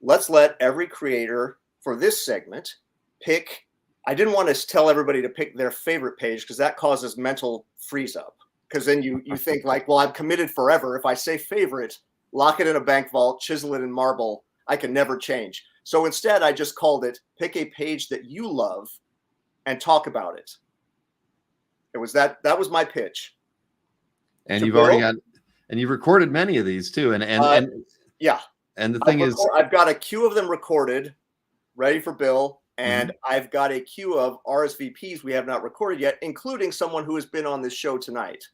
let's let every creator for this segment pick I didn't want to tell everybody to pick their favorite page because that causes mental freeze up. Because then you think like, well, I'm committed forever. If I say favorite, lock it in a bank vault, chisel it in marble, I can never change. So instead, I just called it pick a page that you love and talk about it. It was that was my pitch. And To you've already Bill? got, and you've recorded many of these too. And Yeah. And the thing is, I've got a queue of them recorded, ready for Bill, and I've got a queue of RSVPs we have not recorded yet, including someone who has been on this show tonight.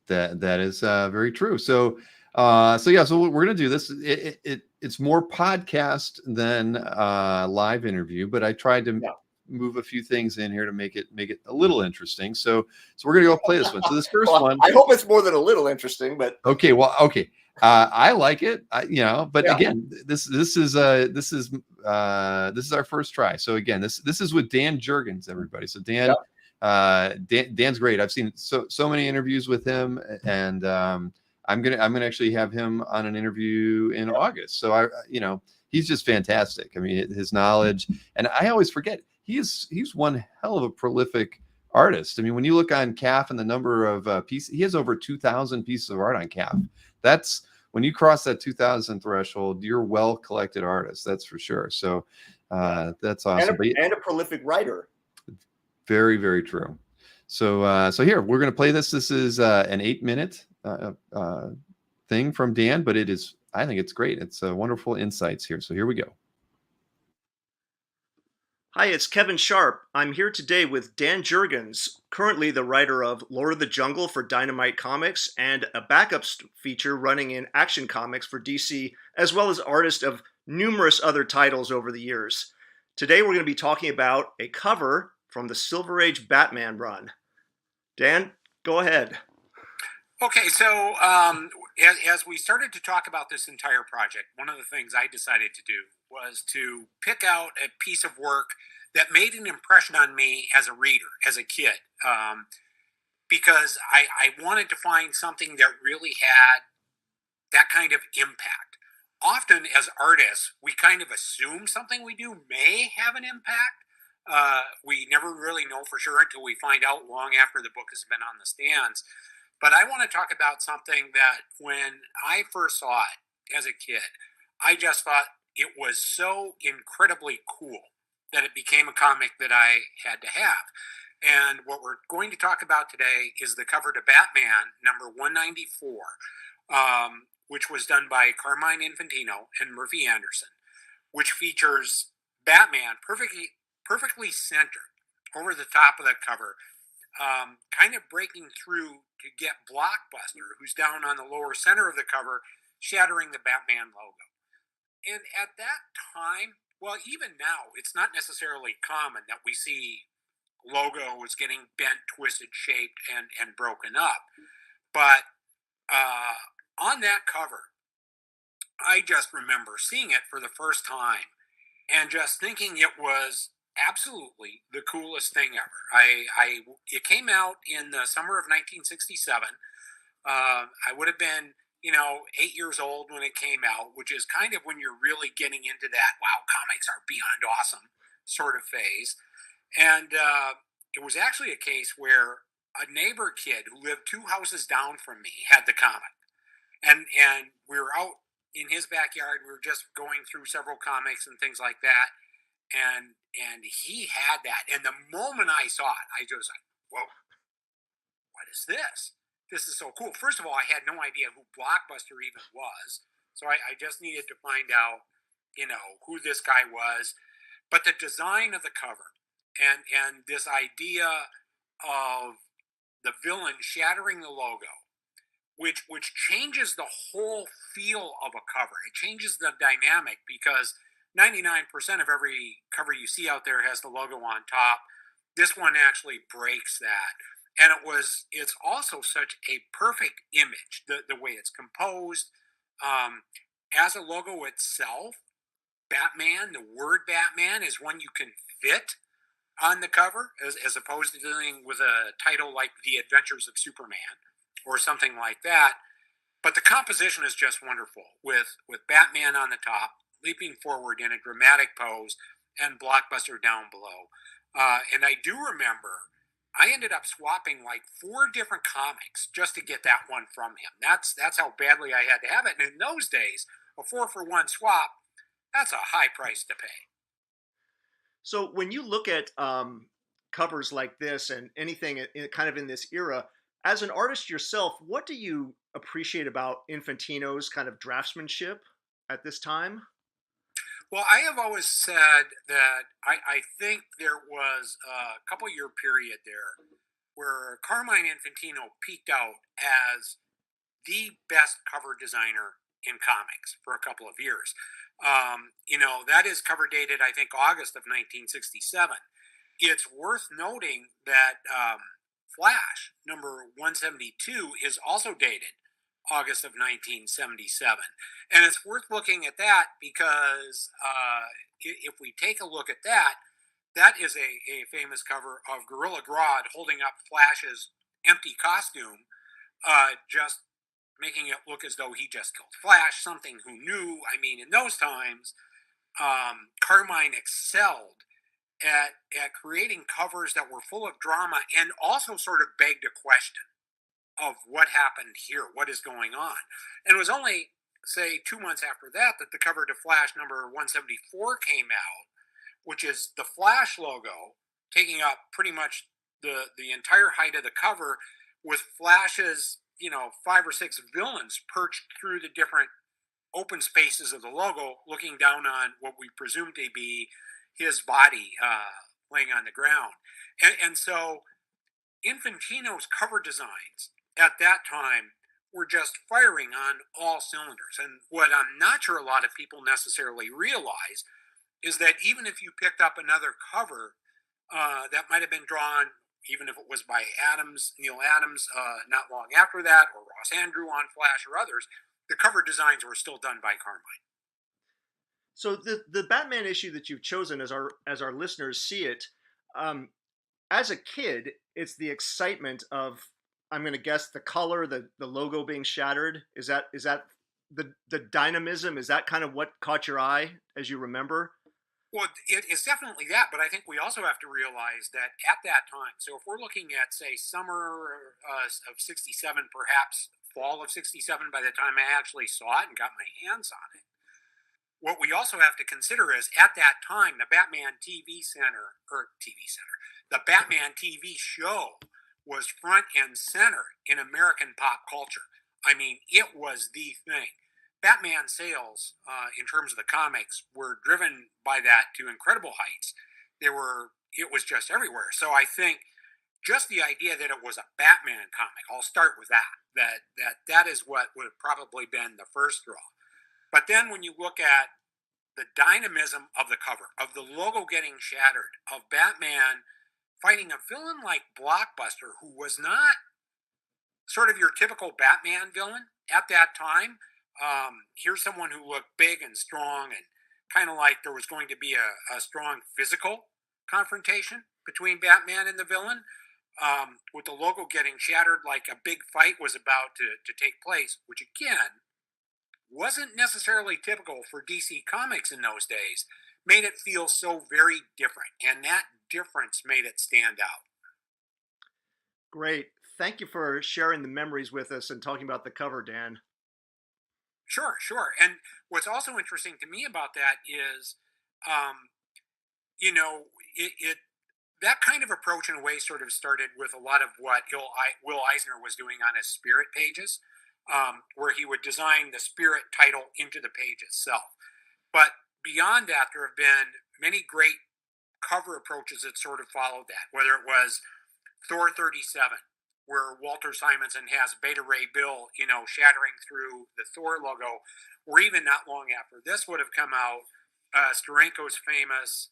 that is very true. So so we're gonna do this. It's more podcast than live interview, but I tried to move a few things in here to make it a little interesting. So we're gonna go play this one. So this first one, I hope it's more than a little interesting, but okay. I like it, but again, this is our first try. So again, this is with Dan Jurgens, everybody. So Dan's great. I've seen so many interviews with him, and I'm gonna actually have him on an interview in August. So he's just fantastic. I mean, his knowledge, and I always forget he's one hell of a prolific artist. I mean, when you look on CAF and the number of pieces, he has over 2,000 pieces of art on CAF. That's when you cross that 2,000 threshold, you're a well-collected artist. That's for sure. So that's awesome. And a prolific writer. Very, very true. So here we're going to play this. This is an 8-minute thing from Dan, but I think it's great. It's wonderful insights here. So here we go. Hi, it's Kevin Sharp. I'm here today with Dan Jurgens, currently the writer of Lord of the Jungle for Dynamite Comics and a backup feature running in Action Comics for DC, as well as artist of numerous other titles over the years. Today we're going to be talking about a cover from the Silver Age Batman run. Dan, go ahead. Okay, so as we started to talk about this entire project, one of the things I decided to do was to pick out a piece of work that made an impression on me as a reader, as a kid, because I wanted to find something that really had that kind of impact. Often as artists, we kind of assume something we do may have an impact. We never really know for sure until we find out long after the book has been on the stands. But I want to talk about something that when I first saw it as a kid, I just thought it was so incredibly cool that it became a comic that I had to have. And what we're going to talk about today is the cover to Batman number 194, which was done by Carmine Infantino and Murphy Anderson, which features Batman perfectly centered over the top of the cover, kind of breaking through to get Blockbuster, who's down on the lower center of the cover, shattering the Batman logo. And at that time, well, even now, it's not necessarily common that we see logos getting bent, twisted, shaped, and broken up. But on that cover, I just remember seeing it for the first time and just thinking it was absolutely the coolest thing ever. It came out in the summer of 1967. I would have been 8 years old when it came out, which is kind of when you're really getting into that, wow, comics are beyond awesome sort of phase. And it was actually a case where a neighbor kid who lived 2 houses down from me had the comic. And we were out in his backyard. We were just going through several comics and things like that. And he had that. And the moment I saw it, I just like, whoa, what is this? This is so cool. First of all, I had no idea who Blockbuster even was. So I just needed to find out, who this guy was. But the design of the cover and this idea of the villain shattering the logo, which changes the whole feel of a cover. It changes the dynamic because 99% of every cover you see out there has the logo on top. This one actually breaks that. And it's also such a perfect image, the way it's composed. As a logo itself, Batman, the word Batman is one you can fit on the cover as opposed to dealing with a title like The Adventures of Superman or something like that. But the composition is just wonderful with Batman on the top, leaping forward in a dramatic pose, and Blockbuster down below. And I do remember I ended up swapping like 4 different comics just to get that one from him. That's how badly I had to have it. And in those days, a 4-for-1 swap, that's a high price to pay. So when you look at covers like this and anything kind of in this era, as an artist yourself, what do you appreciate about Infantino's kind of draftsmanship at this time? Well, I have always said that I think there was a couple year period there where Carmine Infantino peaked out as the best cover designer in comics for a couple of years. That is cover dated, I think, August of 1967. It's worth noting that Flash number 172 is also dated August of 1977. And it's worth looking at that because if we take a look at that, that is a famous cover of Gorilla Grodd holding up Flash's empty costume, just making it look as though he just killed Flash, something who knew. I mean, in those times, Carmine excelled at creating covers that were full of drama and also sort of begged a question of what happened here, what is going on. And it was only, say, 2 months after that that the cover to Flash number 174 came out, which is the Flash logo taking up pretty much the entire height of the cover, with Flash's 5 or 6 villains perched through the different open spaces of the logo, looking down on what we presume to be his body laying on the ground. And so Infantino's cover designs at that time were just firing on all cylinders. And what I'm not sure a lot of people necessarily realize is that even if you picked up another cover that might have been drawn, even if it was by Neil Adams, not long after that, or Ross Andrew on Flash or others, the cover designs were still done by Carmine. So the Batman issue that you've chosen, as our listeners see it, as a kid, it's the excitement of, I'm going to guess, the color, the logo being shattered. Is that the dynamism? Is that kind of what caught your eye as you remember? Well, it's definitely that, but I think we also have to realize that at that time, so if we're looking at, say, summer of 67, perhaps fall of 67, by the time I actually saw it and got my hands on it, what we also have to consider is at that time, the Batman the Batman TV show was front and center in American pop culture. I mean, it was the thing. Batman sales, in terms of the comics, were driven by that to incredible heights. It was just everywhere. So I think just the idea that it was a Batman comic, I'll start with that is what would have probably been the first draw. But then when you look at the dynamism of the cover, of the logo getting shattered, of Batman fighting a villain like Blockbuster, who was not sort of your typical Batman villain at that time. Here's someone who looked big and strong and kind of like there was going to be a strong physical confrontation between Batman and the villain, with the logo getting shattered like a big fight was about to take place, which again wasn't necessarily typical for DC Comics in those days, made it feel so very different. And that difference made it stand out. Great. Thank you for sharing the memories with us and talking about the cover, Dan. Sure. And what's also interesting to me about that is, that kind of approach in a way sort of started with a lot of what Will Eisner was doing on his Spirit pages, where he would design the Spirit title into the page itself. But beyond that, there have been many great cover approaches that sort of followed that, whether it was Thor 37, where Walter Simonson has Beta Ray Bill, shattering through the Thor logo, or even not long after this would have come out, Steranko's famous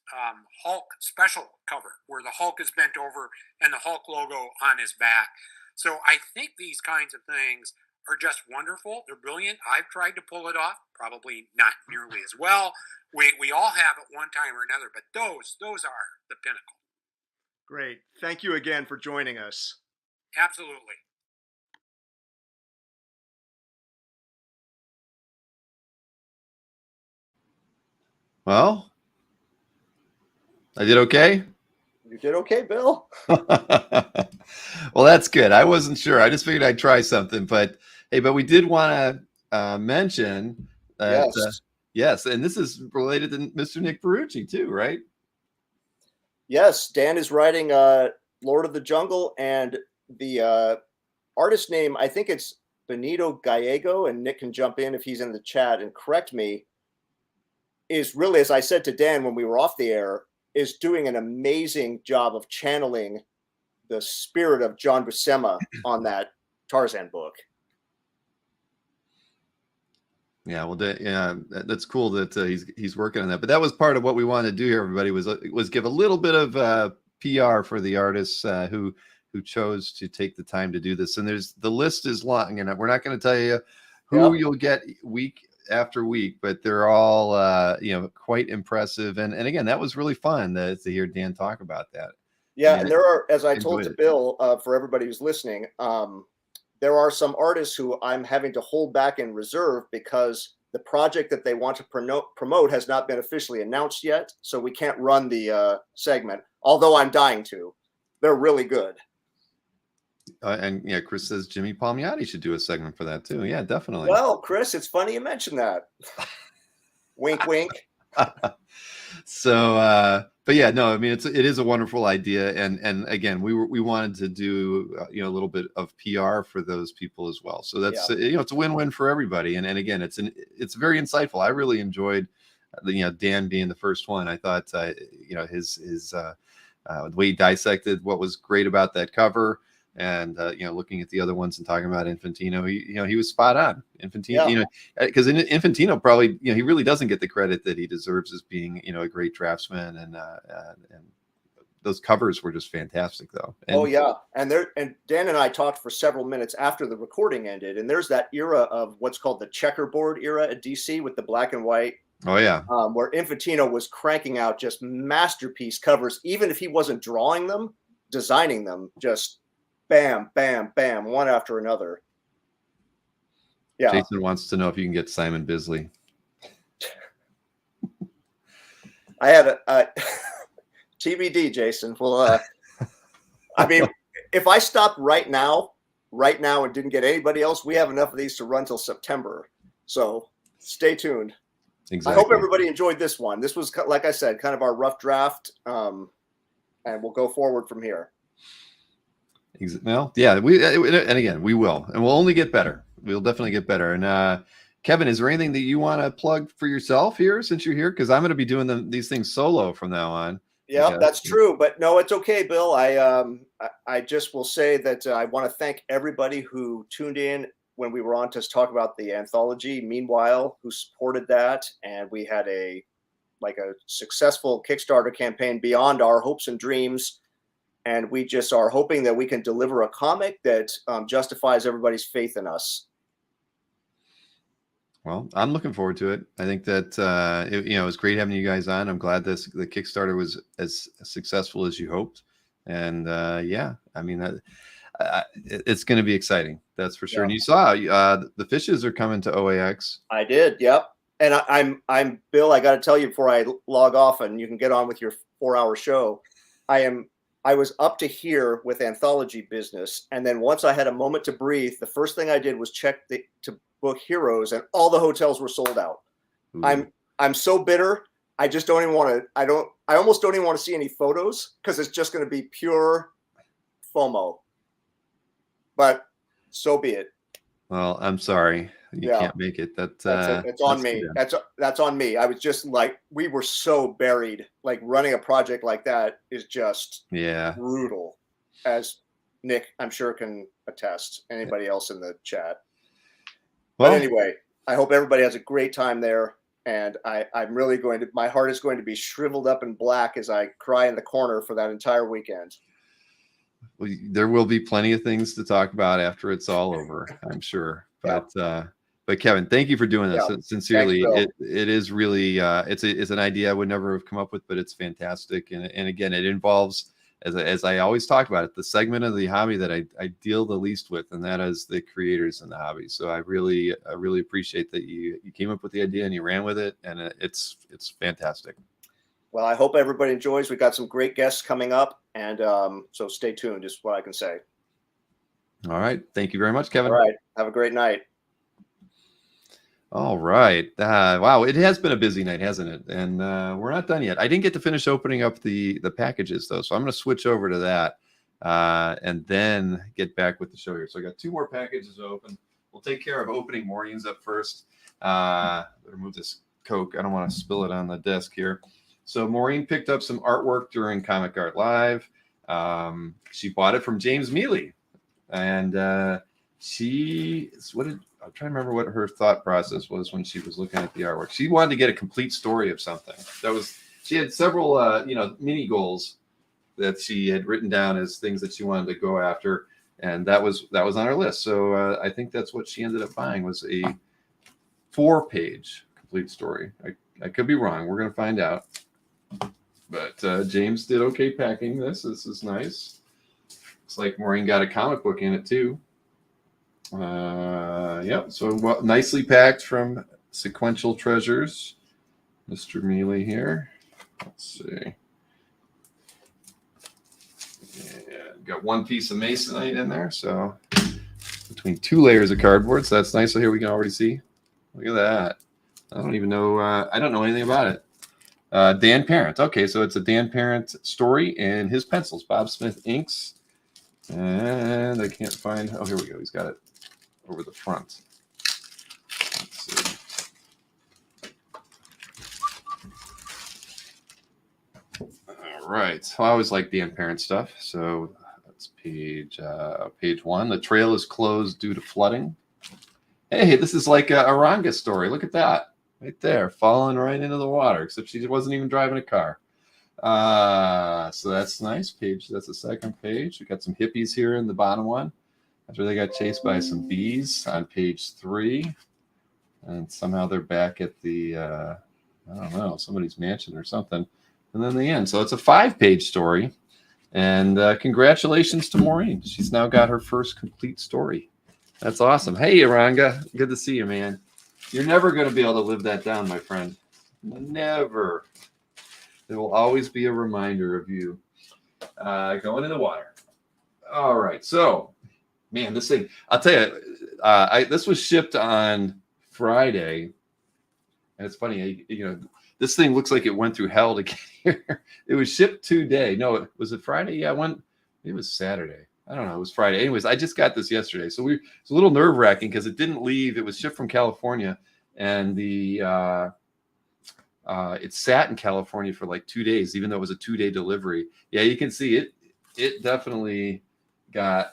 Hulk special cover, where the Hulk is bent over and the Hulk logo on his back. So I think these kinds of things are just wonderful. They're brilliant. I've tried to pull it off, probably not nearly as well. We all have at one time or another, but those are the pinnacle. Great. Thank you again for joining us. Absolutely. Well, I did okay. You did okay, Bill. Well, that's good. I wasn't sure. I just figured I'd try something, but hey, but we did want to mention that Yes. yes, and this is related to Mr. Nick Perucci too, right? Yes, Dan is writing Lord of the Jungle, and the artist name, I think it's Benito Gallego, and Nick can jump in if he's in the chat and correct me, is really, as I said to Dan when we were off the air, is doing an amazing job of channeling the spirit of John Buscema on that Tarzan book. Yeah, well, that's cool that he's working on that. But that was part of what we wanted to do here, everybody, was give a little bit of PR for the artists who chose to take the time to do this. And the list is long, and we're not going to tell you who you'll get week after week, but they're all quite impressive. And again, that was really fun to hear Dan talk about that. Yeah, and there are, as I told to Bill, for everybody who's listening, there are some artists who I'm having to hold back in reserve because the project that they want to promote has not been officially announced yet. So we can't run the segment, although I'm dying to. They're really good. And yeah, Chris says Jimmy Palmiotti should do a segment for that too. Yeah, definitely. Well, Chris, it's funny you mentioned that. Wink, wink. So, but yeah, no, I mean, it is a wonderful idea, and again, we wanted to do a little bit of PR for those people as well. So that's it's a win-win for everybody, and again, it's very insightful. I really enjoyed Dan being the first one. I thought his the way he dissected what was great about that cover. And looking at the other ones and talking about Infantino, he was spot on. Infantino, because Infantino probably he really doesn't get the credit that he deserves as being a great draftsman, and those covers were just fantastic though. And, and Dan and I talked for several minutes after the recording ended, and there's that era of what's called the checkerboard era at DC with the black and white. Oh yeah, where Infantino was cranking out just masterpiece covers, even if he wasn't drawing them, designing them, just bam, bam, bam, one after another. Yeah. Jason wants to know if you can get Simon Bisley. I had a TBD, Jason. Well, I mean, if I stopped right now and didn't get anybody else, we have enough of these to run till September. So stay tuned. Exactly. I hope everybody enjoyed this one. This was, like I said, kind of our rough draft, and we'll go forward from here. Well, yeah, and again, we will, and we'll only get better. We'll definitely get better. And Kevin, is there anything that you want to plug for yourself here since you're here? Because I'm going to be doing these things solo from now on. Yeah, that's true. But no, it's okay, Bill. I just will say that I want to thank everybody who tuned in when we were on to talk about the anthology. Meanwhile, who supported that, and we had a successful Kickstarter campaign beyond our hopes and dreams. And we just are hoping that we can deliver a comic that justifies everybody's faith in us. Well, I'm looking forward to it. I think that it was great having you guys on. I'm glad the Kickstarter was as successful as you hoped, and I mean it's going to be exciting. That's for sure. Yeah. And you saw the fishes are coming to OAX. I did. Yep. And I'm Bill. I got to tell you before I log off, and you can get on with your 4-hour show. I was up to here with anthology business, and then once I had a moment to breathe, the first thing I did was check to book Heroes, and all the hotels were sold out. Ooh. I'm so bitter. I just don't even want to. I almost don't even want to see any photos because it's just going to be pure FOMO. But so be it. Well, I'm sorry you can't make it. It's on me. That's on me. I was just we were so buried. Running a project like that is just brutal, as Nick I'm sure can attest. Anybody else in the chat? Well, but anyway, I hope everybody has a great time there, and I'm really my heart is going to be shriveled up and black as I cry in the corner for that entire weekend. Well, there will be plenty of things to talk about after it's all over, I'm sure. But Kevin, thank you for doing this. Yeah. Sincerely, it is really it's an idea I would never have come up with, but it's fantastic. And again, it involves, as I always talk about it, the segment of the hobby that I deal the least with, and that is the creators in the hobby. So I really appreciate that you came up with the idea and you ran with it, and it's fantastic. Well, I hope everybody enjoys. We've got some great guests coming up, and so stay tuned, is what I can say. All right. Thank you very much, Kevin. All right. Have a great night. All right. Wow, it has been a busy night, hasn't it? And we're not done yet. I didn't get to finish opening up the packages, though, so I'm going to switch over to that and then get back with the show here. So I got 2 more packages open. We'll take care of opening Maureen's up first. Better move this Coke. I don't want to spill it on the desk here. So Maureen picked up some artwork during Comic Art Live. She bought it from James Mealy. And I'm trying to remember what her thought process was when she was looking at the artwork. She wanted to get a complete story of something. She had several, mini goals that she had written down as things that she wanted to go after, and that was on her list. So I think that's what she ended up buying, was a 4-page complete story. I could be wrong. We're going to find out. But James did okay packing this. This is nice. Looks like Maureen got a comic book in it too. Yep. So nicely packed from Sequential Treasures, Mr. Mealy here. Let's see. Yeah, got 1 piece of masonite in there, so between 2 layers of cardboard. So that's nice. So here we can already see. Look at that. I don't even know. I don't know anything about it. Dan Parent. Okay, so it's a Dan Parent story and his pencils. Bob Smith inks. And I can't find. Oh, here we go. He's got it over the front. Let's see. All right. So I always like Dan Parent stuff. So that's page 1. The trail is closed due to flooding. Hey, this is like a Aranga story. Look at that. Right there, falling right into the water, except she wasn't even driving a car. So that's nice. That's the second page. We got some hippies here in the bottom one. After they got chased by some bees on page 3. And somehow they're back at the, I don't know, somebody's mansion or something. And then the end. So it's a 5-page story. And congratulations to Maureen. She's now got her first complete story. That's awesome. Hey, Aranga. Good to see you, man. You're never going to be able to live that down, my friend. Never. There will always be a reminder of you going in the water. All right. So, man, this thing, I'll tell you, this was shipped on Friday. And it's funny, this thing looks like it went through hell to get here. It was shipped today. No, was it Friday? Yeah, it was Saturday. I don't know. It was Friday. Anyways, I just got this yesterday. So it's a little nerve wracking because it didn't leave. It was shipped from California, and it sat in California for like 2 days, even though it was a 2-day delivery. Yeah, you can see it. It definitely got,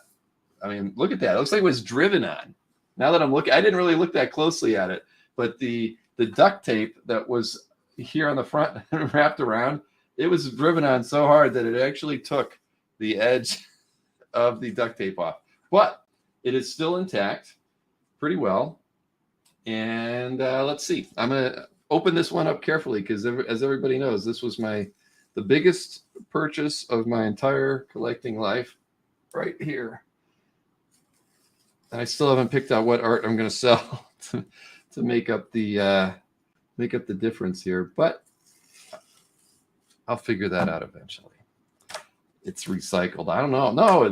I mean, look at that. It looks like it was driven on. Now that I'm looking, I didn't really look that closely at it, but the duct tape that was here on the front and wrapped around, it was driven on so hard that it actually took the edge of the duct tape off, but it is still intact pretty well. And let's see, I'm gonna open this one up carefully because as everybody knows, this was the biggest purchase of my entire collecting life right here, and I still haven't picked out what art I'm going to sell to make up the difference here, but I'll figure that out eventually. It's recycled. I don't know. No,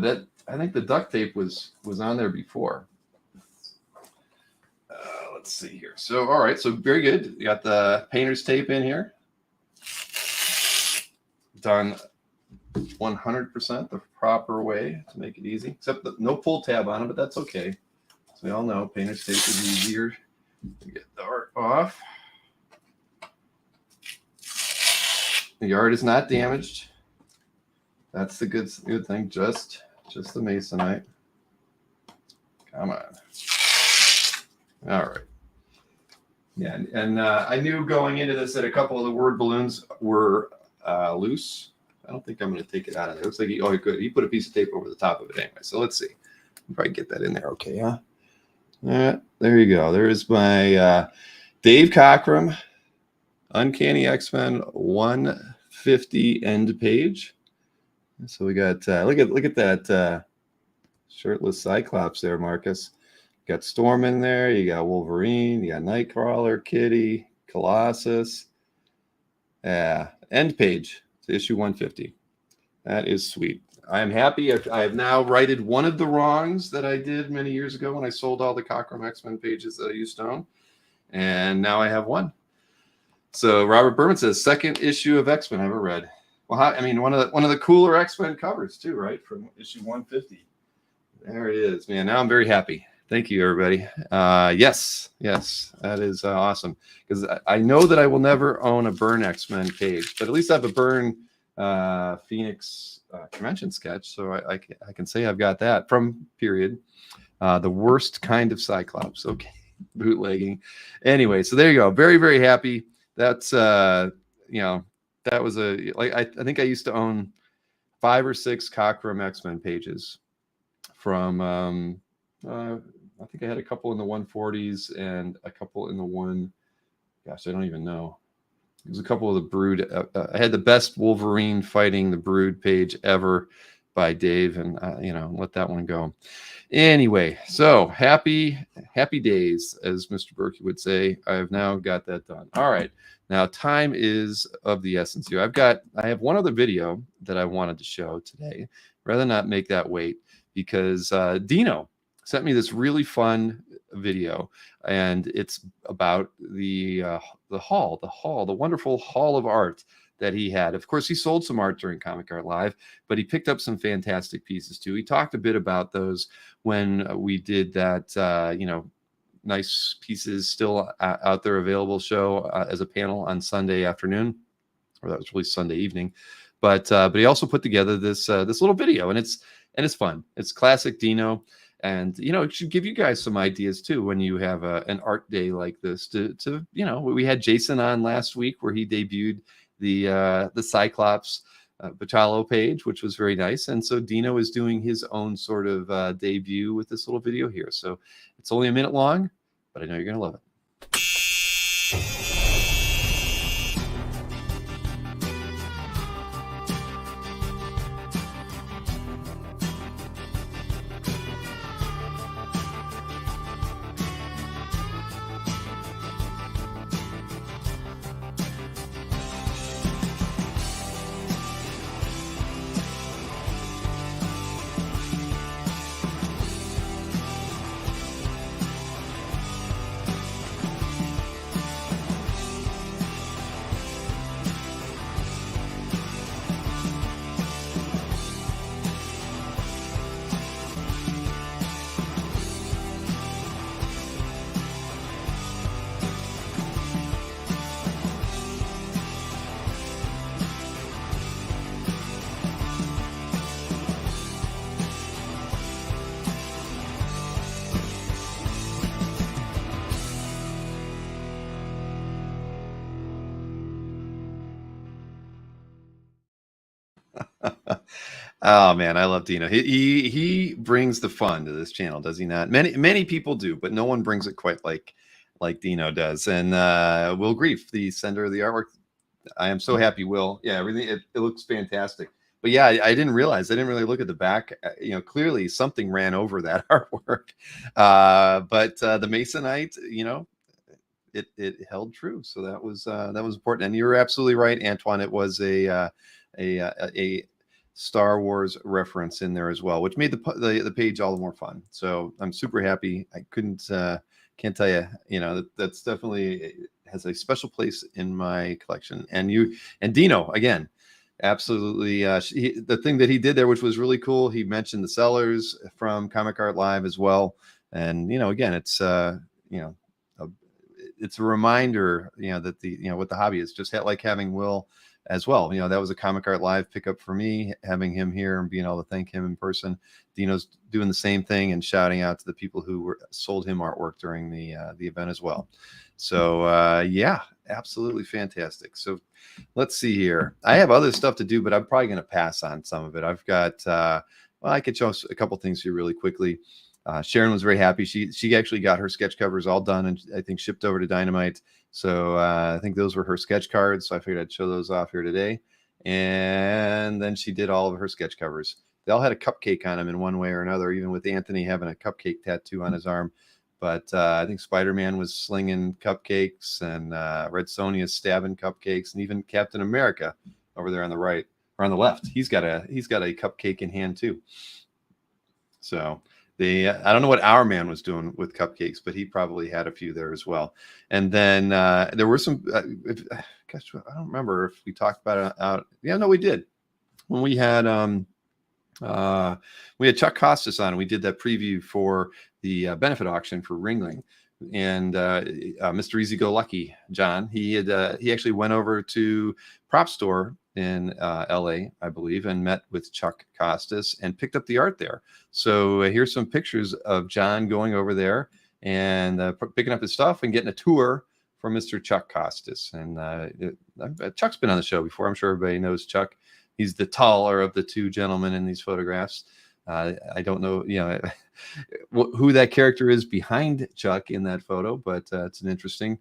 I think the duct tape was on there before. Let's see here. So, all right. So very good. You got the painter's tape in here. Done 100% the proper way to make it easy, except no pull tab on it, but that's okay. So we all know painter's tape is easier to get the art off. The art is not damaged. That's the good thing. Just the masonite. Come on. All right. Yeah, and I knew going into this that a couple of the word balloons were loose. I don't think I'm going to take it out of there. It looks like he put a piece of tape over the top of it anyway. So let's see. I'll probably get that in there. Okay, huh? Yeah, there you go. There's my Dave Cockrum Uncanny X-Men 150 end page. So we got look at that shirtless Cyclops there, Marcus. You got Storm in there. You got Wolverine. You got Nightcrawler, Kitty, Colossus. Yeah, end page to issue 150. That is sweet. I am happy. I have now righted one of the wrongs that I did many years ago when I sold all the Cockrum X-Men pages that I used to own, and now I have one. So Robert Berman says second issue of X-Men ever read. Well, I mean, one of the cooler X-Men covers too, right? From issue 150. There it is, man. Now I'm very happy. Thank you, everybody. Yes, that is awesome. Because I know that I will never own a Byrne X-Men page, but at least I have a Byrne Phoenix convention sketch, so I can say I've got that from period. The worst kind of Cyclops. Okay, bootlegging. Anyway, so there you go. Very, very happy. That's that was I think I used to own 5 or 6 Cockrum X-Men pages from I think I had a couple in the 140s and a couple in the I don't even know. It was a couple of the Brood. I had the best Wolverine fighting the Brood page ever by Dave, and let that one go. Anyway, so happy days, as Mr. Berkey would say. I have now got that done. All right, now time is of the essence here. I have one other video that I wanted to show today. Rather not make that wait, because Dino sent me this really fun video, and it's about the wonderful Hall of Art that he had. Of course, he sold some art during Comic Art Live, but he picked up some fantastic pieces too. He talked a bit about those when we did that, nice pieces still out there available show as a panel on Sunday afternoon, or that was really Sunday evening. But he also put together this little video, and it's fun. It's classic Dino. And, it should give you guys some ideas, too, when you have an art day like this to we had Jason on last week where he debuted the Cyclops Bachalo page, which was very nice. And so Dino is doing his own sort of debut with this little video here. So it's only a minute long, but I know you're going to love it. Oh man, I love Dino. He brings the fun to this channel, does he not? Many people do, but no one brings it quite like Dino does. And Will Grief, the sender of the artwork, I am so happy, Will. Yeah, everything it looks fantastic. But yeah, I didn't realize. I didn't really look at the back. Clearly something ran over that artwork. But the Masonite, it held true. So that was important. And you're absolutely right, Antoine. It was a Star Wars reference in there as well, which made the page all the more fun. So I'm super happy. I can't tell you, that's definitely has a special place in my collection. And Dino, again, absolutely. The thing that he did there, which was really cool, he mentioned the sellers from Comic Art Live as well. And, again, it's a reminder, that what the hobby is, just like having Will as well. That was a Comic Art Live pickup for me, having him here and being able to thank him in person. Dino's doing the same thing and shouting out to the people who sold him artwork during the event as well. So yeah, absolutely fantastic. So let's see here. I have other stuff to do, but I'm probably going to pass on some of it. I've got I could show a couple things here really quickly. Sharon was very happy. She actually got her sketch covers all done and I think shipped over to Dynamite. So I think those were her sketch cards. So I figured I'd show those off here today. And then she did all of her sketch covers. They all had a cupcake on them in one way or another, even with Anthony having a cupcake tattoo on his arm. But I think Spider-Man was slinging cupcakes, and Red Sonja stabbing cupcakes, and even Captain America over there on the right or on the left, he's got a cupcake in hand too. So I don't know what our man was doing with cupcakes, but he probably had a few there as well. And then there were some. Gosh, I don't remember if we talked about it out. Yeah, no, we did when we had Chuck Costas on, and we did that preview for the benefit auction for Ringling. And Mr. Easy Go Lucky, John, he actually went over to Prop Store in LA, I believe, and met with Chuck Costas and picked up the art there. So here's some pictures of John going over there and picking up his stuff and getting a tour from Mr. Chuck Costas. And Chuck's been on the show before. I'm sure everybody knows Chuck. He's the taller of the two gentlemen in these photographs. I don't know, who that character is behind Chuck in that photo, but it's an interesting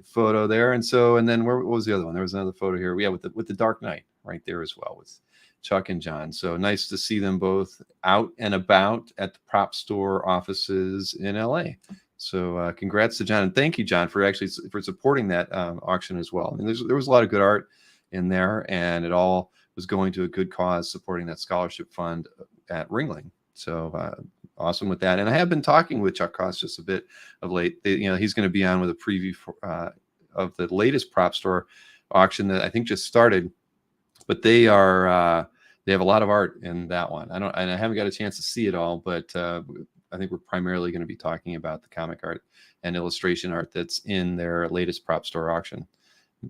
photo there. And then what was the other one? There was another photo here. Yeah, with the Dark Knight right there as well with Chuck and John. So nice to see them both out and about at the Prop Store offices in LA. So congrats to John, and thank you, John, for supporting that auction as well. I mean, there was a lot of good art in there, and it all was going to a good cause, supporting that scholarship fund at Ringling. So awesome with that. And I have been talking with Chuck Costas a bit of late. He's going to be on with a preview of the latest Prop Store auction that I think just started, but they have a lot of art in that one. I haven't got a chance to see it all, but I think we're primarily going to be talking about the comic art and illustration art that's in their latest Prop Store auction.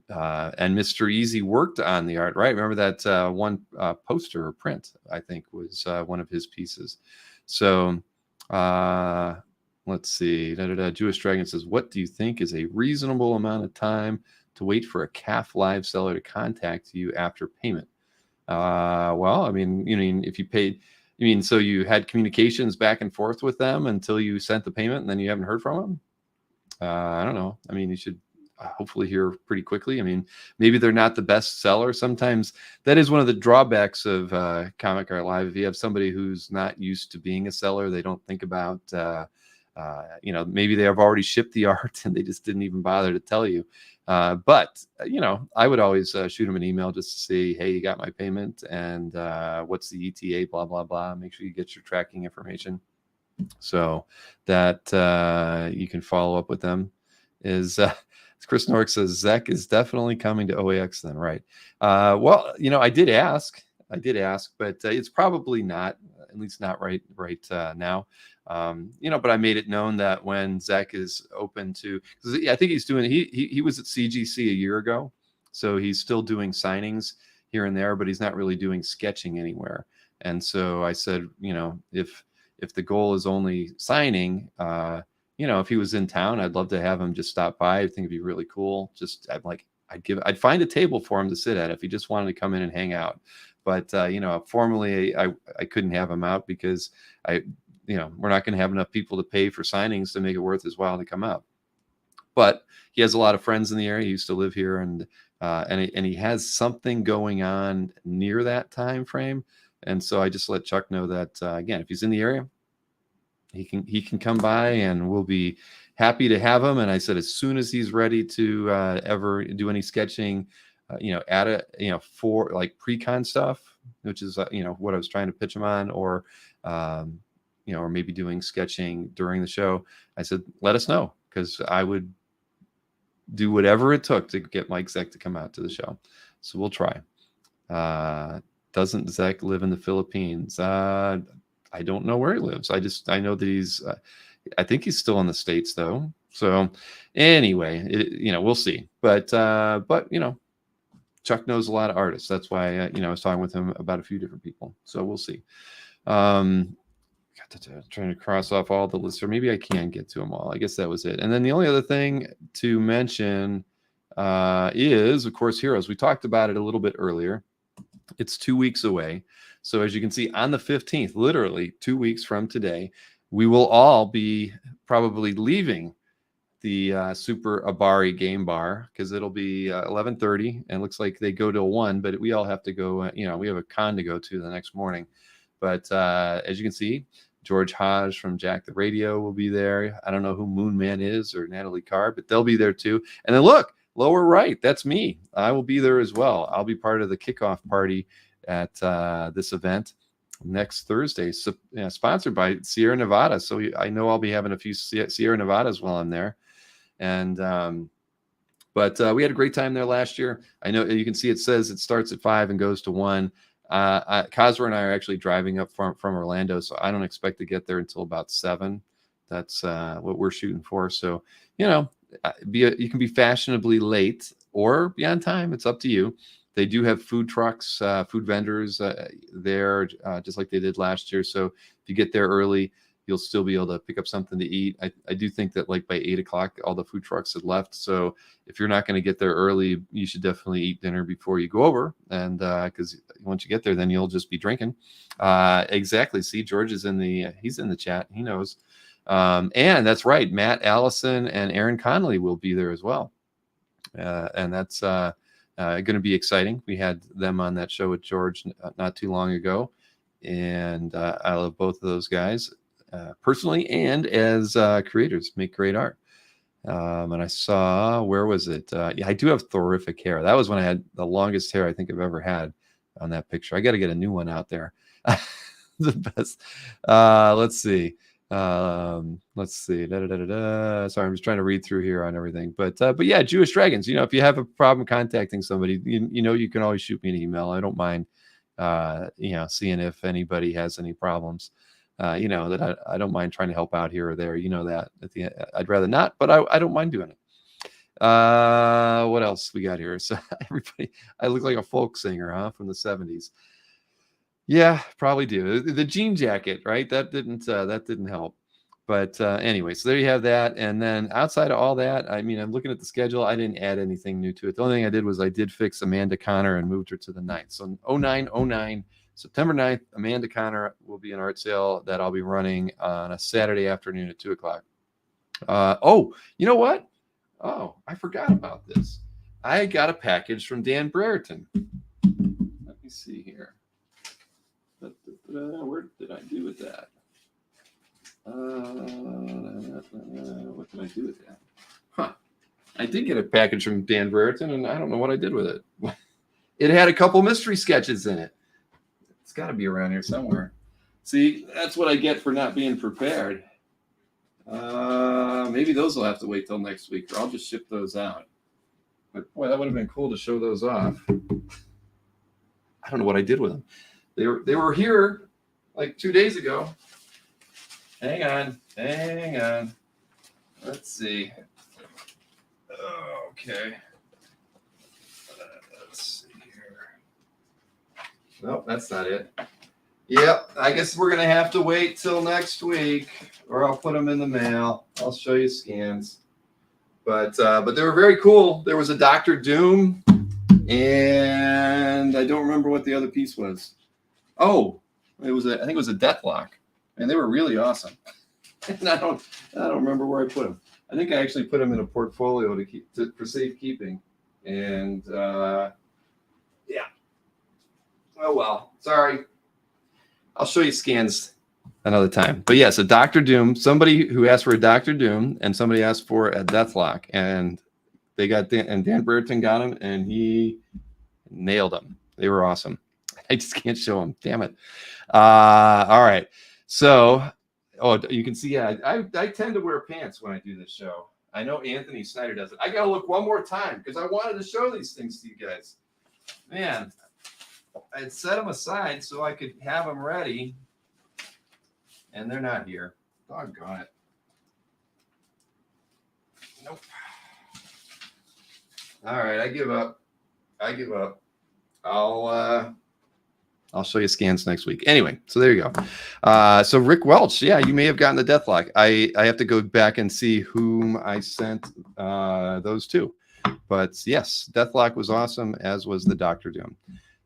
And Mr. Easy worked on the art, right? Remember that one poster or print, I think, was one of his pieces. So let's see. Jewish Dragon says, what do you think is a reasonable amount of time to wait for a CAF Live seller to contact you after payment? Well, I mean, if you paid, so you had communications back and forth with them until you sent the payment and then you haven't heard from them? I don't know. I mean, you should hopefully hear pretty quickly. I mean, maybe they're not the best seller. Sometimes that is one of the drawbacks of Comic Art Live. If you have somebody who's not used to being a seller, they don't think about, maybe they have already shipped the art and they just didn't even bother to tell you. But I would always shoot them an email just to say, hey, you got my payment, and what's the ETA, blah, blah, blah. Make sure you get your tracking information so that you can follow up with them. Chris Nork says, Zach is definitely coming to OAX then, right? Well, I did ask, but it's probably not, at least not right now. But I made it known that when Zach is open to, because I think he's doing, he was at CGC a year ago, so he's still doing signings here and there, but he's not really doing sketching anywhere. And so I said, if the goal is only signing, if he was in town, I'd love to have him just stop by. I think it'd be really cool. I'd find a table for him to sit at if he just wanted to come in and hang out. But formally, I couldn't have him out because we're not going to have enough people to pay for signings to make it worth his while to come out. But he has a lot of friends in the area. He used to live here, and he has something going on near that time frame. And so I just let Chuck know that again, if he's in the area, he can come by, and we'll be happy to have him. And I said, as soon as he's ready to ever do any sketching, for like pre-con stuff, which is what I was trying to pitch him on, or or maybe doing sketching during the show. I said, let us know, because I would do whatever it took to get Mike Zeck to come out to the show. So we'll try. Doesn't Zeck live in the Philippines? I don't know where he lives. I know that he's, I think he's still in the States though. So anyway, we'll see. But Chuck knows a lot of artists. That's why, I was talking with him about a few different people. So we'll see. Trying to cross off all the lists, or maybe I can get to them all. I guess that was it. And then the only other thing to mention is, of course, Heroes. We talked about it a little bit earlier. It's 2 weeks away. So as you can see, on the 15th, literally 2 weeks from today, we will all be probably leaving the Super Abari Game Bar, because it'll be 11:30, and it looks like they go till 1, but we all have to go. We have a con to go to the next morning. But as you can see, George Hodge from Jack the Radio will be there. I don't know who Moon Man is or Natalie Carr, but they'll be there too. And then look, lower right, that's me. I will be there as well. I'll be part of the kickoff party at this event next Thursday, sponsored by Sierra Nevada. So I know I'll be having a few Sierra Nevadas while I'm there. And but we had a great time there last year. I know you can see it says it starts at 5 and goes to 1. Coswer and I are actually driving up from Orlando, so I don't expect to get there until about 7. That's what we're shooting for. So, you know, you can be fashionably late or be on time. It's up to you. They do have food trucks, food vendors there, just like they did last year. So if you get there early, you'll still be able to pick up something to eat. I do think that like by 8 o'clock, all the food trucks had left. So if you're not going to get there early, you should definitely eat dinner before you go over. And because once you get there, then you'll just be drinking. Exactly. See, George is he's in the chat. He knows. And that's right. Matt Allison and Aaron Connolly will be there as well. And that's going to be exciting. We had them on that show with George not too long ago. And I love both of those guys. Personally and as creators, make great art. And I saw, where was it? Yeah, I do have terrific hair. That was when I had the longest hair I think I've ever had on that picture. I got to get a new one out there. The best. Let's see. Sorry, I'm just trying to read through here on everything. But yeah, Jewish Dragons. You know, if you have a problem contacting somebody, you know, you can always shoot me an email. I don't mind. You know, seeing if anybody has any problems. You know, that I don't mind trying to help out here or there. You know that at the end, I'd rather not, but I don't mind doing it. What else we got here? So everybody, I look like a folk singer, huh, from the 70s. Yeah, probably do. The jean jacket, right? That didn't help. But anyway, so there you have that. And then outside of all that, I mean, I'm looking at the schedule. I didn't add anything new to it. The only thing I did was I did fix Amanda Connor and moved her to the 9th. So 0909. September 9th, Amanda Connor will be an art sale that I'll be running on a Saturday afternoon at 2 o'clock. Oh, you know what? Oh, I forgot about this. I got a package from Dan Brereton. Let me see here. Where did I do with that? What did I do with that? Huh. I did get a package from Dan Brereton, and I don't know what I did with it. It had a couple mystery sketches in it. It's got to be around here somewhere. See, that's what I get for not being prepared. Maybe those will have to wait till next week, or I'll just ship those out. But boy, that would have been cool to show those off. I don't know what I did with them. They were here like 2 days ago. Hang on. Let's see. Okay. Let's see here. Nope, that's not it. Yep, I guess we're gonna have to wait till next week, or I'll put them in the mail. I'll show you scans. But they were very cool. There was a Dr. Doom, and I don't remember what the other piece was. Oh, I think it was a Deathlock, and they were really awesome. And I don't remember where I put them. I think I actually put them in a portfolio for safekeeping. And yeah. Oh well, sorry. I'll show you scans another time. But yes, a Dr. Doom. Somebody who asked for a Dr. Doom, and somebody asked for a Deathlock, and they got Dan Brereton got them, and he nailed them. They were awesome. I just can't show them. Damn it. All right. So, you can see, yeah, I tend to wear pants when I do this show. I know Anthony Snyder does it. I got to look one more time because I wanted to show these things to you guys. Man, I'd set them aside so I could have them ready, and they're not here. Doggone it. Nope. All right, I give up. I'll show you scans next week. Anyway, so there you go. So Rick Welch, yeah, you may have gotten the Deathlock. I have to go back and see whom I sent those to. But yes, Deathlock was awesome, as was the Dr. Doom.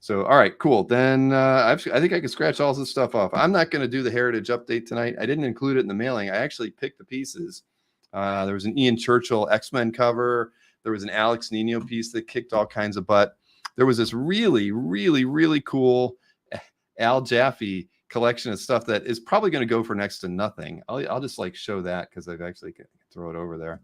So, all right, cool. Then I think I can scratch all this stuff off. I'm not going to do the Heritage update tonight. I didn't include it in the mailing. I actually picked the pieces. There was an Ian Churchill X-Men cover. There was an Alex Nino piece that kicked all kinds of butt. There was this really, really, really cool Al Jaffe collection of stuff that is probably going to go for next to nothing. I'll just like show that because I've actually can throw it over there.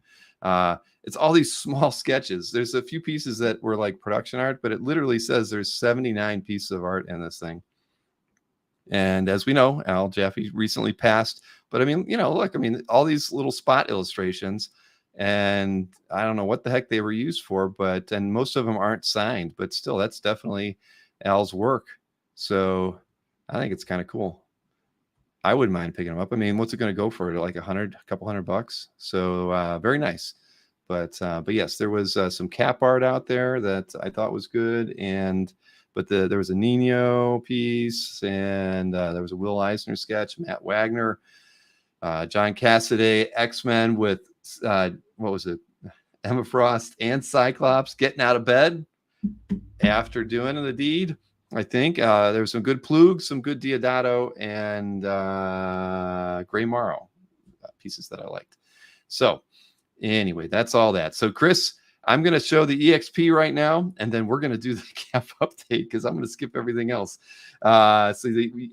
It's all these small sketches. There's a few pieces that were like production art, but it literally says there's 79 pieces of art in this thing. And as we know, Al Jaffe recently passed. But I mean, look, I mean, all these little spot illustrations, and I don't know what the heck they were used for, and most of them aren't signed, but still, that's definitely Al's work. So I think it's kind of cool. I wouldn't mind picking them up. I mean, what's it going to go for? Like a couple $100. So very nice. But yes, there was some cap art out there that I thought was good. But there was a Nino piece, and there was a Will Eisner sketch, Matt Wagner, John Cassaday, X-Men with, what was it? Emma Frost and Cyclops getting out of bed after doing the deed. I think there was some good Plug, some good Diodato, and Gray Morrow pieces that I liked. So anyway, that's all that. So Chris, I'm going to show the EXP right now, and then we're going to do the CAF update because I'm going to skip everything else. And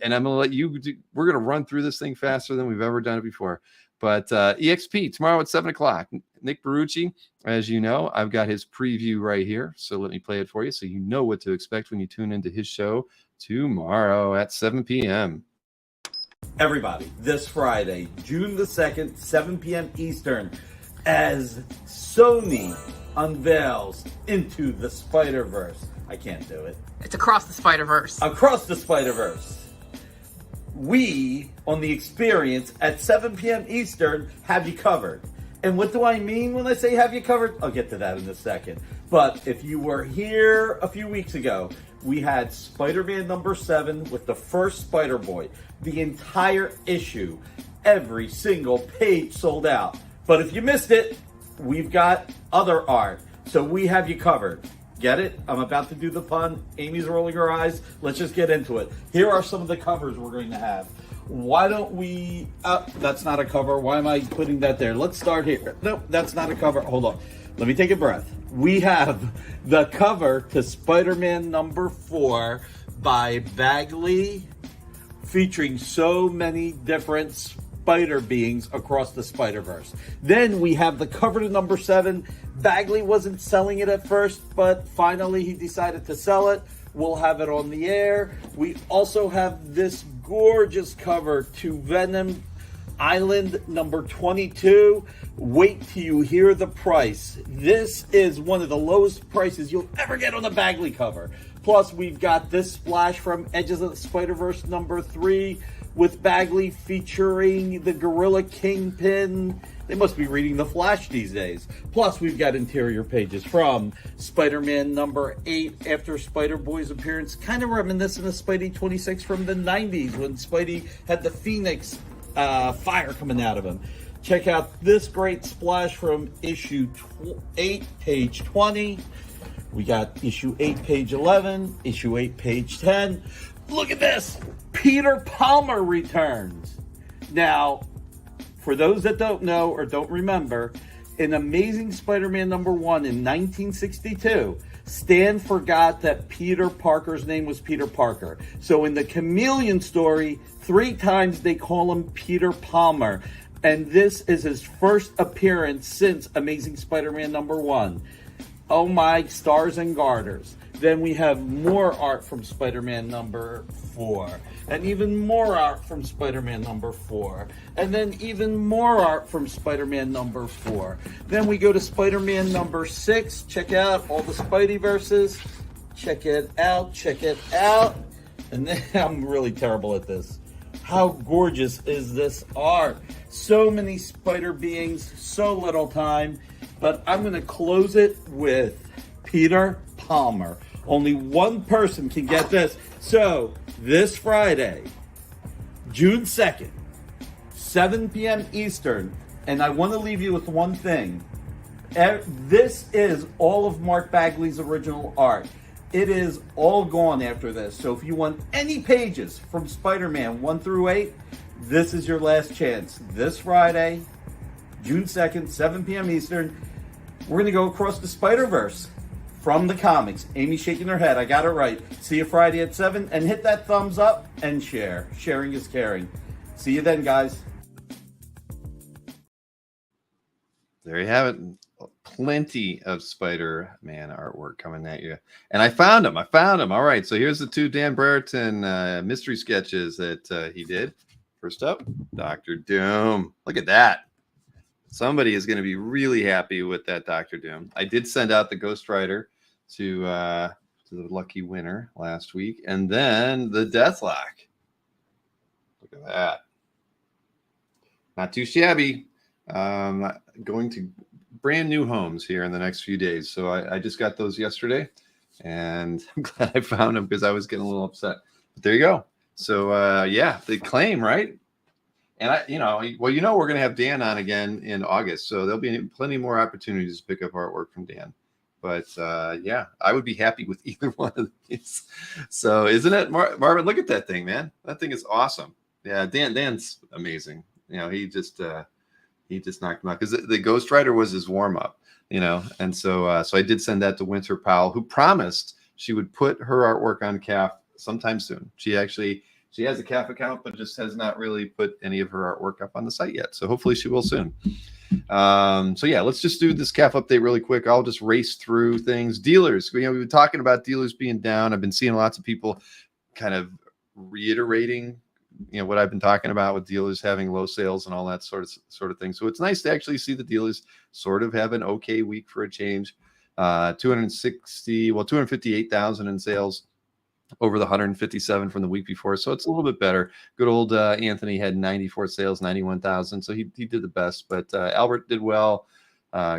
I'm going to let you do, we're going to run through this thing faster than we've ever done it before. But EXP tomorrow at 7:00. Nick Barucci, as you know, I've got his preview right here. So let me play it for you so you know what to expect when you tune into his show tomorrow at 7 p.m. Everybody, this Friday, June the 2nd, 7 p.m. Eastern, as Sony unveils Into the Spider-Verse. I can't do it. It's Across the Spider-Verse. Across the Spider-Verse. We, on the Experience, at 7 p.m. Eastern, have you covered. And what do I mean when I say have you covered? I'll get to that in a second. But if you were here a few weeks ago, we had Spider-Man number 7 with the first Spider-Boy. The entire issue, every single page sold out. But if you missed it, we've got other art. So we have you covered. Get it? I'm about to do the pun. Amy's rolling her eyes. Let's just get into it. Here are some of the covers we're going to have. Why don't we... that's not a cover. Why am I putting that there? Let's start here. Nope, that's not a cover. Hold on. Let me take a breath. We have the cover to Spider-Man number 4 by Bagley, featuring so many different spider beings across the Spider-Verse. Then we have the cover to number 7. Bagley wasn't selling it at first, but finally he decided to sell it. We'll have it on the air. We also have this gorgeous cover to Venom Island number 22. Wait till you hear the price. This is one of the lowest prices you'll ever get on a Bagley cover. Plus, we've got this splash from Edges of the Spider-Verse number 3 with Bagley featuring the Gorilla Kingpin. They must be reading The Flash these days. Plus, we've got interior pages from Spider-Man number 8 after Spider-Boy's appearance, kind of reminiscent of Spidey 26 from the 90s when Spidey had the Phoenix fire coming out of him. Check out this great splash from issue 8, page 20. We got issue 8, page 11, issue 8, page 10. Look at this! Peter Palmer returns. Now, for those that don't know or don't remember, in Amazing Spider-Man number 1 in 1962, Stan forgot that Peter Parker's name was Peter Parker. So in the Chameleon story, 3 times they call him Peter Palmer. And this is his first appearance since Amazing Spider-Man number 1. Oh my stars and garters. Then we have more art from Spider-Man number 4. And even more art from Spider-Man number 4. And then even more art from Spider-Man number 4. Then we go to Spider-Man number 6. Check out all the Spideyverses. Check it out. Check it out. And then I'm really terrible at this. How gorgeous is this art? So many spider beings, so little time. But I'm going to close it with Peter Palmer. Only one person can get this. So, this Friday, June 2nd, 7 p.m. Eastern, and I want to leave you with one thing. This is all of Mark Bagley's original art. It is all gone after this. So if you want any pages from Spider-Man 1 through 8, this is your last chance. This Friday, June 2nd, 7 p.m. Eastern, we're going to go across the Spider-Verse. from the comics. Amy shaking her head. I got it right. See you Friday at 7, and hit that thumbs up and share. Sharing is caring. See you then, guys. There you have it. Plenty of Spider-Man artwork coming at you. And I found him. All right. So here's the 2 Dan Brereton mystery sketches that he did. First up, Dr. Doom. Look at that. Somebody is going to be really happy with that Dr. Doom. I did send out the Ghost Rider to the lucky winner last week. And then the Deathlock. Look at that. Not too shabby. Going to brand new homes here in the next few days. So I just got those yesterday, and I'm glad I found them because I was getting a little upset. But there you go. So yeah, the claim, right? And we're going to have Dan on again in August, so there'll be plenty more opportunities to pick up artwork from Dan. But yeah, I would be happy with either one of these. So isn't it, Marvin? Look at that thing, man. That thing is awesome. Yeah, Dan's amazing. He just knocked him out because the Ghost Rider was his warm up. And so I did send that to Winter Powell, who promised she would put her artwork on CAF sometime soon. She has a CAF account, but just has not really put any of her artwork up on the site yet. So hopefully she will soon. So yeah, let's just do this CAF update really quick. I'll just race through things. Dealers, we've been talking about dealers being down. I've been seeing lots of people kind of reiterating, what I've been talking about with dealers having low sales and all that sort of thing. So it's nice to actually see the dealers sort of have an okay week for a change. 258,000 in sales, over the 157 from the week before. So it's a little bit better. Good old Anthony had 94 sales, 91,000. So he did the best, but Albert did well.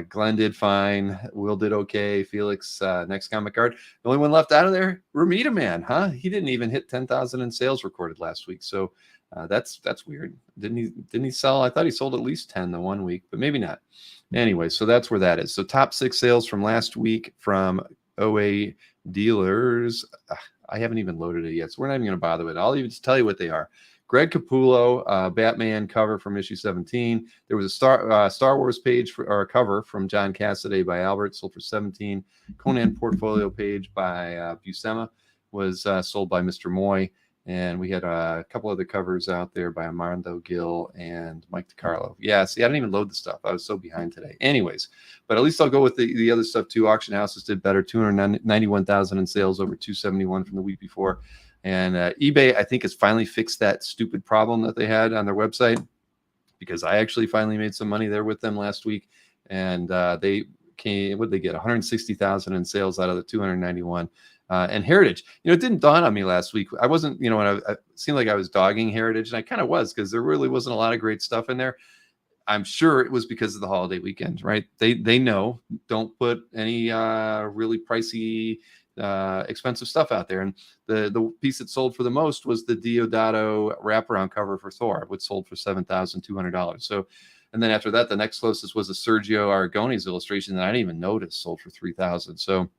Glenn did fine. Will did okay. Felix, next comic card. The only one left out of there, Ramita Man, huh? He didn't even hit 10,000 in sales recorded last week. So that's weird. Didn't he sell? I thought he sold at least 10 the 1 week, but maybe not. Anyway, so that's where that is. So top 6 sales from last week from OA dealers. I haven't even loaded it yet, so we're not even going to bother with it. I'll even just tell you what they are. Greg Capullo, Batman cover from issue 17. There was a Star Wars page or a cover from John Cassaday by Albert, sold for 17. Conan portfolio page by Buscema was sold by Mr. Moy. And we had a couple other covers out there by Armando Gil and Mike DiCarlo. Yeah, see, I didn't even load the stuff. I was so behind today. Anyways, but at least I'll go with the other stuff too. Auction houses did better, 291,000 in sales, over 271 from the week before. And eBay, I think, has finally fixed that stupid problem that they had on their website, because I actually finally made some money there with them last week. And they came, what did they get? 160,000 in sales out of the 291. And Heritage, it didn't dawn on me last week. I wasn't, when I seemed like I was dogging Heritage, and I kind of was, because there really wasn't a lot of great stuff in there. I'm sure it was because of the holiday weekend, right? They know, don't put any really pricey, expensive stuff out there. And the piece that sold for the most was the Diodato wraparound cover for Thor, which sold for $7,200. So, and then after that, the next closest was a Sergio Aragones illustration that I didn't even notice sold for $3,000. So,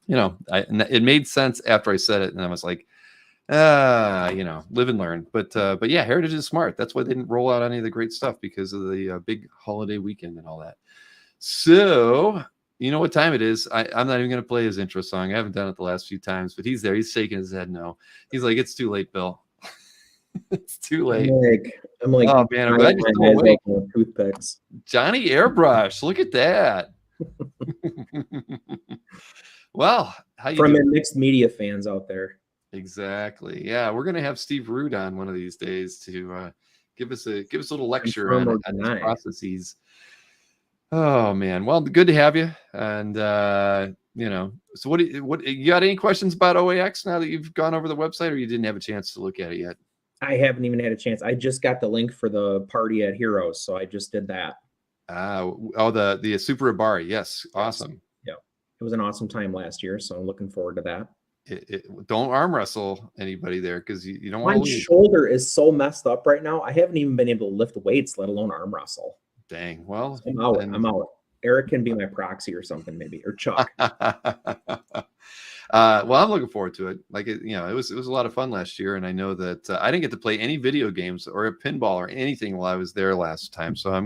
it made sense after I said it, and I was like, live and learn. But yeah, Heritage is smart. That's why they didn't roll out any of the great stuff, because of the big holiday weekend and all that. So you know what time it is. I'm not even going to play his intro song. I haven't done it the last few times, but he's there. He's shaking his head no. He's like, it's too late, Bill. It's too late. I'm like, oh man, I just don't making toothpicks. Johnny Airbrush, look at that. Well, how you from doing? the mixed media fans out there? Exactly. Yeah, we're gonna have Steve Root on one of these days to give us a little lecture on these processes. Oh man, well, good to have you. And so what you got any questions about OAX now that you've gone over the website, or you didn't have a chance to look at it yet? I haven't even had a chance. I just got the link for the party at Heroes, so I just did that. The Super Abari, yes, awesome. It was an awesome time last year, so I'm looking forward to that. Don't arm wrestle anybody there, because you don't want to lose. My shoulder is so messed up right now. I haven't even been able to lift weights, let alone arm wrestle. Dang. Well, I'm out. I'm out. Eric can be my proxy or something, maybe, or Chuck. Well, I'm looking forward to it. Like, it was a lot of fun last year, and I know that I didn't get to play any video games or a pinball or anything while I was there last time. So I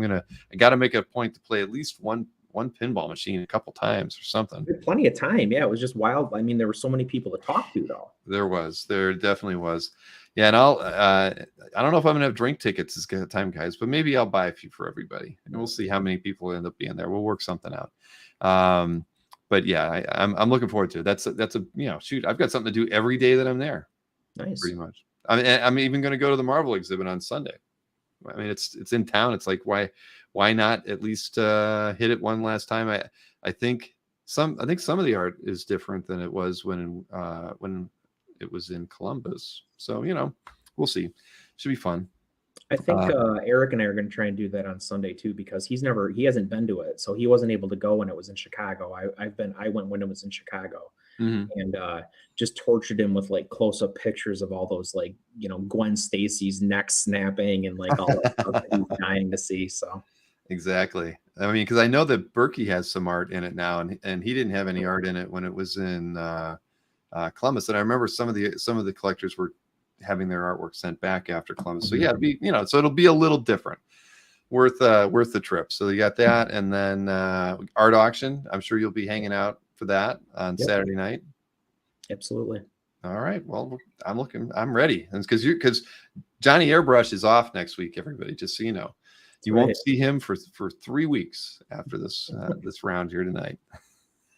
got to make a point to play at least one pinball machine a couple times or something. We had plenty of time. Yeah, it was just wild. I mean, there were so many people to talk to, though. There definitely was. Yeah, and I don't know if I'm gonna have drink tickets this time, guys, but maybe I'll buy a few for everybody, and we'll see how many people end up being there. We'll work something out. But yeah, I'm looking forward to it. That's a shoot. I've got something to do every day that I'm there. Nice. Pretty much. I'm even going to go to the Marvel exhibit on Sunday. I mean, it's in town. It's like why not at least hit it one last time? I think some of the art is different than it was when it was in Columbus. So we'll see. Should be fun. I think Eric and I are going to try and do that on Sunday too, because he hasn't been to it, so he wasn't able to go when it was in Chicago. I went when it was in Chicago, and just tortured him with like close-up pictures of all those like Gwen Stacy's neck snapping and like all that stuff that he's dying to see. So exactly. I mean, because I know that Berkey has some art in it now, and he didn't have any art in it when it was in Columbus. And I remember some of the collectors were having their artwork sent back after Columbus. So yeah, so it'll be a little different. Worth the trip. So you got that, and then art auction. I'm sure you'll be hanging out for that on Saturday night. Absolutely. All right. Well, I'm ready. And because Johnny Airbrush is off next week, everybody, just so you know. You won't see him for 3 weeks after this this round here tonight.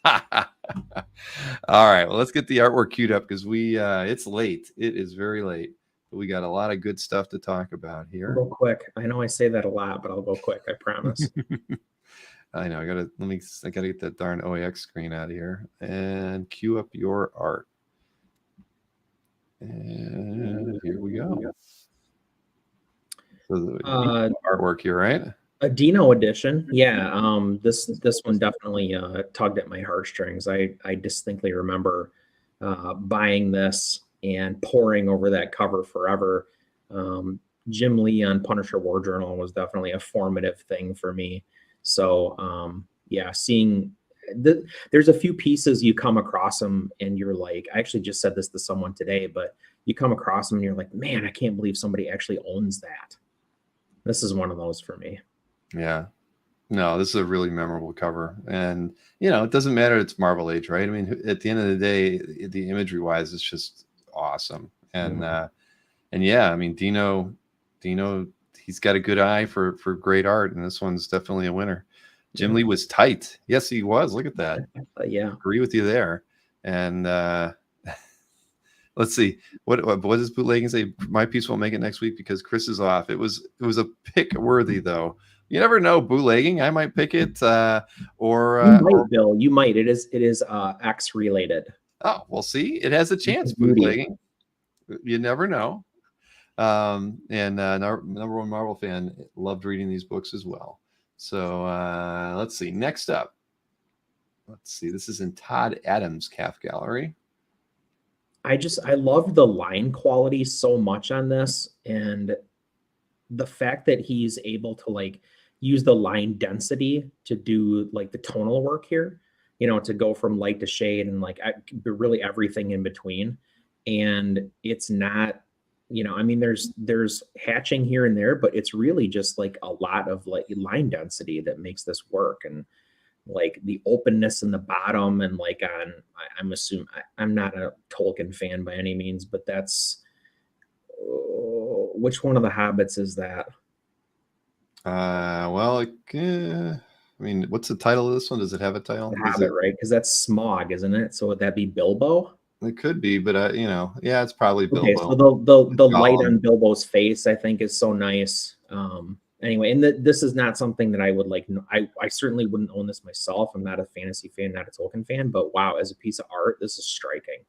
All right, well, let's get the artwork queued up because it's late. It is very late, but we got a lot of good stuff to talk about here. I'll go quick. I know I say that a lot, but I'll go quick. I promise. I know. I gotta get that darn OAX screen out of here and queue up your art. And here we go. So the artwork here, right? A Dino edition, yeah. This one definitely tugged at my heartstrings. I distinctly remember buying this and poring over that cover forever. Jim Lee on Punisher War Journal was definitely a formative thing for me. So yeah, seeing there's a few pieces you come across them and you're like, I actually just said this to someone today, but you come across them and you're like, man, I can't believe somebody actually owns that. This is one of those for me. Yeah. No, this is a really memorable cover. And, it doesn't matter. It's Marvel Age, right? I mean, at the end of the day, the imagery wise, it's just awesome. And, and yeah, I mean, Dino, he's got a good eye for great art. And this one's definitely a winner. Jim Lee was tight. Yes, he was. Look at that. Yeah. Agree with you there. And, let's see. What does Bootlegging say? My piece won't make it next week because Chris is off. It was a pick worthy though. You never know. Bootlegging, I might pick it. Bill. You might. It is X related. Oh, we'll see. It has a chance. Bootlegging. You never know. And number one Marvel fan, loved reading these books as well. So let's see. Next up, let's see. This is in Todd Adams' Calf Gallery. I love the line quality so much on this, and the fact that he's able to like use the line density to do like the tonal work here, to go from light to shade and like really everything in between. And it's not, I mean, there's hatching here and there, but it's really just like a lot of like line density that makes this work. And like the openness in the bottom and like I'm assuming I'm not a Tolkien fan by any means, but that's which one of the Hobbits is that? Well, I mean, what's the title of this one? Does it have a title? The Hobbit, right? Because that's Smaug, isn't it? So would that be Bilbo? It could be, but yeah, it's probably Bilbo. Okay, so the light on Bilbo's face, I think, is so nice. Anyway, and this is not something that I would like. I certainly wouldn't own this myself. I'm not a fantasy fan, not a Tolkien fan, but wow, as a piece of art, this is striking.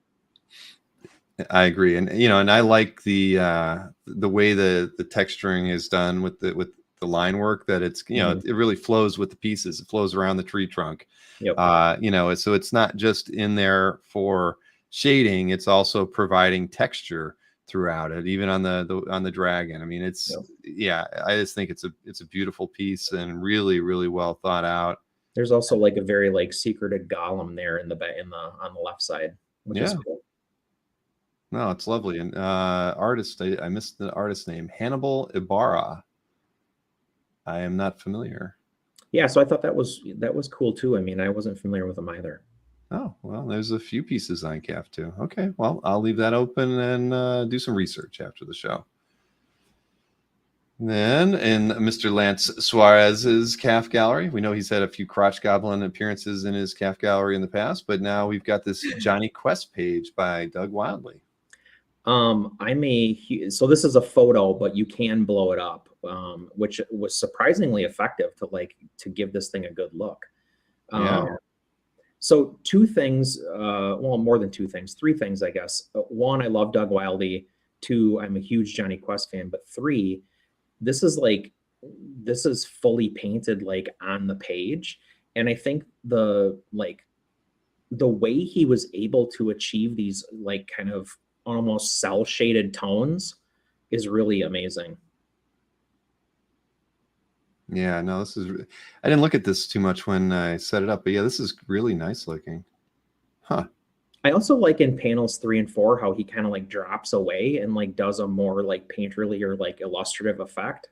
I agree, and and I like the way the texturing is done with the line work. That it's it really flows with the pieces. It flows around the tree trunk. Yep. So it's not just in there for shading. It's also providing texture throughout it, even on the dragon. I mean, it's I just think it's a beautiful piece and really, really well thought out. There's also like a very like secreted golem there on the left side, which is cool. No, it's lovely. And artist, I missed the artist name, Hannibal Ibarra. I am not familiar. yeah, so I thought that was cool too. I mean, I wasn't familiar with them either. Oh, well, there's a few pieces on CAF too. Okay, well, I'll leave that open and do some research after the show. Then in Mr. Lance Suarez's CAF gallery, we know he's had a few crotch goblin appearances in his CAF gallery in the past, but now we've got this Johnny Quest page by Doug Wildley. So this is a photo, but you can blow it up, which was surprisingly effective to give this thing a good look. Yeah. So two things, well, more than two things, three things, I guess. One, I love Doug Wildley. Two, I'm a huge Johnny Quest fan. But three, this is fully painted like on the page. And I think the way he was able to achieve these like kind of almost cell shaded tones is really amazing. Yeah, no, I didn't look at this too much when I set it up, but yeah, this is really nice looking. Huh. I also like in panels 3 and 4 how he kind of like drops away and like does a more like painterly or like illustrative effect.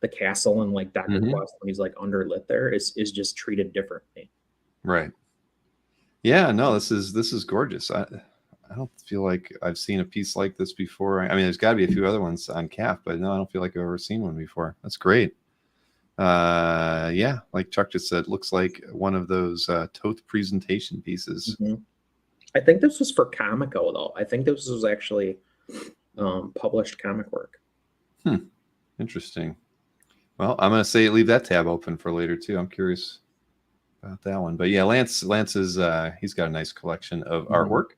The castle and like Dr. Quest when he's like underlit there is just treated differently. Right. Yeah, no, this is gorgeous. I don't feel like I've seen a piece like this before. I mean, there's got to be a few other ones on CAF, but no, I don't feel like I've ever seen one before. That's great. Yeah, like Chuck just said, looks like one of those Toth presentation pieces. I think this was for Comico though. I think this was actually published comic work. Interesting. Well, I'm gonna say leave that tab open for later too. I'm curious about that one. But yeah, Lance is he's got a nice collection of artwork.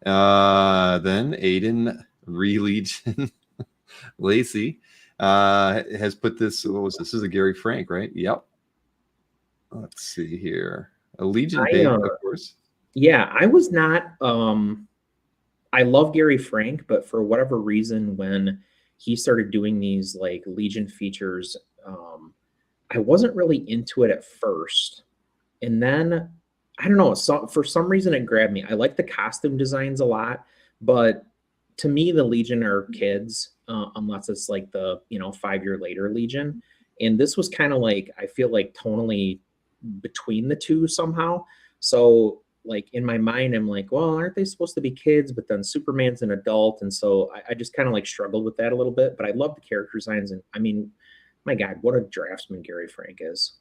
Then Aiden Legion Lacey has put this. What was this? This is a Gary Frank, right? Yep. Let's see here. A Legion page, of course. Yeah, I was not. I love Gary Frank, but for whatever reason, when he started doing these like Legion features, I wasn't really into it at first, and then I don't know. So for some reason, it grabbed me. I like the costume designs a lot, but to me, the Legion are kids, unless it's like the 5 year later Legion. And this was kind of like, I feel like tonally between the two somehow. So like in my mind, I'm like, well, aren't they supposed to be kids? But then Superman's an adult, and so I just kind of like struggled with that a little bit. But I love the character designs, and I mean, my God, what a draftsman Gary Frank is.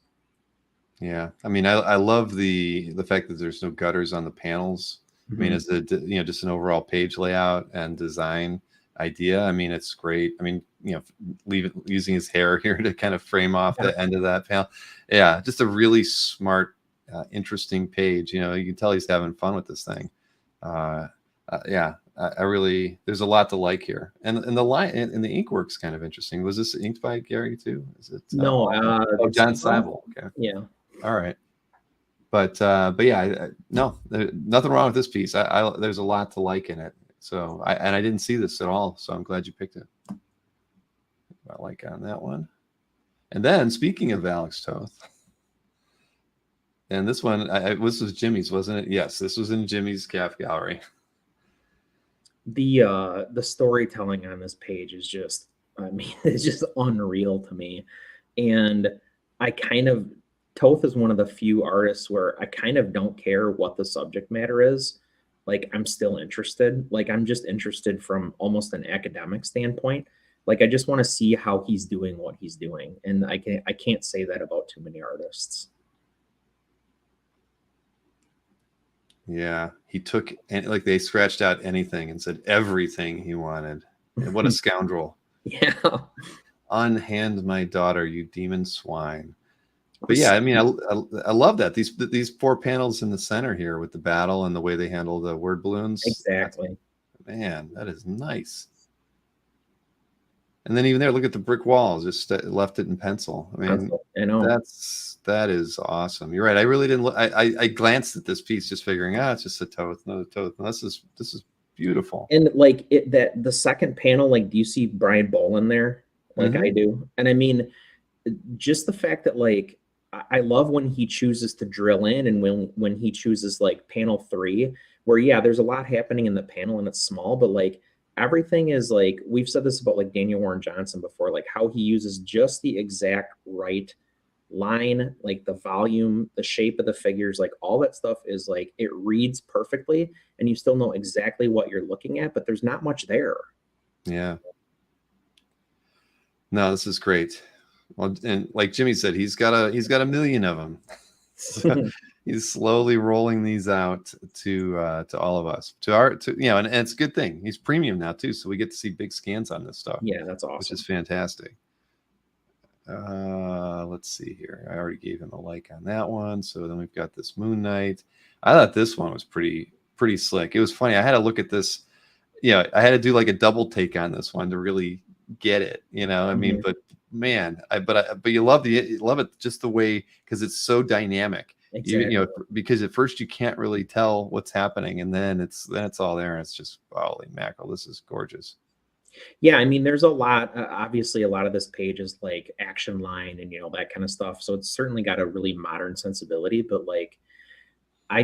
Yeah, I mean, I love the fact that there's no gutters on the panels. I mean, as a just an overall page layout and design idea. I mean, it's great. I mean, using his hair here to kind of frame off the end of that panel. Yeah, just a really smart, interesting page. You can tell he's having fun with this thing. Yeah, I really, there's a lot to like here, and the line and the ink work's kind of interesting. Was this inked by Gary too? Is it? No, John Seibel. Okay. Yeah. All right. But yeah, no, nothing wrong with this piece. There's a lot to like in it. So I didn't see this at all. So I'm glad you picked it. I like on that one. And then speaking of Alex Toth, and this one, this was Jimmy's, wasn't it? Yes, this was in Jimmy's CAF gallery. The storytelling on this page is just, I mean, it's just unreal to me. And Toth is one of the few artists where I kind of don't care what the subject matter is. Like, I'm still interested. Like, I'm just interested from almost an academic standpoint. Like, I just want to see how he's doing what he's doing. And I can't say that about too many artists. Yeah, he took, and like they scratched out anything and said everything he wanted. And what a scoundrel. Yeah. Unhand my daughter, you demon swine. But yeah, I mean, I love that. These 4 panels in the center here with the battle and the way they handle the word balloons. Exactly. Man, that is nice. And then even there, look at the brick walls. Just left it in pencil. I mean, I know. that is awesome. You're right. I really didn't look. I glanced at this piece, just figuring, it's just a Toth, another Toth. No, this is beautiful. And like the second panel, like, do you see Brian Bolin there? Like I do. And I mean, just the fact that like, I love when he chooses to drill in, and when he chooses like panel 3, where yeah, there's a lot happening in the panel and it's small, but like everything is like, we've said this about like Daniel Warren Johnson before, like how he uses just the exact right line, like the volume, the shape of the figures, like all that stuff is like, it reads perfectly and you still know exactly what you're looking at, but there's not much there. Yeah. No, this is great. Well, and like Jimmy said, he's got a million of them. So he's slowly rolling these out to all of us, and it's a good thing. He's premium now too, so we get to see big scans on this stuff. Yeah, that's awesome. Which is fantastic. Let's see here. I already gave him a like on that one. So then we've got this Moon Knight. I thought this one was pretty slick. It was funny. I had to look at this. Yeah, I had to do like a double take on this one to really get it. I mean, but man, but you love it just the way, because it's so dynamic. Exactly. Because at first you can't really tell what's happening, and then it's all there, and it's just, holy mackerel, this is gorgeous. Yeah, I mean, there's a lot. Obviously, a lot of this page is like action line and that kind of stuff. So it's certainly got a really modern sensibility. But like, I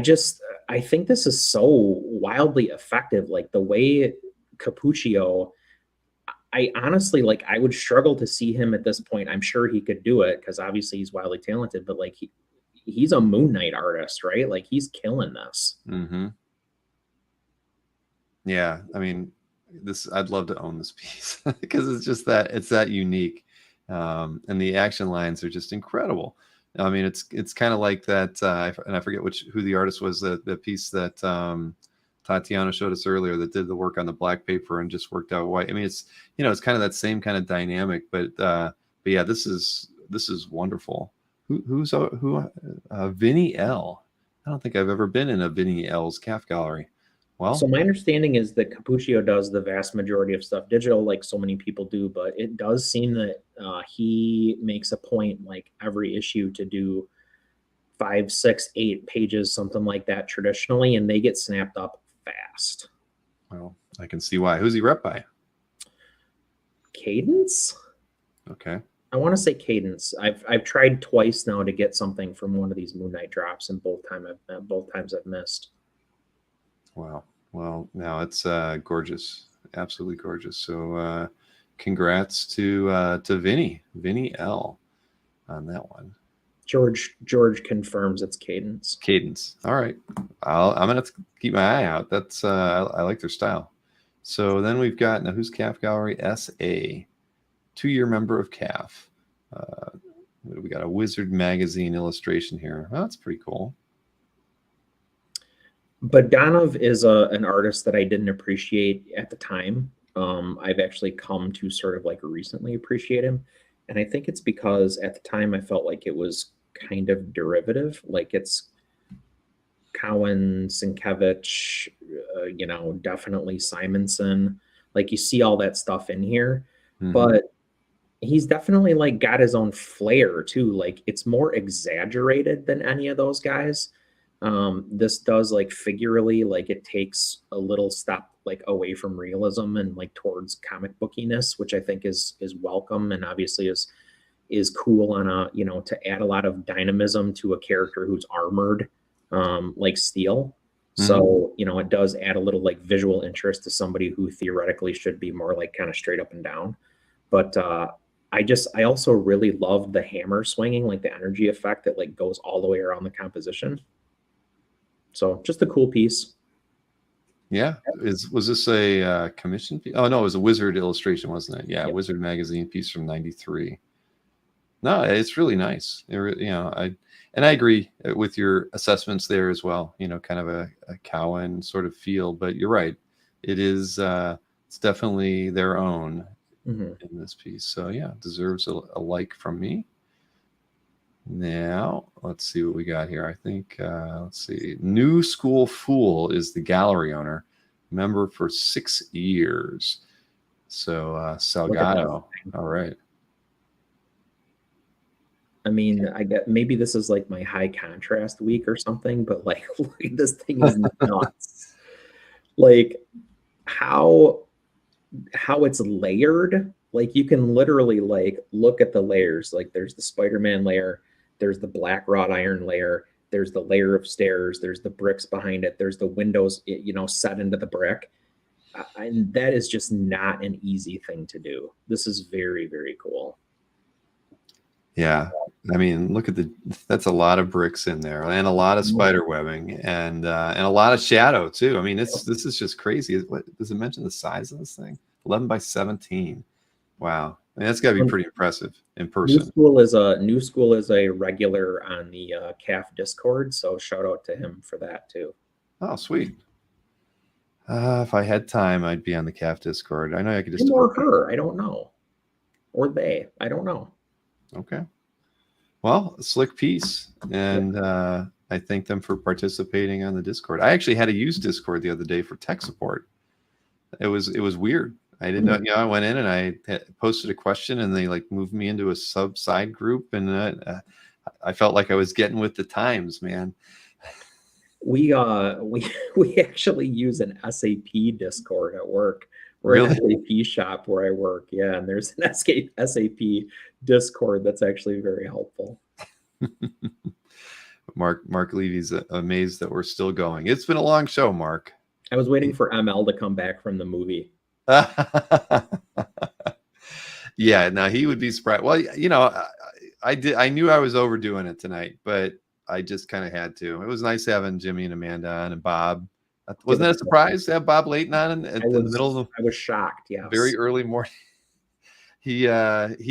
think this is so wildly effective. Like the way Capuccio, I honestly, like, I would struggle to see him at this point. I'm sure he could do it because obviously he's wildly talented. But like, he's a Moon Knight artist, right? Like he's killing this. Mm-hmm. Yeah, I mean, I'd love to own this piece because it's that unique, and the action lines are just incredible. I mean, it's kind of like that, and I forget who the artist was, the piece that Tatiana showed us earlier that did the work on the black paper and just worked out white. I mean, it's kind of that same kind of dynamic, but yeah, this is wonderful. Who's Vinny L? I don't think I've ever been in a Vinny L's calf gallery. Well, so my understanding is that Capuccio does the vast majority of stuff digital, like so many people do, but it does seem that he makes a point, like every issue, to do 5, 6, 8 pages, something like that traditionally, and they get snapped up fast. Well, I can see why. Who's he rep by? Cadence? Okay. I want to say Cadence. I've tried twice now to get something from one of these Moon Knight drops, and both times I've missed. Wow. Well, now it's gorgeous, absolutely gorgeous. So, congrats to Vinny L on that one. George confirms it's Cadence. Cadence. All right. I'm gonna have to keep my eye out. That's I like their style. So then we've got, now who's Calf Gallery? SA, 2-year member of Calf. We got a Wizard magazine illustration here. Oh, that's pretty cool. Bogdanov is an artist that I didn't appreciate at the time. I've actually come to sort of like recently appreciate him. And I think it's because at the time I felt like it was kind of derivative. Like it's Cowan, Sienkiewicz, definitely Simonson. Like you see all that stuff in here. Mm-hmm. But he's definitely like got his own flair too. Like it's more exaggerated than any of those guys. This does, like, figurally, like it takes a little step like away from realism and like towards comic bookiness, which I think is welcome, and obviously is cool on a, to add a lot of dynamism to a character who's armored like steel. Mm-hmm. So, it does add a little like visual interest to somebody who theoretically should be more like kind of straight up and down. But I also really loved the hammer swinging, like the energy effect that like goes all the way around the composition. So just a cool piece. Yeah. Was this a commission piece? Oh, no, it was a Wizard illustration, wasn't it? Yeah, yep. Wizard magazine piece from '93. No, it's really nice. I agree with your assessments there as well. Kind of a Cowan sort of feel, but you're right. It is. It's definitely their own in this piece. So yeah, deserves a like from me. Now, let's see what we got here. I think, let's see. New School Fool is the gallery owner, member for 6 years. So, Salgado. All right. I mean, I get, maybe this is like my high contrast week or something, but like this thing is nuts. Like how it's layered. Like you can literally like look at the layers. Like there's the Spider-Man layer. There's the black wrought iron layer. There's the layer of stairs. There's the bricks behind it. There's the windows, set into the brick. And that is just not an easy thing to do. This is very, very cool. Yeah. I mean, look at that's a lot of bricks in there, and a lot of spider webbing, and a lot of shadow too. I mean, this is just crazy. What does it mention the size of this thing? 11 by 17. Wow. I mean, that's got to be pretty impressive in person. New School is a regular on the CAF Discord, so shout out to him for that too. Oh, sweet. If I had time, I'd be on the CAF Discord. I know I could just. Him or her, I don't know. Or they, I don't know. Okay. Well, a slick piece, and I thank them for participating on the Discord. I actually had to use Discord the other day for tech support. It was weird. I didn't know. I went in and I posted a question, and they like moved me into a side group, and I felt like I was getting with the times, man. We actually use an SAP Discord at work. We're an SAP shop where I work. Yeah, and there's an SAP Discord that's actually very helpful. Mark Levy's amazed that we're still going. It's been a long show, Mark. I was waiting for ML to come back from the movie. Yeah, now he would be surprised. Well, I knew I was overdoing it tonight, but I just kind of had to. It was nice having Jimmy and Amanda on, and Bob. Wasn't that a surprise to have Bob Layton on in the middle of I was shocked. Yeah, very early morning. He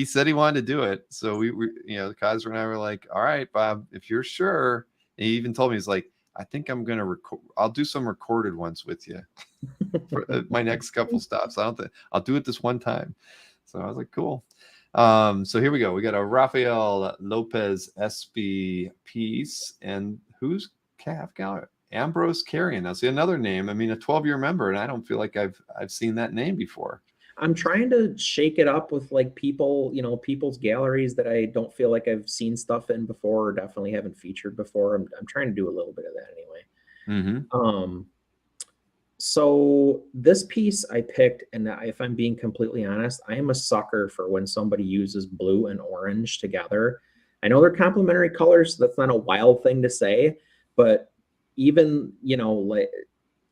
said he wanted to do it, so we Kaiser and I were like, all right, Bob, if you're sure. And he even told me, he's like, I think I'm gonna record. I'll do some recorded ones with you for my next couple stops. I'll do it this one time. So I was like, cool. So here we go. We got a Rafael Lopez SB piece, and who's CAF Gallery? Ambrose Carrion. Now, see another name. I mean, a 12-year member, and I don't feel like I've seen that name before. I'm trying to shake it up with like people, people's galleries that I don't feel like I've seen stuff in before, or definitely haven't featured before. I'm trying to do a little bit of that anyway. Mm-hmm. So this piece I picked, and if I'm being completely honest, I am a sucker for when somebody uses blue and orange together. I know they're complementary colors, so that's not a wild thing to say, but even, like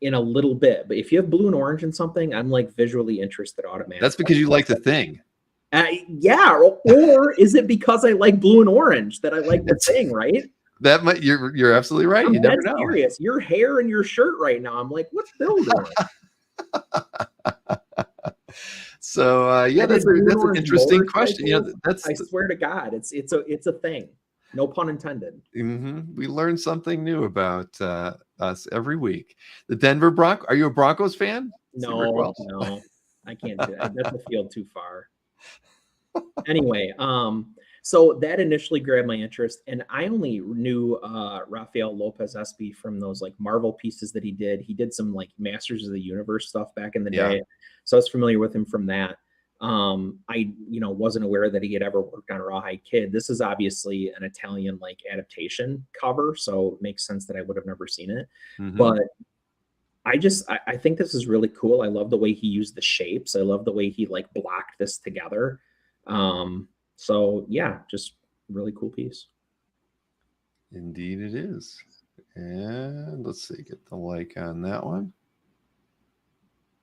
in a little bit, but if you have blue and orange in something, I'm like visually interested automatically. That's because you like the thing. Yeah. Or is it because I like blue and orange that I like the thing, right? You're absolutely right. You never know. Serious. Your hair and your shirt right now. I'm like, what's Bill doing? So that's an interesting question. I swear to God, it's a thing. No pun intended. Mm-hmm. We learn something new about us every week. The Denver Broncos. Are you a Broncos fan? No, I can't do that. That's a field too far. Anyway, so that initially grabbed my interest, and I only knew Rafael Lopez SB from those like Marvel pieces that he did. He did some like Masters of the Universe stuff back in the day, so I was familiar with him from that. I wasn't aware that he had ever worked on Rawhide Kid. This is obviously an Italian like adaptation cover, so it makes sense that I would have never seen it. Mm-hmm. But I think this is really cool. I love the way he used the shapes. I love the way he like blocked this together. So yeah, just really cool piece. Indeed it is. And let's see, get the like on that one.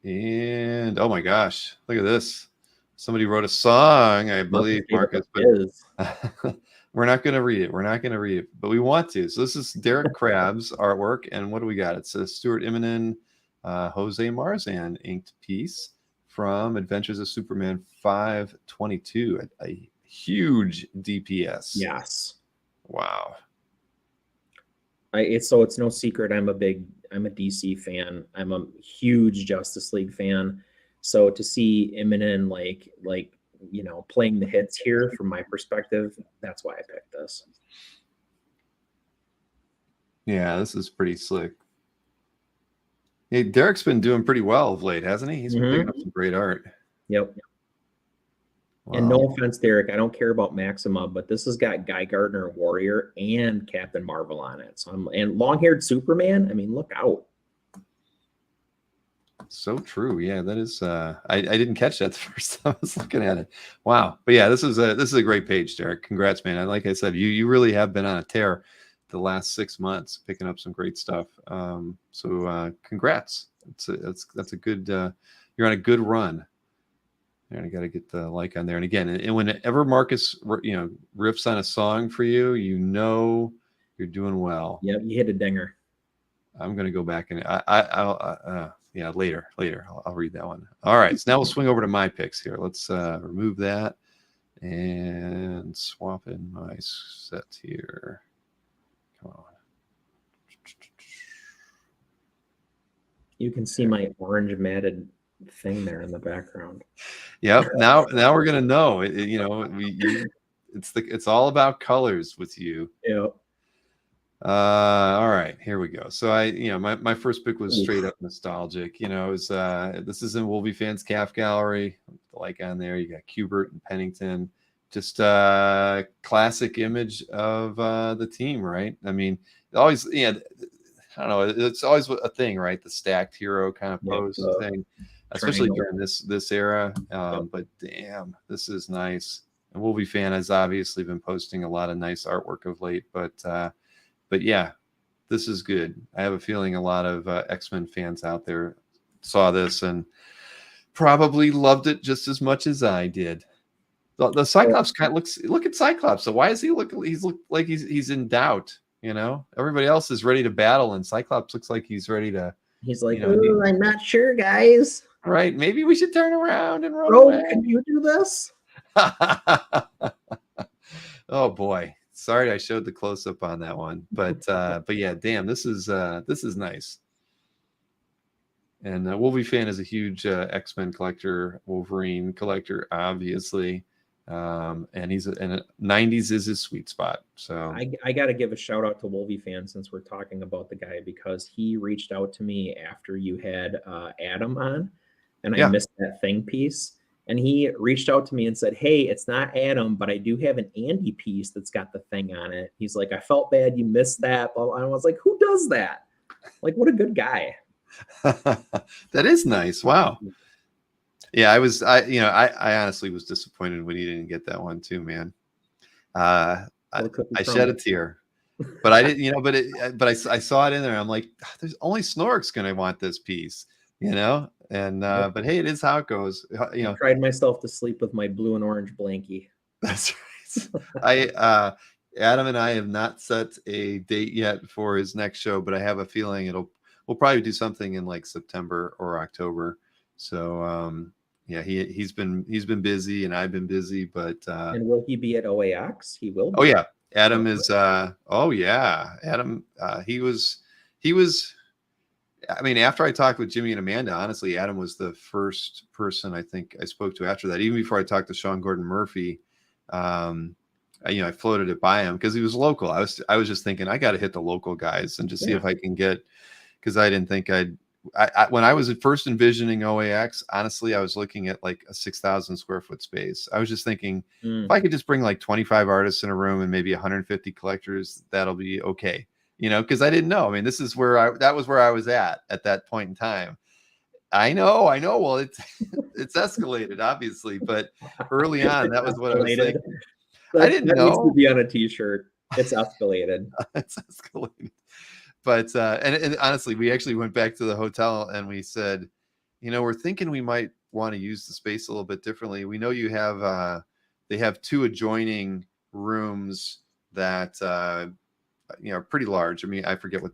And oh my gosh, look at this. Somebody wrote a song, I believe, Marcus, but we're not going to read it. We're not going to read it, but we want to. So this is Derek Krabs' artwork, and what do we got? It's a Stuart Immonen, Jose Marzan inked piece from Adventures of Superman 522, a huge DPS. Yes. Wow. It's no secret I'm a DC fan. I'm a huge Justice League fan. So to see Immonen like playing the hits here from my perspective, that's why I picked this. Yeah, this is pretty slick. Hey, Derek's been doing pretty well of late, hasn't he? He's been picking up some great art. Yep. Wow. And no offense, Derek, I don't care about Maxima, but this has got Guy Gardner Warrior and Captain Marvel on it. So and long-haired Superman. I mean, look out. So true. Yeah, that is I didn't catch that the first time I was looking at it. Wow. But yeah, this is a great page, Derek. Congrats, man. Like I said, you really have been on a tear the last 6 months, picking up some great stuff. So congrats. That's a good you're on a good run. And I got to get the like on there. And again, and whenever Marcus, riffs on a song for you, you're doing well. Yep, you hit a dinger. I'm going to go back and later. I'll read that one. All right. So now we'll swing over to my picks here. Let's remove that and swap in my set here. Come on. You can see my orange matted thing there in the background. Yep. Now we're gonna know. It's all about colors with you. Yep. All right, here we go. So my first pick was straight up nostalgic. This is in Wolvie Fans Calf Gallery. Like on there, you got Kubert and Pennington. Just classic image of the team, right? I mean, always, I don't know. It's always a thing, right? The stacked hero kind of pose thing, especially during this era. But damn, this is nice. And Wolvie Fan has obviously been posting a lot of nice artwork of late, but yeah, this is good. I have a feeling a lot of X-Men fans out there saw this and probably loved it just as much as I did. The Cyclops kind of look at Cyclops. So why is he look like he's in doubt? Everybody else is ready to battle, and Cyclops looks like he's ready to. He's like, I'm not sure, guys. Right? Maybe we should turn around and run away. Can you do this? Oh boy, sorry I showed the close up on that one, but yeah, damn, this is nice. And Wolvie Fan is a huge X-Men collector, Wolverine collector, obviously. And 90s is his sweet spot. So I got to give a shout out to Wolvie Fan since we're talking about the guy, because he reached out to me after you had Adam on, and I missed that thing piece. And he reached out to me and said, hey, it's not Adam, but I do have an Andy piece that's got the thing on it. He's like, I felt bad you missed that. And I was like, who does that? Like, what a good guy. That is nice. Wow. Yeah, I honestly was disappointed when he didn't get that one too, man. I shed a tear, but I didn't, but I saw it in there. I'm like, there's only Snork's going to want this piece, and but hey, it is how it goes. I cried myself to sleep with my blue and orange blankie. That's right. Adam and I have not set a date yet for his next show, but I have a feeling we'll probably do something in like September or October. So yeah, he's been busy and I've been busy, but and will he be at OAX? He will be. Oh yeah, Adam is Adam he was I mean, after I talked with Jimmy and Amanda, honestly, Adam was the first person I think I spoke to after that. Even before I talked to Sean Gordon Murphy, I floated it by him because he was local. I was just thinking I got to hit the local guys and just see if I can get, because I didn't think when I was first envisioning OAX, honestly, I was looking at like a 6,000 square foot space. I was just thinking if I could just bring like 25 artists in a room and maybe 150 collectors, that'll be okay. Because I didn't know. I mean, this is that was where I was at that point in time. I know. Well, it's escalated, obviously, but early on, that was what I was thinking. I didn't know. Needs to be on a t-shirt. It's escalated. It's escalated. But and honestly, we actually went back to the hotel and we said, we're thinking we might want to use the space a little bit differently. We know you have they have two adjoining rooms that pretty large. I mean, I forget what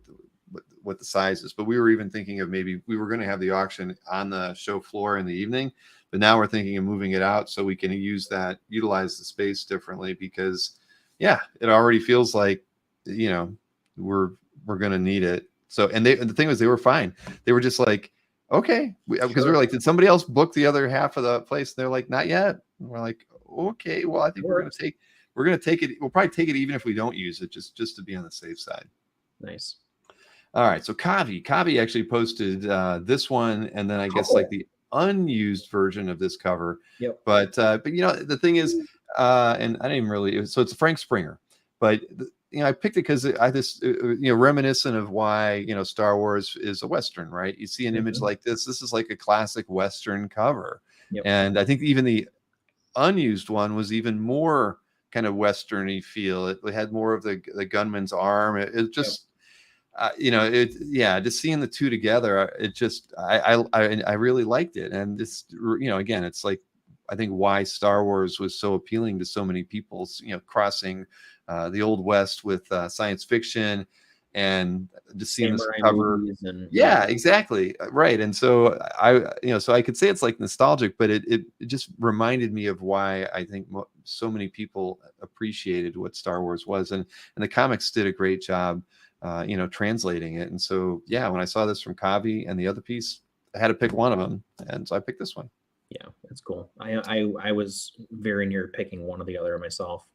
the size is, but we were even thinking of maybe we were going to have the auction on the show floor in the evening, but now we're thinking of moving it out so we can utilize the space differently, because it already feels like we're going to need it. So, and the thing was, they were fine. They were just like, okay, because we were like, did somebody else book the other half of the place? And they're like, not yet. And we're like, okay, well, I think we're going to take it. We'll probably take it even if we don't use it, just to be on the safe side. Nice. All right. So Kavi actually posted this one, and then I guess like the unused version of this cover. Yep. But the thing is, and I didn't even really. So it's Frank Springer, but I picked it because I just reminiscent of why Star Wars is a Western, right? You see an image like this. This is like a classic Western cover, and I think even the unused one was even more kind of Western-y feel. It had more of the gunman's arm. It just, just seeing the two together, it just, I really liked it. And this, again, it's like I think why Star Wars was so appealing to so many people, crossing the old West with science fiction, and just seeing this Samurai cover. movies and Yeah, exactly. Right. And so so I could say it's like nostalgic, but it just reminded me of why I think so many people appreciated what Star Wars was. And the comics did a great job, translating it. And so, yeah, when I saw this from Kavi and the other piece, I had to pick one of them. And so I picked this one. Yeah, it's cool. I was very near picking one or the other myself.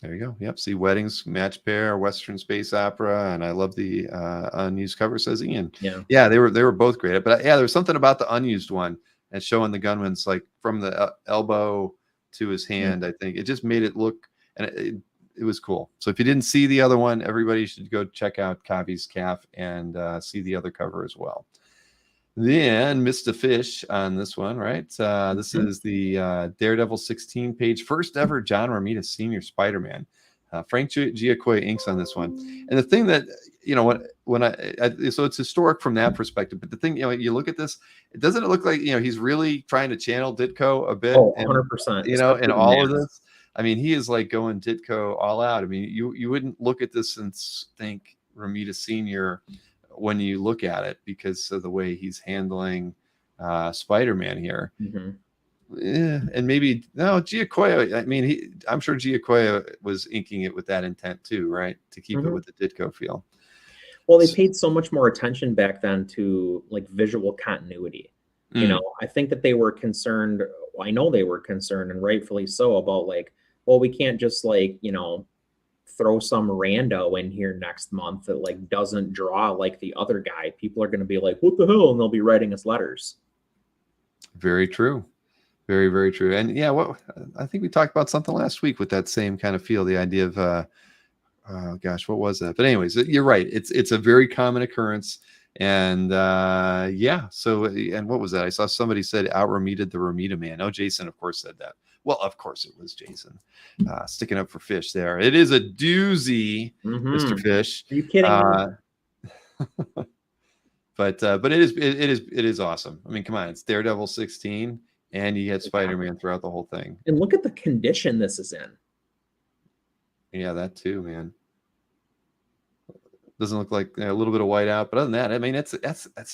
There you go. Yep. See, weddings, match pair, Western space opera, and I love the unused cover. Says Ian. Yeah. They were both great. But yeah, there was something about the unused one and showing the gunman's like from the elbow to his hand. I think it just made it look, and it was cool. So if you didn't see the other one, everybody should go check out Kavi's calf and see the other cover as well. Then Mr. Fish on this one, right? This is the Daredevil 16 page, first ever John Romita Sr. Spider-Man. Frank Giacoia inks on this one. And the thing that, so it's historic from that perspective. But the thing, you look at this, doesn't it look like, he's really trying to channel Ditko a bit? Oh, 100%. In all of this. I mean, he is like going Ditko all out. I mean, you wouldn't look at this and think Romita Sr. when you look at it because of the way he's handling Spider-Man here. And maybe Giacoia. I mean, I'm sure Giacoia was inking it with that intent too, right? To keep it with the Ditko feel. Well, they paid so much more attention back then to like visual continuity. I think that they were concerned. I know they were concerned, and rightfully so, about like, well, we can't just like, throw some rando in here next month that like doesn't draw like the other guy. People are going to be like, what the hell? And they'll be writing us letters. Very true. Very, very true. And yeah, I think we talked about something last week with that same kind of feel, the idea of, oh gosh, what was that? But anyways, you're right. It's a very common occurrence. And so, and what was that? I saw somebody said out Romita the Romita man. Oh, Jason, of course, said that. Well, of course it was Jason sticking up for Fish there. It is a doozy, Mr. Fish. Are you kidding me? But it is awesome. I mean, come on, it's Daredevil 16, and you get Spider-Man throughout the whole thing. And look at the condition this is in. Yeah, that too, man. Doesn't look like a little bit of white out, but other than that, I mean, that's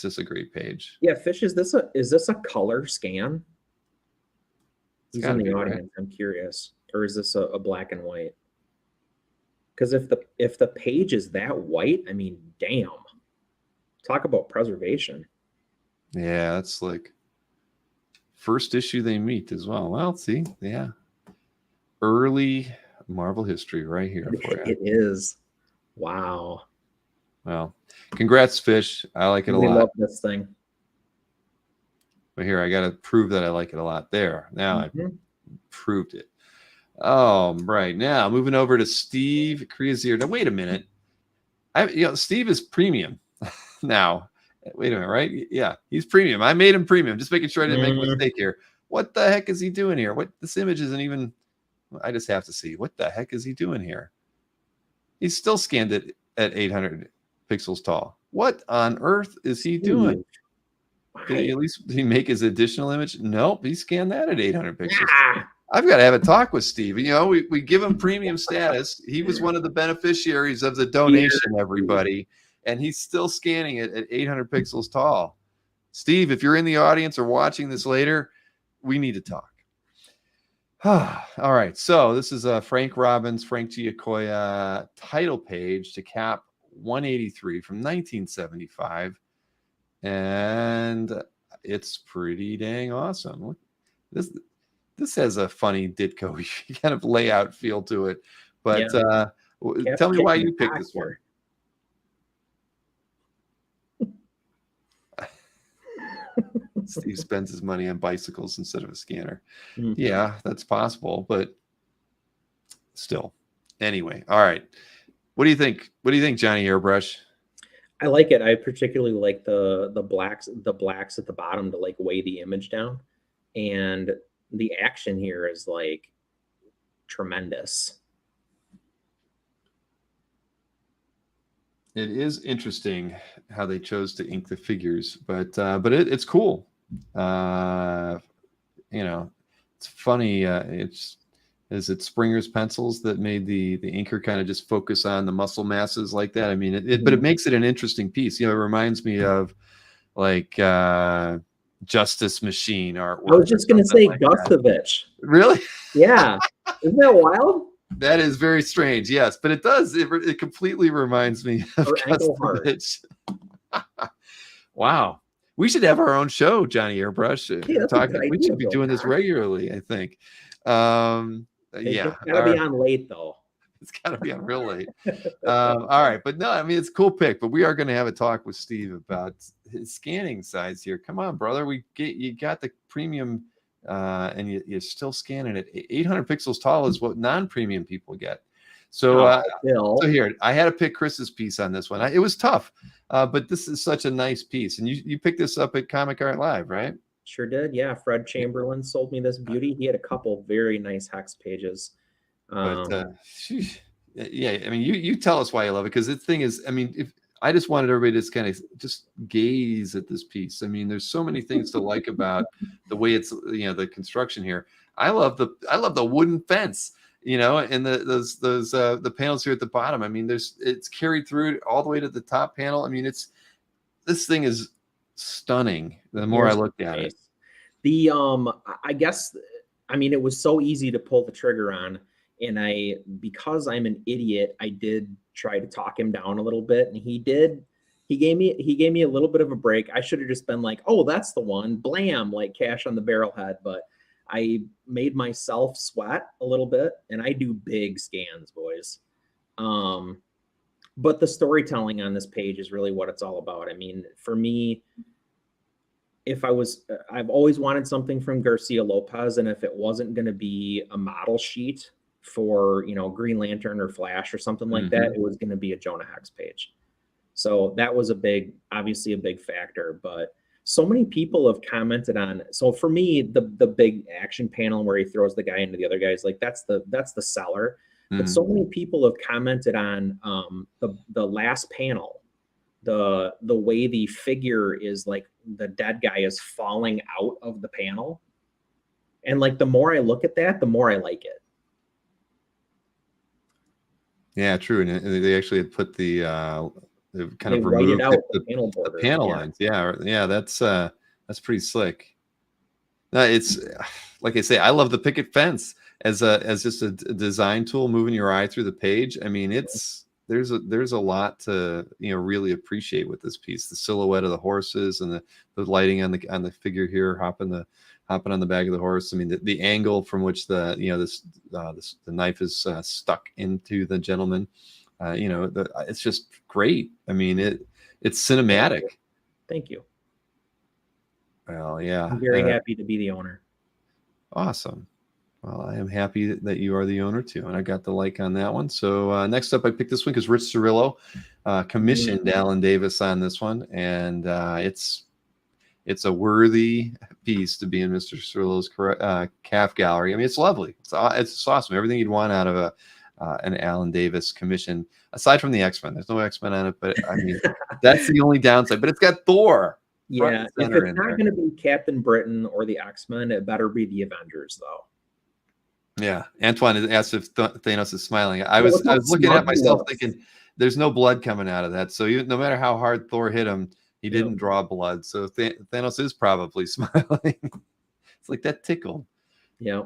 just a great page. Yeah, Fish, is this a color scan? Who's in the audience? Right? I'm curious. Or is this a black and white? Because if the page is that white, I mean, damn. Talk about preservation. Yeah, that's like first issue they meet as well. Well, see, yeah. Early Marvel history right here for you. It is. Wow. Well, congrats, Fish. I like it a lot. I love this thing. But here, I got to prove that I like it a lot. There. Now I proved it. Oh, right. Now, moving over to Steve Kriazir. Now, wait a minute. Steve is premium now. Wait a minute, right? Yeah, he's premium. I made him premium. Just making sure I didn't make a mistake here. What the heck is he doing here? This image isn't even... I just have to see. What the heck is he doing here? He's still scanned it at 800 pixels tall. What on earth is he doing? Did he make his additional image? Nope, he scanned that at 800 pixels. I've got to have a talk with Steve. We give him premium status. He was one of the beneficiaries of the donation, everybody, and he's still scanning it at 800 pixels tall. Steve, if you're in the audience or watching this later, we need to talk. All right, so this is Frank Giacoia title page to cap 183 from 1975. And it's pretty dang awesome. This has a funny Ditko kind of layout feel to it. But tell me why you picked this one. Steve spends his money on bicycles instead of a scanner. Yeah, that's possible, but still. Anyway, all right. What do you think? What do you think, Johnny Airbrush? I like it. I particularly like the blacks at the bottom to like weigh the image down, and the action here is like tremendous. It is interesting how they chose to ink the figures, but it's cool. funny. Is it Springer's pencils that made the inker kind of just focus on the muscle masses like that? I mean, but it makes it an interesting piece. It reminds me of like Justice Machine artwork. I was just going to say like Gustovich. Really? Yeah. Isn't that wild? That is very strange. Yes, but it does. It completely reminds me of Gustovich. Wow. We should have our own show, Johnny Airbrush. We should be doing this regularly, I think. Yeah. It's got to be on late, though. It's got to be on real late. All right. But no, I mean, it's a cool pick. But we are going to have a talk with Steve about his scanning size here. Come on, brother. You got the premium, and you're still scanning it. 800 pixels tall is what non-premium people get. So, so here, I had to pick Chris's piece on this one. It was tough, but this is such a nice piece. And you picked this up at Comic Art Live, right? Sure did. Yeah. Fred Chamberlain sold me this beauty. He had a couple very nice hex pages. But yeah, I mean, you tell us why you love it, because the thing is, I mean, if I just wanted everybody to just kind of just gaze at this piece. I mean, there's so many things to like about the way it's, the construction here. I love the wooden fence, and the panels here at the bottom. I mean, it's carried through all the way to the top panel. I mean, this thing is stunning. The more I looked at it, I guess, I mean, it was so easy to pull the trigger on, and because I'm an idiot, I did try to talk him down a little bit, and he gave me a little bit of a break. I should have just been like, oh, that's the one, blam, like Cash on the Barrelhead, but I made myself sweat a little bit, and I do big scans, boys. But the storytelling on this page is really what it's all about. I mean, for me, I've always wanted something from Garcia Lopez, and if it wasn't going to be a model sheet for, Green Lantern or Flash or something like that, it was going to be a Jonah Hex page. So that was obviously a big factor, but so many people have commented on. So for me, the big action panel where he throws the guy into the other guys, like that's the seller. But so many people have commented on the last panel, the way the figure is, like the dead guy is falling out of the panel. And like, the more I look at that, the more I like it. Yeah, true. And they actually had put the kind of removed the panel lines. Yeah, that's pretty slick. It's like I say, I love the picket fence as just a design tool, moving your eye through the page. I mean, there's a lot to really appreciate with this piece. The silhouette of the horses and the lighting on the figure here, hopping on the back of the horse. I mean, the angle from which the knife is stuck into the gentleman. It's just great. I mean, it's cinematic. Thank you. Well, yeah. I'm very happy to be the owner. Awesome. Well, I am happy that you are the owner too, and I got the like on that one. So next up, I picked this one because Rich Cirillo commissioned Alan Davis on this one, and it's a worthy piece to be in Mr. Cirillo's calf gallery. I mean, it's lovely. It's awesome. Everything you'd want out of an Alan Davis commission, aside from the X-Men. There's no X-Men on it, but I mean, that's the only downside. But it's got Thor. Yeah, if it's not going to be Captain Britain or the X-Men, it better be the Avengers, though. Yeah, Antoine asked if Thanos is smiling. I was looking at myself thinking, there's no blood coming out of that. So no matter how hard Thor hit him, he didn't draw blood. So Thanos is probably smiling. It's like that tickled. Yeah.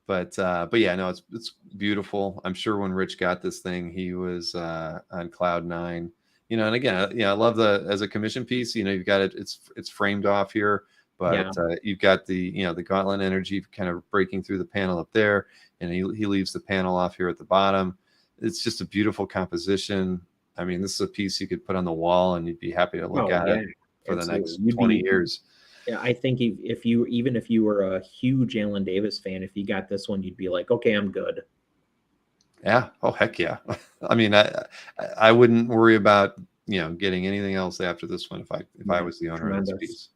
But yeah, no, it's beautiful. I'm sure when Rich got this thing, he was on cloud nine. And again, I love as a commission piece. You've got it. It's framed off here. But you've got the gauntlet energy kind of breaking through the panel up there, and he leaves the panel off here at the bottom. It's just a beautiful composition. I mean, this is a piece you could put on the wall, and you'd be happy to look at it for the next 20 years. Yeah, I think if you were a huge Alan Davis fan, if you got this one, you'd be like, okay, I'm good. Yeah. Oh, heck yeah. I mean, I wouldn't worry about getting anything else after this one if I was the owner of this piece.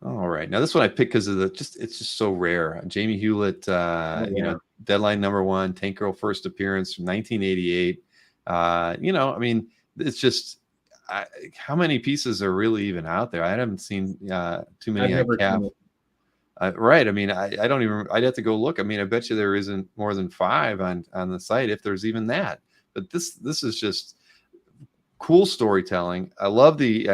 All right, now this one I picked because of it's just so rare. Jamie Hewlett, Deadline #1, Tank Girl first appearance from 1988. I mean, it's just how many pieces are really even out there? I haven't seen too many on Cap. Right. I mean, I don't even. I'd have to go look. I mean, I bet you there isn't more than 5 on the site, if there's even that. But this is just cool storytelling. I love the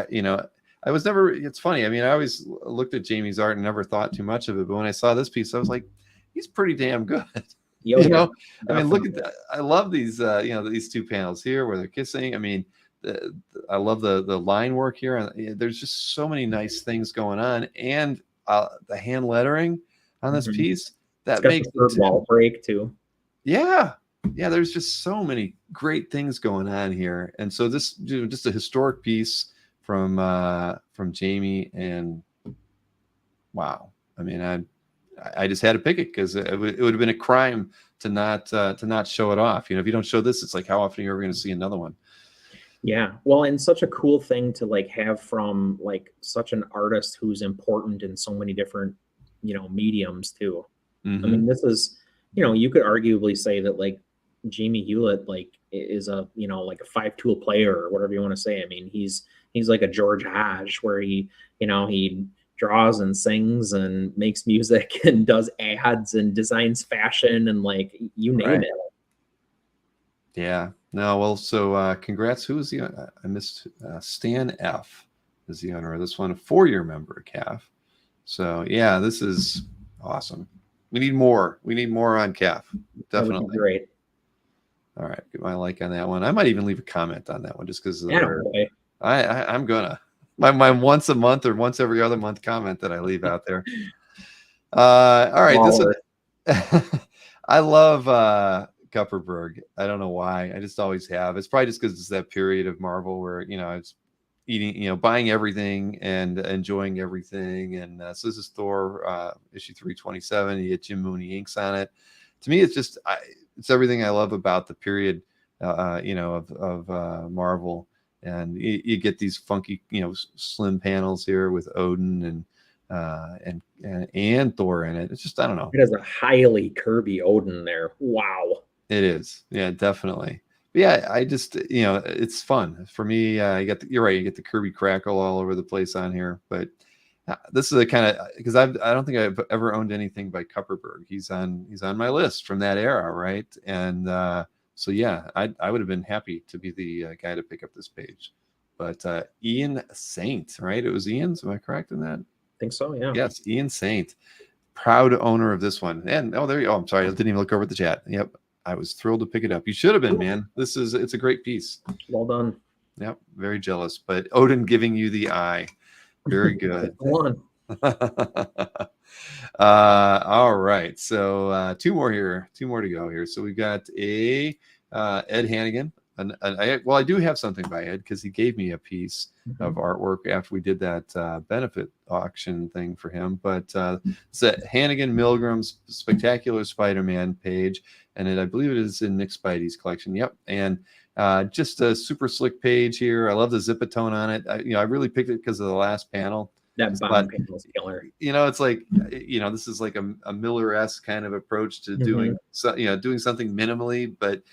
I was never. It's funny. I mean, I always looked at Jamie's art and never thought too much of it. But when I saw this piece, I was like, he's pretty damn good. I mean, look at that. I love these. These 2 panels here where they're kissing. I mean, I love the line work here. There's just so many nice things going on, and the hand lettering on this piece that makes the third wall break too. Yeah, there's just so many great things going on here, and so this just a historic piece from Jamie, and wow, I mean, I just had to pick it because it would have been a crime to not show it off. If you don't show this, it's like, how often are you ever going to see another one? Yeah, well, and such a cool thing to like have from like such an artist who's important in so many different mediums too. I mean, this is you could arguably say that like Jamie Hewlett like is a like a 5-tool player or whatever you want to say. I mean, he's like a George Hodge where he draws and sings and makes music and does ads and designs fashion and like you name it. Yeah. No, well, so congrats. Who is the I missed Stan F is the owner of this one, a 4-year member of CAF. So yeah, this is awesome. We need more. We need more on CAF. Definitely. Great. All right, get my like on that one. I might even leave a comment on that one just because okay. I'm gonna my once a month or once every other month comment that I leave out there. All right, this is I love Kupperberg. I don't know why. I just always have. It's probably just because it's that period of Marvel where I was eating, buying everything and enjoying everything. And so this is Thor issue 327. You get Jim Mooney inks on it. To me, it's just it's everything I love about the period, of Marvel. And you get these funky, slim panels here with Odin and Thor in it. It's just, I don't know. It has a highly Kirby Odin there. Wow. It is. Yeah, definitely. But yeah, I just, it's fun for me. You're right. You get the Kirby crackle all over the place on here, but this is the kind of, because I don't think I've ever owned anything by Kupperberg. He's on my list from that era. Right. And, so yeah, I would have been happy to be the guy to pick up this page, but Ian Saint, right? It was Ian's. Am I correct in that? I think so. Yeah. Yes, Ian Saint, proud owner of this one. And there you go. I'm sorry, I didn't even look over at the chat. Yep, I was thrilled to pick it up. You should have been, man. It's a great piece. Well done. Yep, very jealous. But Odin giving you the eye, very good. One. All right, so 2 more to go here. So we've got Ed Hannigan, and I do have something by Ed because he gave me a piece of artwork after we did that benefit auction thing for him. But it's a Hannigan Milgram's Spectacular Spider-Man page, and I believe it is in Nick Spidey's collection. Yep, and just a super slick page here. I love the Zipatone on it. I really picked it because of the last panel. That bottom panel is killer. It's like, this is like a Miller-esque kind of approach to doing something minimally, but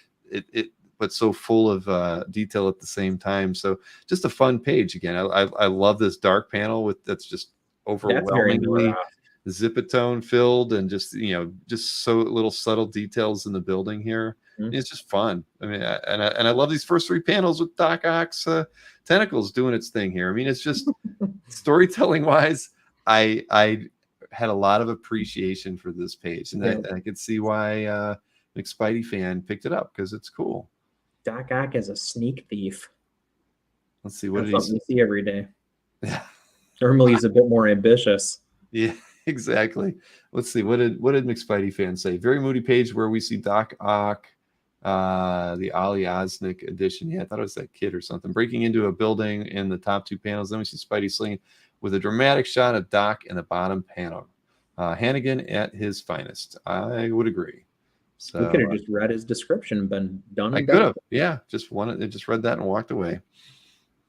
but so full of detail at the same time. So just a fun page again. I love this dark panel that's just overwhelmingly Zipatone filled, and just so little subtle details in the building here. It's just fun. I mean, and I love these first 3 panels with Doc Ock's tentacles doing its thing here. I mean, it's just storytelling wise, I had a lot of appreciation for this page, and I could see why Nick Spidey fan picked it up because it's cool. Doc Ock is a sneak thief. Let's see what we see every day. Normally he's a bit more ambitious. Yeah, exactly. Let's see, what did McSpidey fan say? Very moody page where we see Doc Ock, the Ali Osnick edition. Yeah, I thought it was that kid or something breaking into a building in the top 2 panels. Then we see Spidey slinging with a dramatic shot of Doc in the bottom panel. Hannigan at his finest. I would agree. So we could have just read his description and been done. I could have, yeah, just read that and walked away.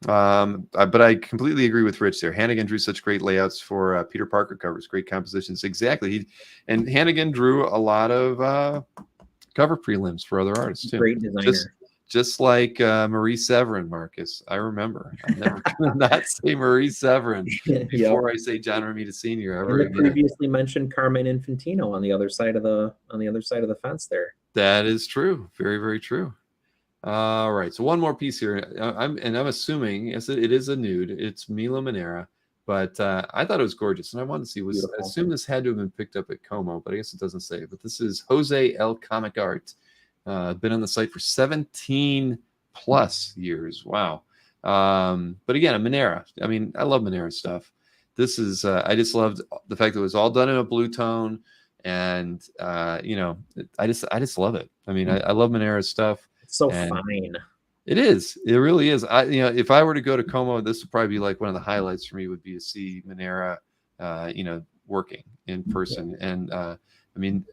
But I completely agree with Rich there. Hannigan drew such great layouts for Peter Parker covers, great compositions. Exactly. And Hannigan drew a lot of cover prelims for other artists too. Great designer. just like Marie Severin, Marcus. I remember. I'm never going to not say Marie Severin before I say John Romita Sr. ever And the previously mentioned Carmine Infantino on the other side of the fence there. That is true. Very, very true. All right. So one more piece here. I'm assuming, yes, it is a nude. It's Milo Manera, but I thought it was gorgeous, and I wanted to see. I assume this had to have been picked up at Como, but I guess it doesn't say. But this is Jose L. Comic Art. Been on the site for 17 plus years. Wow. But again, a Manera. I mean, I love Manera stuff. This is. I just loved the fact that it was all done in a blue tone, and I just love it. I mean, I love Manera's stuff. It's so fine. It is. It really is. If I were to go to Como, this would probably be like one of the highlights for me would be to see Manera, working in person. And I mean,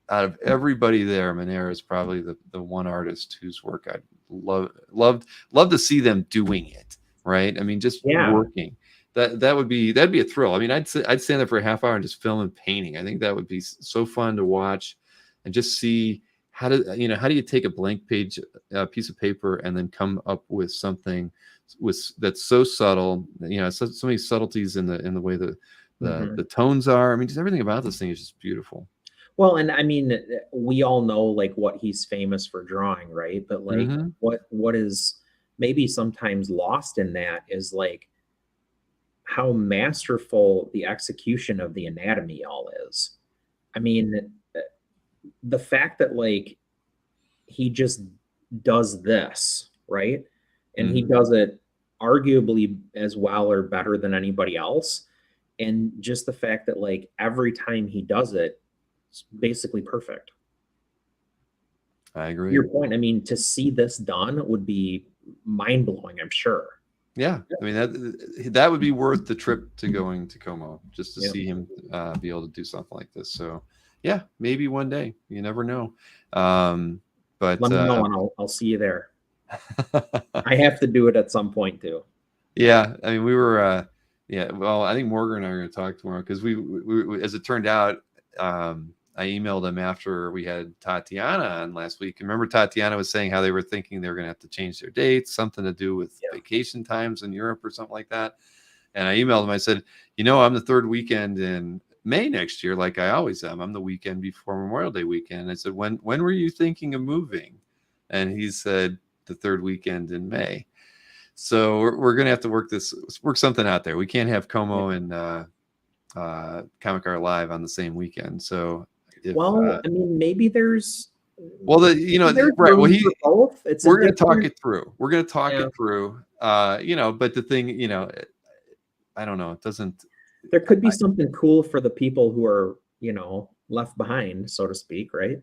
out of everybody there, Manera is probably the one artist whose work I'd love to see them doing it. Right. I mean, just working. That'd be a thrill. I mean, I'd stand there for a half hour and just film and painting. I think that would be so fun to watch and just see. How do you take a blank page, piece of paper, and then come up with something that's so subtle? So many subtleties in the way the tones are. I mean, just everything about this thing is just beautiful. Well, and I mean, we all know like what he's famous for drawing, right? But like, what is maybe sometimes lost in that is like how masterful the execution of the anatomy all is. I mean, the fact that like he just does this, right? And he does it arguably as well or better than anybody else. And just the fact that like every time he does it, it's basically perfect. I agree. Your point, I mean, to see this done would be mind-blowing, I'm sure. Yeah, I mean that would be worth the trip to going to Como just to see him be able to do something like this. So yeah, maybe one day. You never know. But let me know, and I'll see you there. I have to do it at some point too. Yeah, I mean, we were. Well, I think Morgan and I are going to talk tomorrow because we, as it turned out, I emailed him after we had Tatiana on last week. Remember, Tatiana was saying how they were thinking they were going to have to change their dates, something to do with vacation times in Europe or something like that. And I emailed him. I said, I'm the third weekend in May next year, like I always am. I'm the weekend before Memorial Day weekend. I said, when were you thinking of moving? And he said the third weekend in May. So we're going to have to work something out there. We can't have Como and Comic Art Live on the same weekend. So I mean, maybe there's right. Well, both. We're going to talk it through. We're going to talk it through. But the thing, I don't know. It doesn't. There could be something cool for the people who are, left behind, so to speak, right?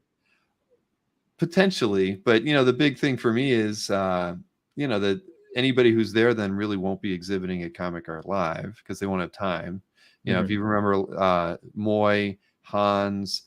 Potentially, but the big thing for me is, that anybody who's there then really won't be exhibiting at Comic Art Live because they won't have time. If you remember, Moy, Hans,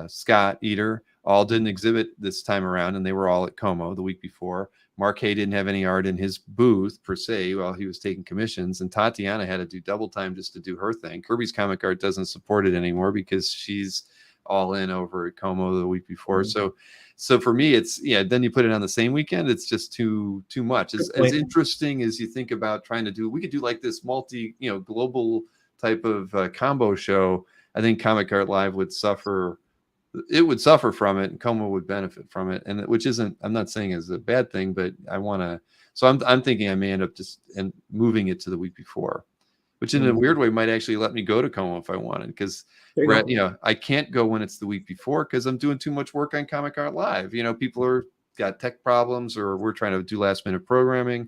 Scott Eater all didn't exhibit this time around, and they were all at Como the week before. Mark Hay didn't have any art in his booth per se while he was taking commissions, and Tatiana had to do double time just to do her thing. Kirby's Comic Art doesn't support it anymore because she's all in over at Como the week before. So for me, it's then you put it on the same weekend, it's just too much. As interesting as you think about trying to do, we could do like this global type of combo show. I think Comic Art Live would suffer. It would suffer from it, and Como would benefit from it, and which isn't. I'm not saying is a bad thing, but I want to. So I'm thinking I may end up just moving it to the week before, which in a weird way might actually let me go to Como if I wanted, because I can't go when it's the week before because I'm doing too much work on Comic Art Live. People got tech problems, or we're trying to do last minute programming.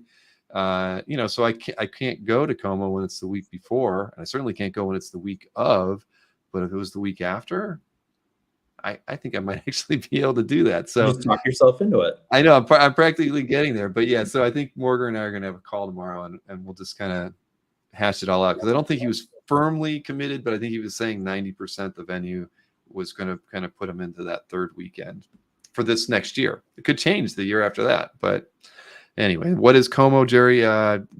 So I can't go to Como when it's the week before, and I certainly can't go when it's the week of. But if it was the week after, I think I might actually be able to do that. So just talk yourself into it. I know I'm practically getting there, but yeah. So I think Morgan and I are going to have a call tomorrow, and we'll just kind of hash it all out, because I don't think he was firmly committed, but I think he was saying 90% the venue was going to kind of put him into that third weekend for this next year. It could change the year after that, but anyway, what is Como, Jerry?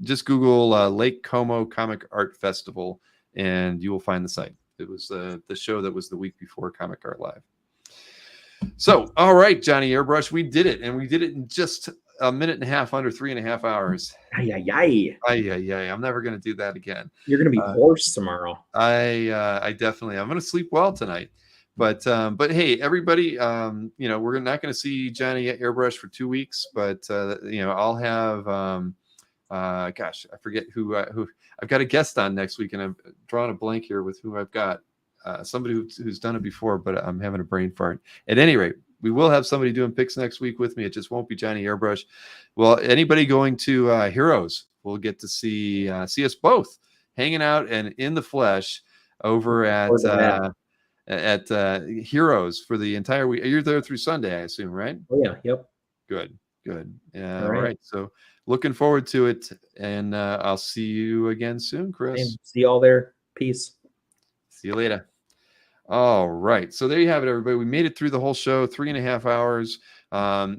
Just Google Lake Como Comic Art Festival, and you will find the site. It was the show that was the week before Comic Art Live. So, all right, Johnny Airbrush, we did it, and we did it in just a minute and a half, under 3.5 hours. Ay, ay, ay. Ay, ay, ay. I'm never going to do that again. You're going to be hoarse tomorrow. I definitely, I'm going to sleep well tonight. But hey, everybody, we're not going to see Johnny Airbrush for 2 weeks, but I'll have, gosh, I forget who I've got a guest on next week, and I'm drawing a blank here with who I've got. Somebody who's done it before, but I'm having a brain fart. At any rate, we will have somebody doing picks next week with me. It just won't be Johnny Airbrush. Well, anybody going to Heroes will get to see us both hanging out and in the flesh over at Heroes for the entire week. You're there through Sunday, I assume, right? Oh yeah. Yep. Good. All right. So looking forward to it, and I'll see you again soon, Chris. See y'all there. Peace. See you later. All right. So there you have it, everybody. We made it through the whole show, 3.5 hours.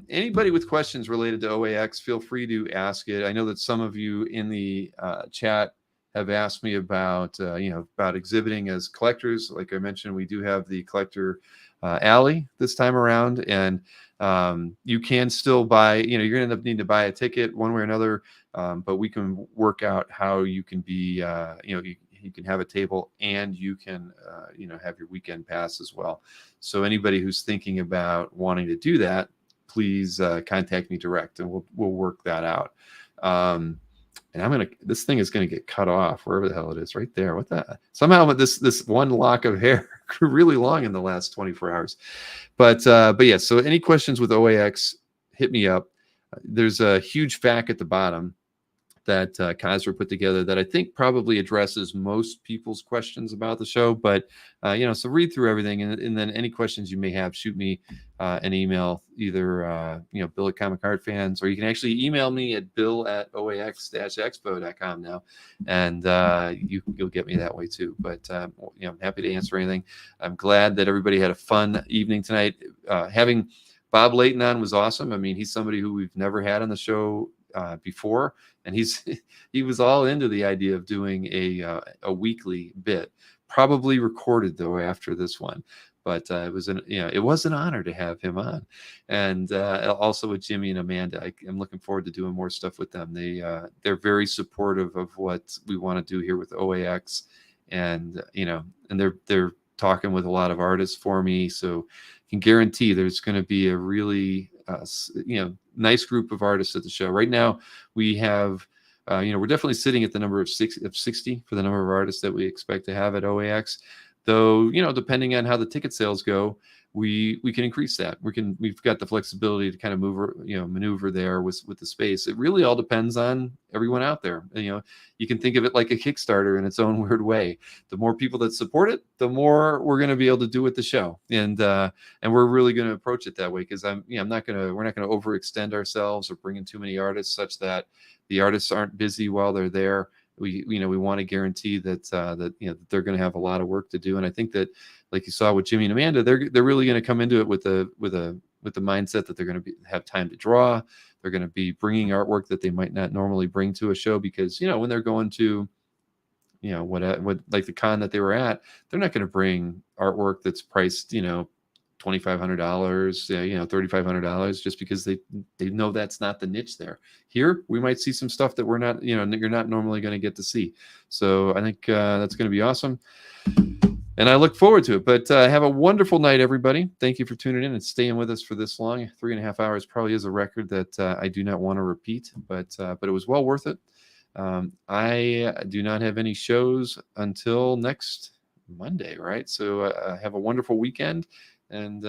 Anybody with questions related to OAX, feel free to ask it. I know that some of you in the chat have asked me about exhibiting as collectors. Like I mentioned, we do have the collector alley this time around, and you can still buy, you're going to end up needing to buy a ticket one way or another, but we can work out how you can be, you can have a table, and you can, have your weekend pass as well. So anybody who's thinking about wanting to do that, please contact me direct, and we'll work that out. And this thing is gonna get cut off wherever the hell it is, right there. What the? Somehow this one lock of hair grew really long in the last 24 hours. But yeah. So any questions with OAX, hit me up. There's a huge FAQ at the bottom that Kaiser put together that I think probably addresses most people's questions about the show. But so read through everything, and then any questions you may have, shoot me an email, either Bill at Comic Art Fans, or you can actually email me at bill@oax-expo.com now, and you'll get me that way too. But I'm happy to answer anything. I'm glad that everybody had a fun evening tonight. Having Bob Layton on was awesome. I mean, he's somebody who we've never had on the show before, and he was all into the idea of doing a weekly bit, probably recorded though after this one, but it was an honor to have him on, and also with Jimmy and Amanda. I'm looking forward to doing more stuff with them. They're very supportive of what we want to do here with OAX, and they're talking with a lot of artists for me, so I can guarantee there's going to be a really nice group of artists at the show. Right now we have we're definitely sitting at the number of 60 for the number of artists that we expect to have at OAX, though depending on how the ticket sales go, we can increase that. We've got the flexibility to kind of maneuver there with the space. It really all depends on everyone out there. You can think of it like a Kickstarter in its own weird way. The more people that support it, the more we're going to be able to do with the show, and we're really going to approach it that way, because we're not going to overextend ourselves or bring in too many artists such that the artists aren't busy while they're there. We want to guarantee that they're going to have a lot of work to do, and I think that, like you saw with Jimmy and Amanda, they're really going to come into it with the mindset that they're going to have time to draw. They're going to be bringing artwork that they might not normally bring to a show, because when they're going to what like the con that they were at, they're not going to bring artwork that's priced $2,500, $3,500, just because they know that's not the niche there. Here, we might see some stuff that you're not normally going to get to see. So I think that's going to be awesome, and I look forward to it. But have a wonderful night, everybody. Thank you for tuning in and staying with us for this long. 3.5 hours probably is a record that I do not want to repeat, but it was well worth it. I do not have any shows until next Monday, right? So have a wonderful weekend. And